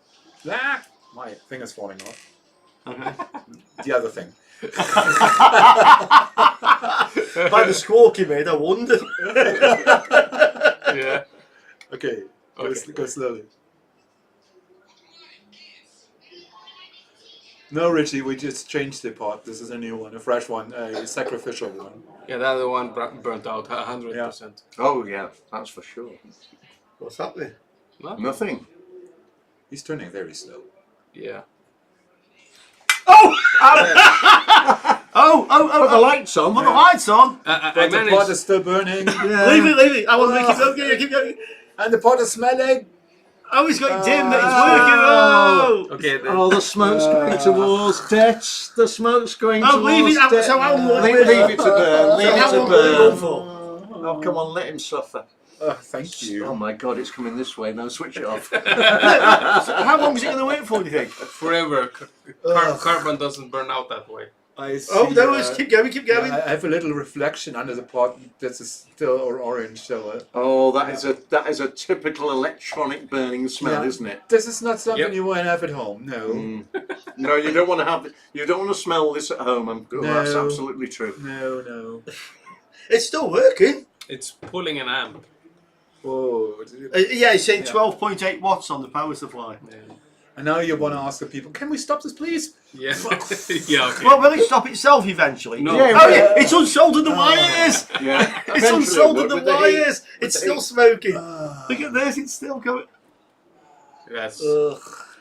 Ah! My finger's falling off. Okay. The other thing. By the squawk he made, I wondered. Yeah. Okay. Okay. Go slowly. No, Richie, we just changed the pot. This is a new one, a fresh one, a sacrificial one. Yeah, the other one burnt out 100%. Oh, yeah, that's for sure. What's happening? No? Nothing. He's turning very slow. Yeah. Oh! Put the lights on. Put the lights on. I But the pot managed. is still burning. Leave it. I want to keep going. And the pot is smelling. Oh, he's got it dim. That it's working. Oh. Okay, then. Oh, the smoke's going towards Det. The smoke's going Oh, towards leave it. Det. So how long? Leave it to burn. Leave So it how to long will it go burn. for? Oh, come on, let him suffer. Thank you. Oh my God, it's coming this way. No, switch it off. So how long is it going to wait for? Do you think? Forever. Carbon doesn't burn out that way. I see, Oh, there was. Keep going. I have a little reflection under the pot that is still orange. So Oh, that is a typical electronic burning smell, Yeah. isn't it? this is not something Yep. you want to have at home. No, No, you don't want to have. You don't want to smell this at home. That's No. absolutely true. no. It's still working. It's pulling an amp. Whoa. Yeah, it's saying Yeah. 12.8 watts on the power supply. And now you want to ask the people, can we stop this, please? Yeah. Yeah, okay. Well, will it stop itself eventually? No. Yeah, Oh yeah, it's unsoldered the wires. Yeah, It's unsoldered the with the heat. wires. It's still smoking. Look at this. It's still going. Yes.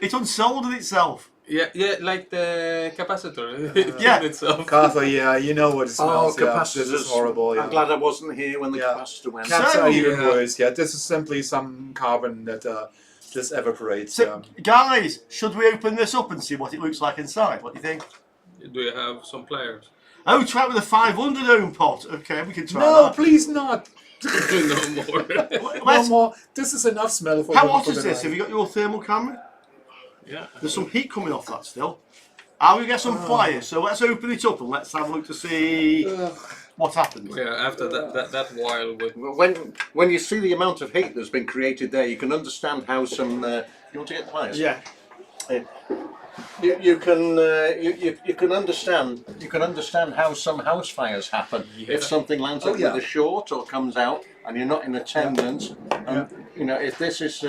It's unsoldered itself. Yeah, like the capacitor. Yeah. itself. Cartha, yeah, you know what it Oh, smells. Yeah. capacitors. This is horrible. Yeah. I'm glad I wasn't here when the Yeah. capacitor went. Cats So, are even yeah. worse. Yeah, this is simply some carbon that just evaporates. So, guys, should we open this up and see what it looks like inside? What do you think? Do you have some pliers? Oh, try it with a 500 ohm pot. Okay, we can try No, that. please not. No more. No Let's- more. This is enough smell for How the- hot for is the this? night. Have you got your thermal camera? Yeah. There's some heat coming off that still. I'll go get some pliers. So let's open it up and let's have a look to see what happens. Yeah, after that while with When you see the amount of heat that's been created there, you can understand how some. You want to get the pliers? Yeah. you can understand how some house fires happen. If something lands up with a short or comes out and you're not in attendance, and you know, if this is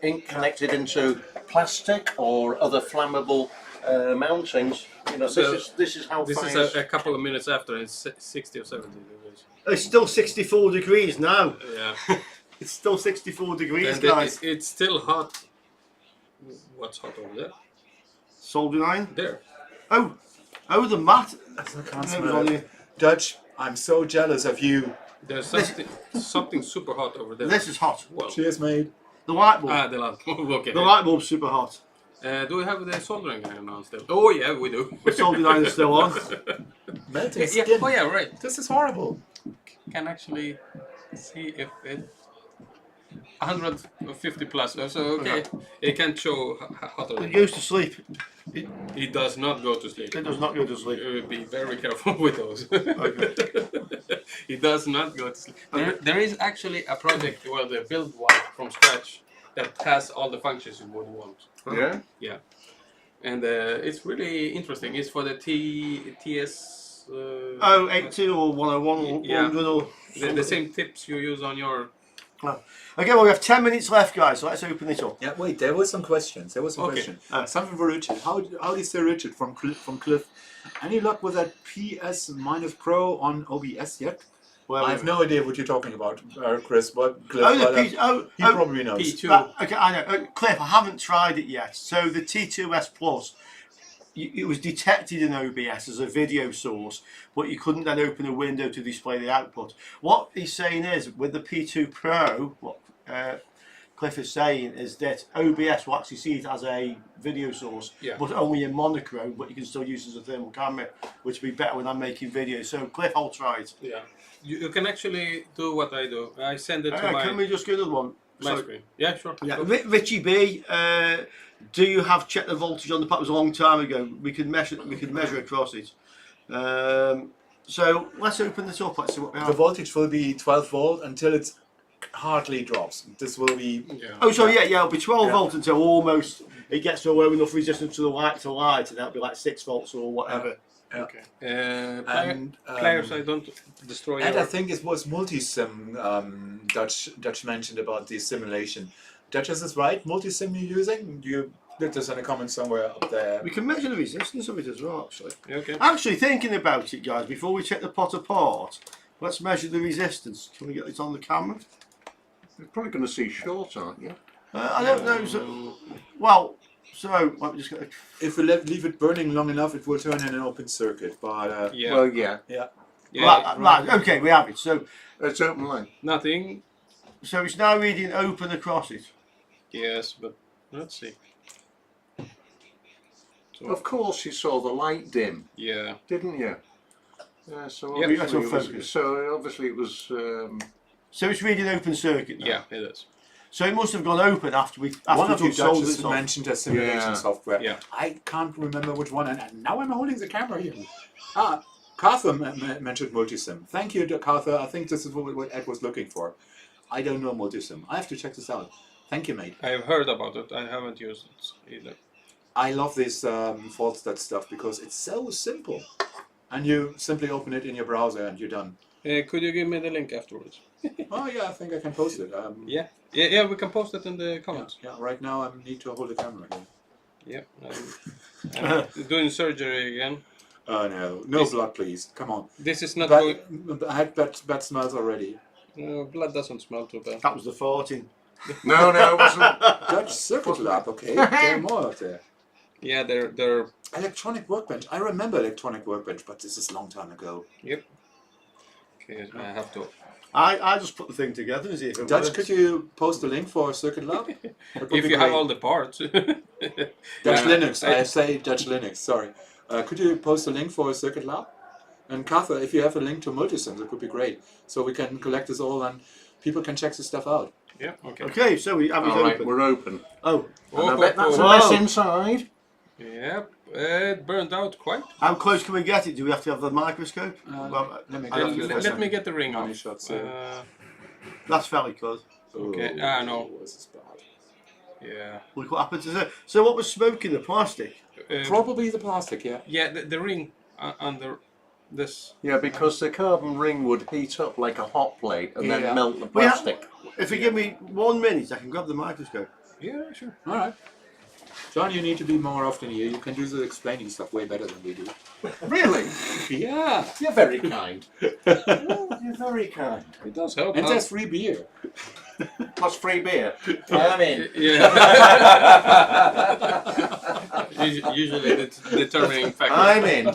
ink connected into plastic or other flammable mountings, you know, So this is how This fires. is a couple of minutes after. It's 60 or 70 degrees. It's still 64 degrees now. Yeah. It's still 64 degrees, And guys. it's still hot. What's hot over there? Soldering iron. There. Oh, the mat. I can't It smell was on it. Dutch, I'm so jealous of you. There's something super hot over there. This is hot. Well, Cheers, mate. The light bulb. the light bulb. Okay. The light bulb's super hot. Do we have the soldering iron on still? Oh yeah, we do. The soldering iron is still on. Melting Yeah, skin. oh yeah, right. This is horrible. Can actually see if it 150 plus. So okay, it can show hotter. It goes to sleep. It does not go to sleep. It does not go to sleep. Be very careful with those. It does not go to sleep. There is actually a project where they build one from scratch that has all the functions you would want. Yeah. Yeah, and it's really interesting. It's for the TS. 82 or 101 or Yeah. 100 or The same tips you use on your. Okay, well we have 10 minutes left, guys, so let's open it up. Yeah, wait, there were some questions. Okay. Something for Richard. How do you say Richard from Cliff? Any luck with that PS minus Pro on OBS yet? Well, I have no idea what you're talking about, Chris. But Cliff, Oh, the but, P, he probably knows. P2. Okay, I know. Cliff, I haven't tried it yet. So the T2S Plus, it was detected in OBS as a video source, but you couldn't then open a window to display the output. What he's saying is, with the P2 Pro, what Cliff is saying is that OBS will actually see it as a video source, Yeah. but only in monochrome, but you can still use it as a thermal camera, which would be better when I'm making videos. So Cliff, I'll try it. Yeah, you can actually do what I do. I send it to Can we just go to the one? my Sorry. screen. Yeah, sure. Yeah, Go. Richie B, do you have checked the voltage on the part? It was a long time ago. We could measure across it. So let's open this up. Let's see what we The have. voltage will be 12 volt until it hardly drops. This will be. Yeah. Oh, so yeah, it'll be 12 Yeah. volt until almost it gets to low enough resistance to the light and that'll be like 6 volts or whatever. Okay. And Players, I don't destroy and your. I think it was multisim. Dutch mentioned about the simulation. Dutch, is this right? Multisim you're using? You did this in a comment somewhere up there. We can measure the resistance of it as well, actually. Okay. Actually, thinking about it, guys, before we take the pot apart, let's measure the resistance. Can we get this on the camera? You're probably going to see short, aren't you? I don't know. So, well, so let me just get. If we leave it burning long enough, it will turn in an open circuit. But Yeah. Well, yeah. yeah, Yeah. Right, okay, we have it. So It's open line. Nothing. it's now reading open across it. Yes, but let's see. So, Of course, you saw the light dim, yeah. didn't you? Yeah. So Yeah, that's obviously, all it was, focus. so obviously it was. So it's reading open circuit now. Yeah, it is. So it must have gone open after we one of you sold judges it off. mentioned a simulation Yeah. software. Yeah. I can't remember which one, and now I'm holding the camera here. Carther mentioned multisim. Thank you, Carther. I think this is what Ed was looking for. I don't know multisim. I have to check this out. Thank you, mate. I have heard about it. I haven't used it either. I love this fault stat stuff because it's so simple. And you simply open it in your browser and you're done. Could you give me the link afterwards? Oh yeah, I think I can post it. Yeah. We can post it in the comments. Yeah, right now I need to hold the camera here. Yeah. I'm doing surgery again. Oh no, no blood please, come on. This is not going. I had bad smells already. Blood doesn't smell too bad. That was the farting. No, it wasn't. Dutch Circuit Lab, okay. There are more out there. Yeah, they're. Electronic Workbench. I remember Electronic Workbench, but this is a long time ago. Yep. Okay, I have to. I just put the thing together and see if it Dutch, works. could you post a link for Circuit Lab? That would If be you have great. all the parts. Dutch Linux, I say Dutch Linux, sorry. Could you post a link for Circuit Lab? And Katha, if you have a link to Multisim, that would be great. So we can collect this all and people can check this stuff out. Yeah. Okay. Okay, so we have it All right, open. we're open. Oh, And I bet that's a Whoa. mess inside. Yep. It burned out quite. how close can we get it? Do we have to have the microscope? Well, Let me I don't get, think Let me get the ring Money off. shots, that's fairly close. Okay, no. This is bad. Yeah. Look what happened to it. So what was smoking the plastic? Probably the plastic, yeah. Yeah, the ring under this. Yeah, because the carbon ring would heat up like a hot plate and Yeah. then melt the We have- plastic. If you give me 1 minute, I can grab the microscope. Yeah, sure. All right. John, you need to be more often here. You can do the explaining stuff way better than we do. Really? Yeah. You're very kind. You're very kind. It does help. And huh? there's free beer. Plus free beer. I'm in. Yeah. Usually the determining factor. I'm in.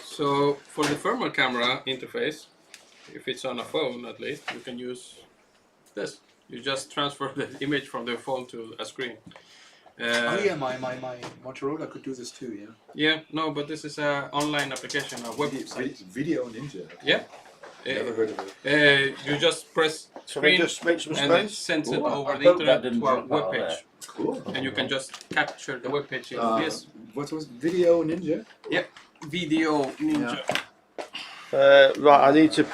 So for the thermal camera interface, if it's on a phone at least, you can use this. You just transfer the image from the phone to a screen. Oh yeah, my Motorola could do this too, yeah. Yeah, no, but this is an online application, a website. Video Ninja. Yeah. Never heard of it. You just press Shall we screen just make some and it space? sends it Ooh, over I the hope that internet didn't to our jump out of webpage. Cool. And you can just capture the webpage in this What was Video Ninja? Video Ninja. Right, I need to.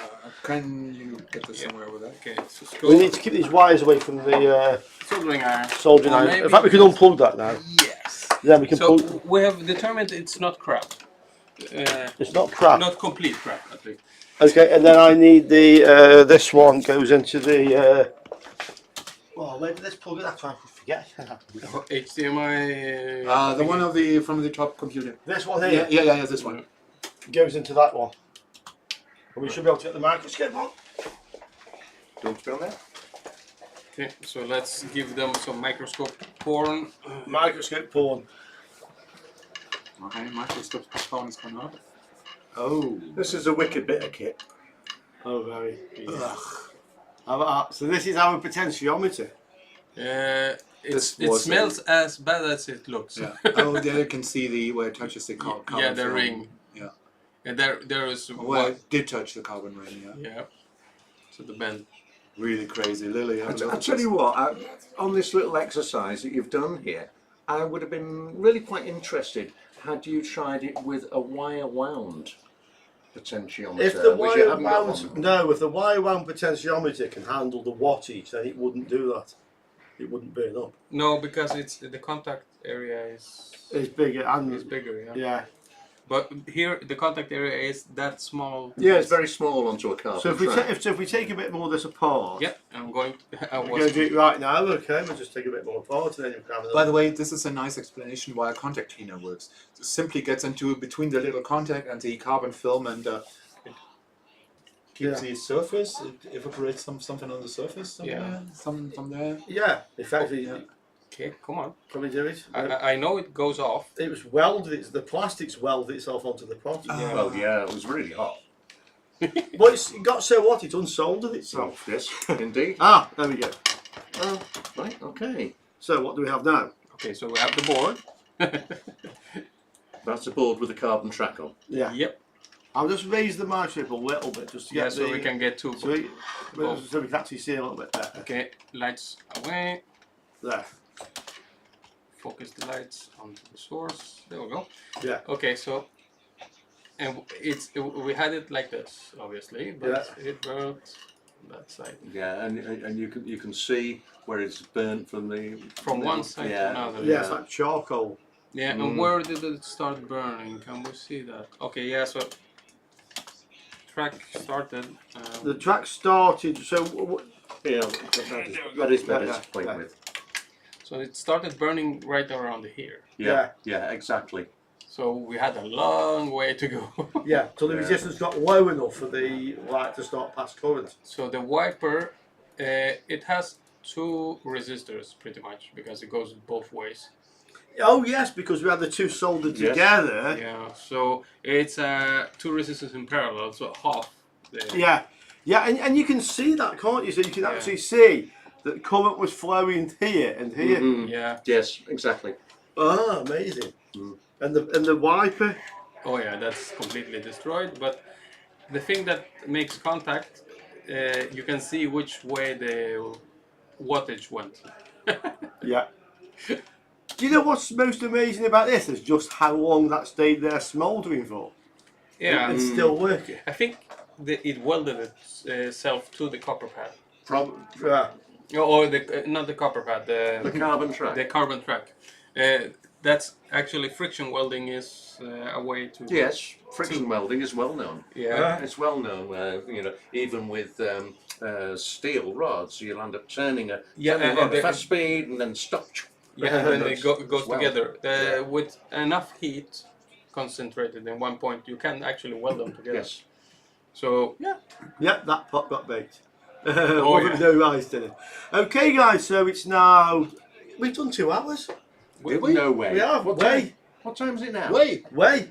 Can you get this Yeah. somewhere with that? Okay, so We scroll. need to keep these wires away from the Soldering iron. soldering Or iron. maybe In fact, we can unplug that now. Yes. Then we can So pull. we have determined it's not crap. It's not crap. Not complete crap, at least. Okay, and then I need the this one goes into the. Oh, where did this plug it? That's why I forget. HDMI. The one from the top computer. This one Yeah, here yeah, this one. goes into that one. And we should be able to get the microscope on. Do you want to be on there? Okay, so let's give them some microscope porn. Microscope porn. Okay, microscope components coming up. Oh. This is a wicked bit of kit. Oh, very. So this is our potentiometer. It smells as bad as it looks. Yeah. Oh, there you can see where it touches the carbon. Yeah, the film. ring. Yeah. And there is Well, it did touch the carbon ring, yeah. yeah. So the bend. Really crazy. Lily, have a look I at tell this. you what, on this little exercise that you've done here, I would have been really quite interested had you tried it with a wire wound potentiometer. If the which you wire haven't got wound, one. no, if the wire wound potentiometer can handle the wattage, then it wouldn't do that. It wouldn't burn up. No, because it's the contact area is It's bigger and bigger, yeah. yeah. But here the contact area is that small. Yeah, it's very small onto a carbon So if we track. if we take a bit more of this apart, Yeah, I'm going. I we're going to do it right now. Okay, we'll just take a bit more apart and then you can have By the way, this is a nice explanation why a contact cleaner works. It simply gets into between the little contact and the carbon film, and it keeps the surface. It evaporates something on the surface. Somewhere, some there. yeah, effectively. Yeah. Okay, come on. Can we do it? I know it goes off. It was welded. The plastic's welded itself onto the pot. Oh yeah, it was really hot. But it got so hot it unsoldered itself. Yes, indeed. Ah, there we go. Right, okay. So what do we have now? Okay, so we have the board. That's a board with a carbon track on. Yeah. Yep. I'll just raise the microscope a little bit just to get Yeah, so we can get two. so we can actually see a little bit better. Okay, lights away. There. Focus the lights onto the source. There we go. Yeah. Okay, so and we had it like this, obviously, but it worked that side. Yeah, and you can see where it's burnt from One side to another. Yeah, it's like charcoal. Yeah, and where did it start burning? Can we see that? Okay, yeah, so track started. The track started. So Yeah, that is better to point with. So it started burning right around here. Yeah, exactly. So we had a long way to go. yeah, so the resistance got low enough for the light to start past current. So the wiper, it has two resistors pretty much because it goes both ways. Oh yes, because we had the two soldered together. Yeah, so it's two resistors in parallel, so half. Yeah, and you can see that, can't you? So you can actually see that current was flowing here and here. Yeah. Yes, exactly. Ah, amazing. And the wiper. Oh yeah, that's completely destroyed. But the thing that makes contact, you can see which way the wattage went. Yeah. Do you know what's most amazing about this? Is just how long that stayed there smouldering for. Yeah. And still working. I think it welded itself to the copper pad. Probably. Yeah. or the not the copper pad, The carbon track. the carbon track. That's actually friction welding is a way to. Yes, friction welding is well known. Yeah. It's well known. You know, even with steel rods, you'll end up turning a rod at fast speed and then stop. Yeah, and then it goes Well, together. yeah. With enough heat concentrated in one point, you can actually weld them together. Yes. So yeah. Yep, that pot got baked. Oh, With no rice, did it? Okay, guys, so it's now. We've done 2 hours. Did we? No way. We have. What time is it now? Wait.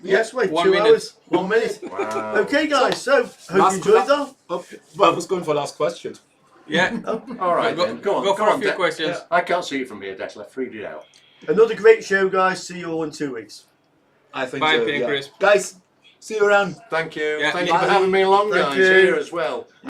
Yes, wait. 1 2 minute. hours. 1 minute. Wow. Okay, guys, so hope you Last enjoyed that. Well, I was going for last question. Yeah. All right, Go- then. Go on. go for a few De- questions. I can't see you from here, Detlef. Read it out. Another great show, guys. See you all in 2 weeks. I think Bye, so, Pin yeah. Crisp. Guys, see you around. Thank you. Yeah. Thank you for Bye. having me along, Thank guys, you. here as well.